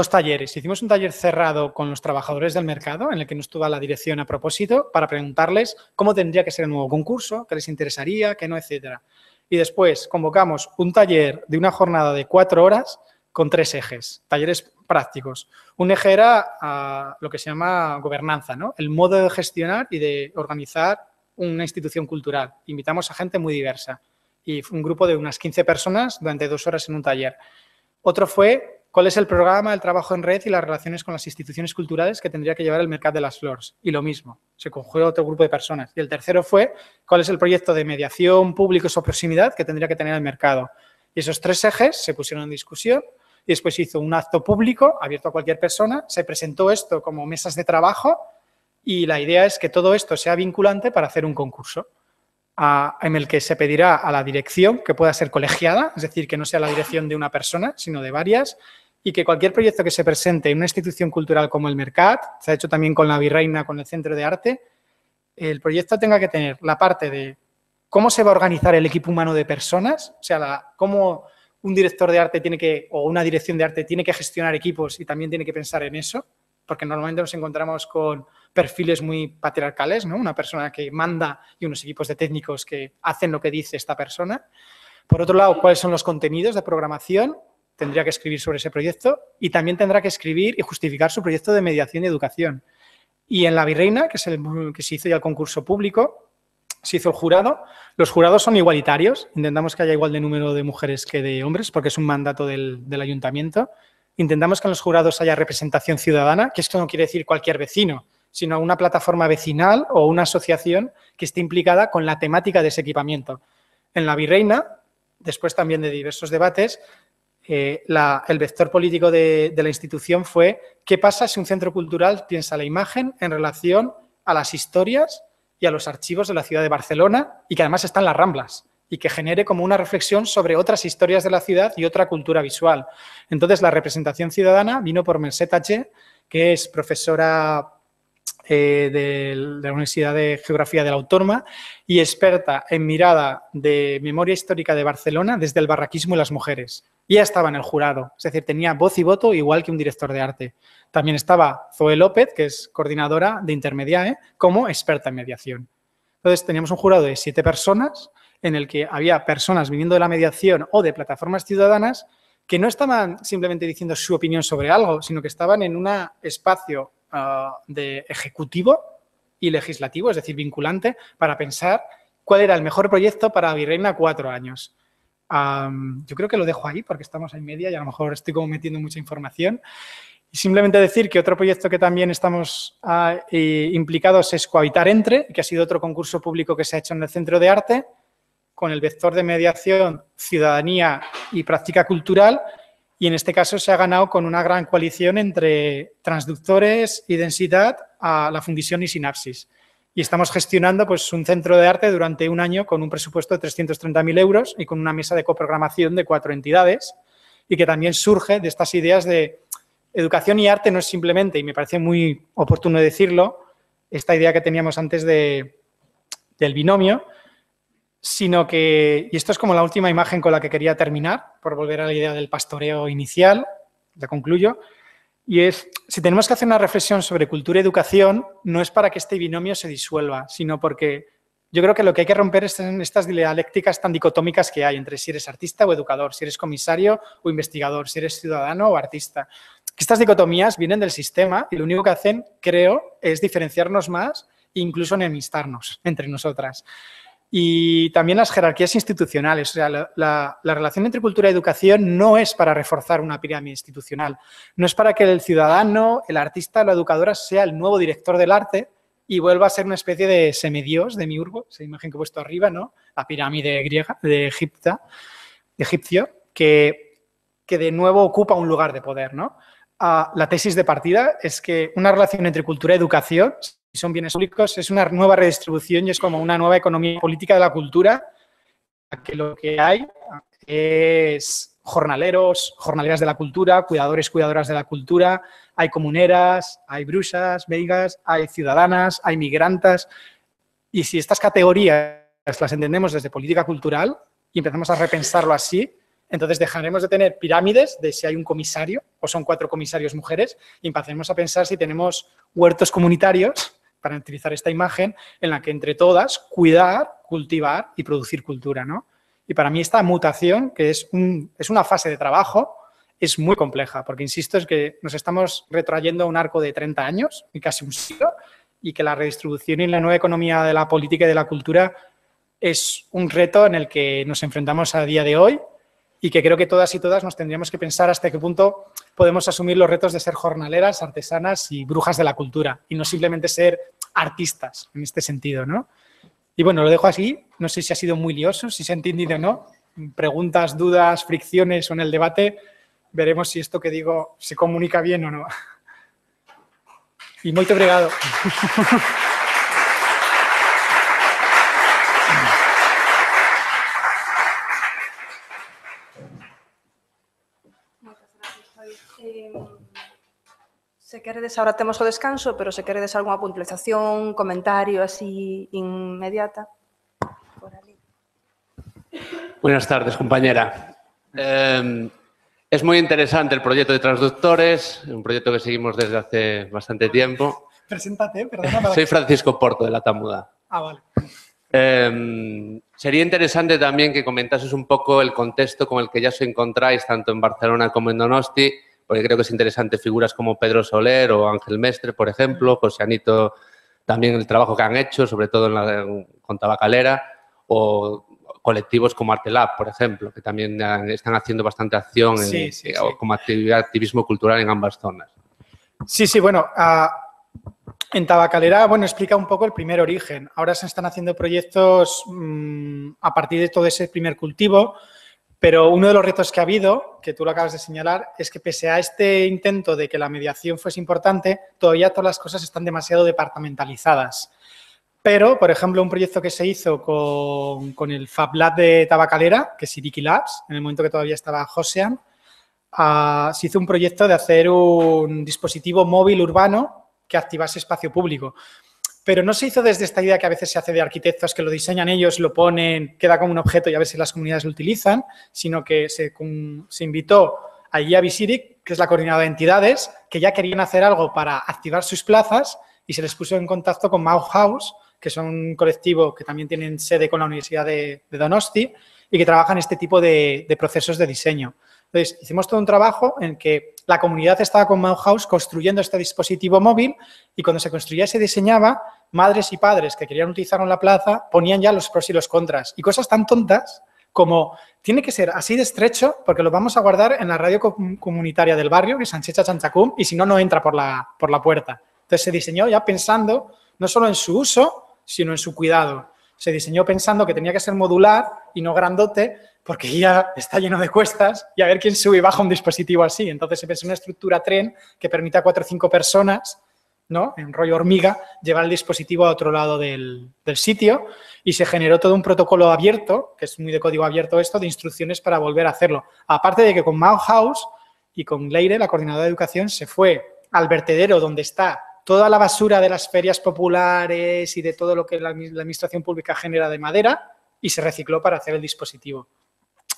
talleres. Hicimos un taller cerrado con los trabajadores del mercado, en el que nos estuvo la dirección a propósito, para preguntarles cómo tendría que ser el nuevo concurso, qué les interesaría, qué no, etcétera. Y después convocamos un taller de una jornada de 4 horas con 3 ejes, talleres prácticos. Un eje era lo que se llama gobernanza, ¿no? El modo de gestionar y de organizar una institución cultural. Invitamos a gente muy diversa y un grupo de unas 15 personas durante 2 horas en un taller. Otro fue ¿cuál es el programa, el trabajo en red y las relaciones con las instituciones culturales que tendría que llevar el Mercat de las Flors? Y lo mismo, se conjugó otro grupo de personas. Y el tercero fue, ¿cuál es el proyecto de mediación, públicos o proximidad que tendría que tener el mercado? Y esos 3 ejes se pusieron en discusión y después se hizo un acto público abierto a cualquier persona, se presentó esto como mesas de trabajo y la idea es que todo esto sea vinculante para hacer un concurso en el que se pedirá a la dirección que pueda ser colegiada, es decir, que no sea la dirección de una persona, sino de varias, y que cualquier proyecto que se presente en una institución cultural como el Mercat, se ha hecho también con la Virreina, con el Centro de Arte, el proyecto tenga que tener la parte de cómo se va a organizar el equipo humano de personas, o sea, cómo un director de arte tiene que, o una dirección de arte tiene que gestionar equipos y también tiene que pensar en eso, porque normalmente nos encontramos con perfiles muy patriarcales, ¿no? Una persona que manda y unos equipos de técnicos que hacen lo que dice esta persona. Por otro lado, ¿cuáles son los contenidos de programación? Tendría que escribir sobre ese proyecto y también tendrá que escribir y justificar su proyecto de mediación y educación. Y en la Virreina, que se hizo ya el concurso público, se hizo el jurado. Los jurados son igualitarios. Intentamos que haya igual de número de mujeres que de hombres, porque es un mandato del ayuntamiento. Intentamos que en los jurados haya representación ciudadana, que esto no quiere decir cualquier vecino, sino una plataforma vecinal o una asociación que esté implicada con la temática de ese equipamiento. En la Virreina, después también de diversos debates, el vector político de la institución fue ¿qué pasa si un centro cultural piensa la imagen en relación a las historias y a los archivos de la ciudad de Barcelona y que además están las Ramblas y que genere como una reflexión sobre otras historias de la ciudad y otra cultura visual? Entonces, la representación ciudadana vino por Mercè Tatché, que es profesora de la Universidad de Geografía de la Autónoma y experta en mirada de memoria histórica de Barcelona desde el barraquismo y las mujeres. Y ella estaba en el jurado, es decir, tenía voz y voto igual que un director de arte. También estaba Zoe López, que es coordinadora de Intermediae, como experta en mediación. Entonces, teníamos un jurado de 7 personas en el que había personas viniendo de la mediación o de plataformas ciudadanas que no estaban simplemente diciendo su opinión sobre algo, sino que estaban en un espacio de ejecutivo y legislativo, es decir, vinculante, para pensar cuál era el mejor proyecto para Virreina 4 años. Yo creo que lo dejo ahí porque estamos en media y a lo mejor estoy como metiendo mucha información. Y simplemente decir que otro proyecto que también estamos implicados es Cohabitar Entre, que ha sido otro concurso público que se ha hecho en el Centro de Arte, con el vector de mediación, ciudadanía y práctica cultural. Y en este caso se ha ganado con una gran coalición entre Transductores y Densidad a la Fundición y Sinapsis. Y estamos gestionando pues, un centro de arte durante un año con un presupuesto de 330.000 euros y con una mesa de coprogramación de 4 entidades y que también surge de estas ideas de educación y arte no es simplemente, y me parece muy oportuno decirlo, esta idea que teníamos antes del binomio, sino que, y esto es como la última imagen con la que quería terminar, por volver a la idea del pastoreo inicial, ya concluyo, y es, si tenemos que hacer una reflexión sobre cultura y educación, no es para que este binomio se disuelva, sino porque yo creo que lo que hay que romper es en estas dialécticas tan dicotómicas que hay entre si eres artista o educador, si eres comisario o investigador, si eres ciudadano o artista. Que estas dicotomías vienen del sistema y lo único que hacen, creo, es diferenciarnos más e incluso enemistarnos entre nosotras. Y también las jerarquías institucionales. O sea, la relación entre cultura y educación no es para reforzar una pirámide institucional. No es para que el ciudadano, el artista o la educadora sea el nuevo director del arte y vuelva a ser una especie de semidios, demiurgo, esa imagen que he puesto arriba, ¿no? La pirámide griega, de egipcio, que de nuevo ocupa un lugar de poder, ¿no? La tesis de partida es que una relación entre cultura y educación, si son bienes públicos, es una nueva redistribución y es como una nueva economía política de la cultura, que lo que hay es jornaleros, jornaleras de la cultura, cuidadores, cuidadoras de la cultura, hay comuneras, hay bruxas, veigas, hay ciudadanas, hay migrantas. Y si estas categorías las entendemos desde política cultural y empezamos a repensarlo así, entonces dejaremos de tener pirámides de si hay un comisario o son 4 comisarios mujeres y empezaremos a pensar si tenemos huertos comunitarios, para utilizar esta imagen, en la que entre todas cuidar, cultivar y producir cultura, ¿no? Y para mí esta mutación, que es una fase de trabajo, es muy compleja, porque insisto, es que nos estamos retroyendo a un arco de 30 años y casi un siglo, y que la redistribución y la nueva economía de la política y de la cultura es un reto en el que nos enfrentamos a día de hoy y que creo que todas y todas nos tendríamos que pensar hasta qué punto podemos asumir los retos de ser jornaleras, artesanas y brujas de la cultura y no simplemente ser artistas en este sentido, ¿no? Y bueno, lo dejo así, no sé si ha sido muy lioso, si se ha entendido o no, preguntas, dudas, fricciones o en el debate, veremos si esto que digo se comunica bien o no. Y moito obrigado. Se queredes, ahora temos o descanso, pero se queredes algunha puntualización, comentario así inmediata. Por ali. Buenas tardes, compañera. Es muy interesante el proyecto de Transductores, un proyecto que seguimos desde hace bastante tiempo. Preséntate, perdona. Soy Francisco Porto, de La Tamuda. Ah, vale. Sería interesante también que comentases un poco el contexto con el que ya os encontráis tanto en Barcelona como en Donosti, porque creo que es interesante figuras como Pedro Soler o Ángel Mestre, por ejemplo, José Anito, también el trabajo que han hecho, sobre todo con Tabacalera, o colectivos como Artelab, por ejemplo, que también están haciendo bastante acción como activismo cultural en ambas zonas. Sí, bueno, en Tabacalera, bueno, explica un poco el primer origen. Ahora se están haciendo proyectos a partir de todo ese primer cultivo, pero uno de los retos que ha habido, que tú lo acabas de señalar, es que pese a este intento de que la mediación fuese importante, todavía todas las cosas están demasiado departamentalizadas. Pero, por ejemplo, un proyecto que se hizo con el Fab Lab de Tabacalera, que es Iriki Labs, en el momento que todavía estaba Josean, se hizo un proyecto de hacer un dispositivo móvil urbano que activase espacio público. Pero no se hizo desde esta idea que a veces se hace de arquitectos que lo diseñan ellos, lo ponen, queda como un objeto y a veces las comunidades lo utilizan, sino que se invitó a Guía Visiric, que es la coordinadora de entidades, que ya querían hacer algo para activar sus plazas y se les puso en contacto con Bauhaus, que son un colectivo que también tienen sede con la Universidad de Donosti y que trabajan este tipo de procesos de diseño. Entonces, hicimos todo un trabajo en que la comunidad estaba con Bauhaus construyendo este dispositivo móvil y cuando se construía y se diseñaba, madres y padres que querían utilizarlo en la plaza ponían ya los pros y los contras. Y cosas tan tontas como tiene que ser así de estrecho porque lo vamos a guardar en la radio comunitaria del barrio, que es Sanchecha Chanchacum, y si no, no entra por la puerta. Entonces, se diseñó ya pensando no solo en su uso, sino en su cuidado. Se diseñó pensando que tenía que ser modular y no grandote, porque ya está lleno de cuestas y a ver quién sube y baja un dispositivo así. Entonces se pensó en una estructura tren que permita a 4 o 5 personas, ¿no?, en rollo hormiga, llevar el dispositivo a otro lado del sitio y se generó todo un protocolo abierto, que es muy de código abierto esto, de instrucciones para volver a hacerlo. Aparte de que con Bauhaus y con Leire, la coordinadora de educación, se fue al vertedero donde está toda la basura de las ferias populares y de todo lo que la administración pública genera de madera y se recicló para hacer el dispositivo.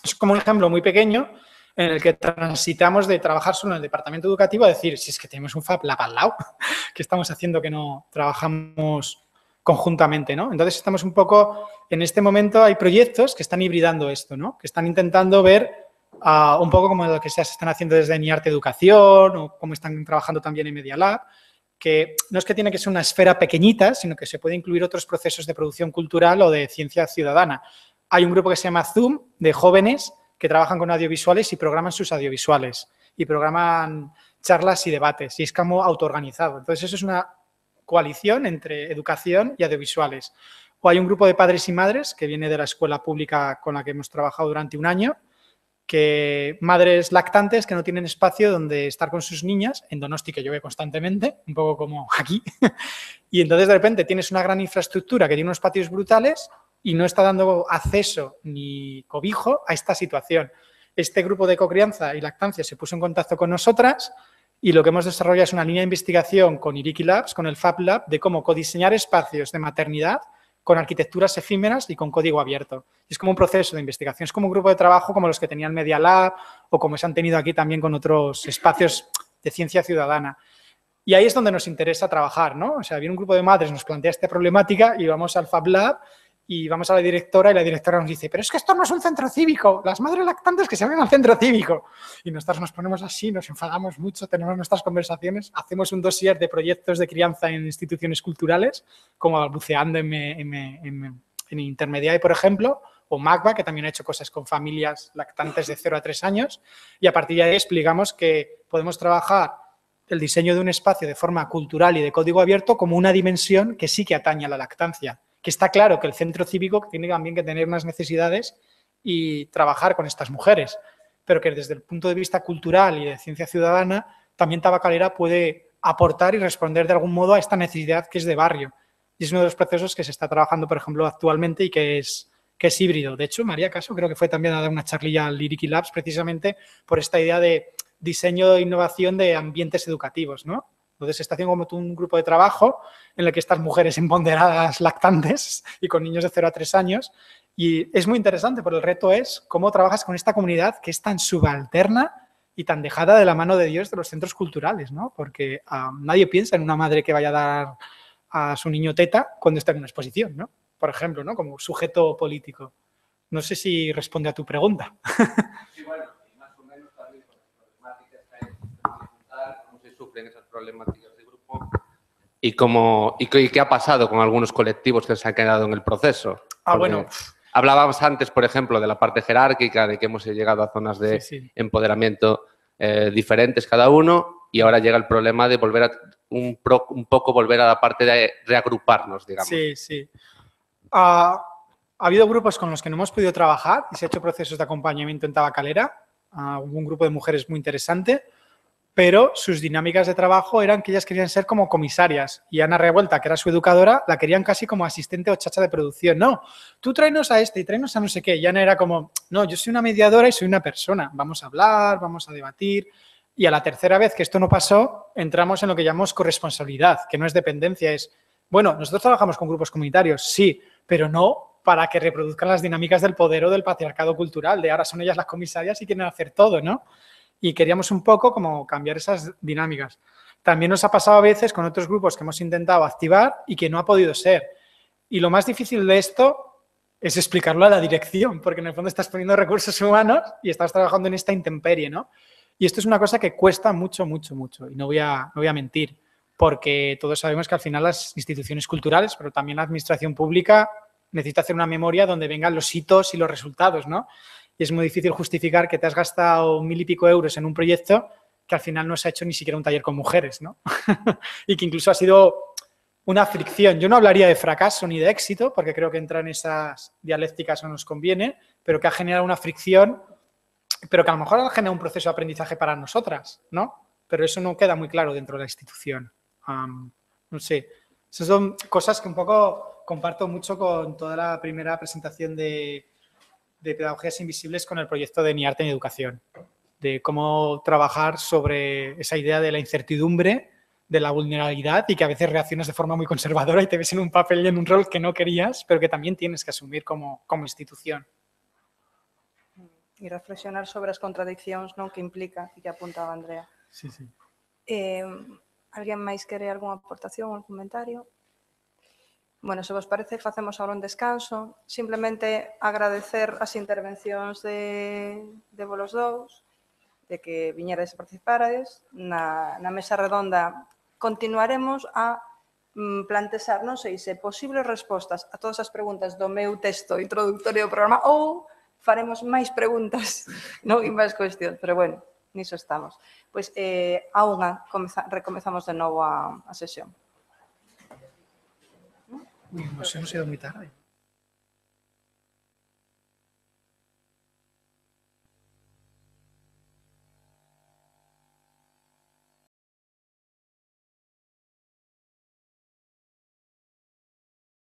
Es como un ejemplo muy pequeño en el que transitamos de trabajar solo en el departamento educativo a decir, si es que tenemos un Fab Lab al lado, ¿qué estamos haciendo que no trabajamos conjuntamente, ¿no? Entonces estamos un poco, en este momento hay proyectos que están hibridando esto, ¿no?, que están intentando ver un poco como lo que se están haciendo desde NIARTE Educación o como están trabajando también en Media Lab, que no es que tiene que ser una esfera pequeñita, sino que se puede incluir otros procesos de producción cultural o de ciencia ciudadana. Hay un grupo que se llama Zoom, de jóvenes que trabajan con audiovisuales y programan sus audiovisuales y programan charlas y debates y es como autoorganizado. Entonces, eso es una coalición entre educación y audiovisuales. O hay un grupo de padres y madres que viene de la escuela pública con la que hemos trabajado durante un año, que madres lactantes que no tienen espacio donde estar con sus niñas, en Donosti que llueve constantemente, un poco como aquí, y entonces de repente tienes una gran infraestructura que tiene unos patios brutales y no está dando acceso ni cobijo a esta situación. Este grupo de cocrianza y lactancia se puso en contacto con nosotras y lo que hemos desarrollado es una línea de investigación con Iriki Labs, con el Fab Lab, de cómo codiseñar espacios de maternidad con arquitecturas efímeras y con código abierto. Es como un proceso de investigación, es como un grupo de trabajo como los que tenían Media Lab o como se han tenido aquí también con otros espacios de ciencia ciudadana. Y ahí es donde nos interesa trabajar, ¿no? O sea, viene un grupo de madres, nos plantea esta problemática y vamos al Fab Lab y vamos a la directora y la directora nos dice, pero es que esto no es un centro cívico, las madres lactantes que se vayan al centro cívico. Y nosotros nos ponemos así, nos enfadamos mucho, tenemos nuestras conversaciones, hacemos un dossier de proyectos de crianza en instituciones culturales, como balbuceando en Intermediae, por ejemplo, o MACBA, que también ha hecho cosas con familias lactantes de 0 a 3 años, y a partir de ahí explicamos que podemos trabajar el diseño de un espacio de forma cultural y de código abierto como una dimensión que sí que atañe a la lactancia, que está claro que el centro cívico tiene también que tener unas necesidades y trabajar con estas mujeres, pero que desde el punto de vista cultural y de ciencia ciudadana, también Tabacalera puede aportar y responder de algún modo a esta necesidad que es de barrio. Y es uno de los procesos que se está trabajando, por ejemplo, actualmente y que es híbrido. De hecho, María Caso creo que fue también a dar una charlilla al Lyric Labs precisamente por esta idea de diseño e innovación de ambientes educativos, ¿no? Entonces, se está haciendo como un grupo de trabajo en el que estas mujeres empoderadas lactantes y con niños de 0 a 3 años. Y es muy interesante, porque el reto es cómo trabajas con esta comunidad que es tan subalterna y tan dejada de la mano de Dios de los centros culturales, ¿no? Porque nadie piensa en una madre que vaya a dar a su niño teta cuando está en una exposición, ¿no? Por ejemplo, ¿no? Como sujeto político. No sé si responde a tu pregunta. Sí, bueno, y más o menos también con las problemáticas que hay en el sistema cultural, cómo se sufren esas problemáticas de grupo y qué ha pasado con algunos colectivos que se han quedado en el proceso. Bueno. Hablábamos antes, por ejemplo, de la parte jerárquica, de que hemos llegado a zonas de empoderamiento diferentes cada uno, y ahora llega el problema de volver a un poco volver a la parte de reagruparnos, digamos. Sí, sí. Ha habido grupos con los que no hemos podido trabajar y se ha hecho procesos de acompañamiento en Tabacalera. Hubo un grupo de mujeres muy interesante, pero sus dinámicas de trabajo eran que ellas querían ser como comisarias y Ana Revuelta, que era su educadora, la querían casi como asistente o chacha de producción. No, tú tráenos a este y tráenos a no sé qué. Y Ana era como, no, yo soy una mediadora y soy una persona. Vamos a hablar, vamos a debatir. Y a la tercera vez que esto no pasó, entramos en lo que llamamos corresponsabilidad, que no es dependencia, es, bueno, nosotros trabajamos con grupos comunitarios, sí, pero no para que reproduzcan las dinámicas del poder o del patriarcado cultural, de ahora son ellas las comisarias y quieren hacer todo, ¿no? Y queríamos un poco como cambiar esas dinámicas. También nos ha pasado a veces con otros grupos que hemos intentado activar y que no ha podido ser. Y lo más difícil de esto es explicarlo a la dirección, porque en el fondo estás poniendo recursos humanos y estás trabajando en esta intemperie, ¿no? Y esto es una cosa que cuesta mucho, mucho, mucho. Y no voy a mentir, porque todos sabemos que al final las instituciones culturales, pero también la administración pública, necesita hacer una memoria donde vengan los hitos y los resultados, ¿no? Y es muy difícil justificar que te has gastado 1.000 y pico euros en un proyecto que al final no se ha hecho ni siquiera un taller con mujeres, ¿no? Y que incluso ha sido una fricción. Yo no hablaría de fracaso ni de éxito, porque creo que entrar en esas dialécticas no nos conviene, pero que ha generado una fricción, pero que a lo mejor ha generado un proceso de aprendizaje para nosotras, ¿no? Pero eso no queda muy claro dentro de la institución. No sé. Esas son cosas que un poco comparto mucho con toda la primera presentación de Pedagogías Invisibles con el proyecto de Ni Arte ni Educación, de cómo trabajar sobre esa idea de la incertidumbre, de la vulnerabilidad y que a veces reaccionas de forma muy conservadora y te ves en un papel y en un rol que no querías, pero que también tienes que asumir como institución. E reflexionar sobre as contradiccións, non, que implica e que apuntaba Andrea. Sí, sí. Alguén máis quere algunha aportación ou comentario? Bueno, se vos parece, facemos agora un descanso. Simplemente agradecer as intervencións de vos dous, de que viñerais a participades. Na mesa redonda continuaremos a plantexar, non sei, se posibles respostas a todas as preguntas do meu texto introductorio do programa ou faremos máis preguntas, non? E máis cuestións, pero bueno, niso estamos. Pois a unha recomezamos de novo a sesión. Nos hemos ido muy tarde.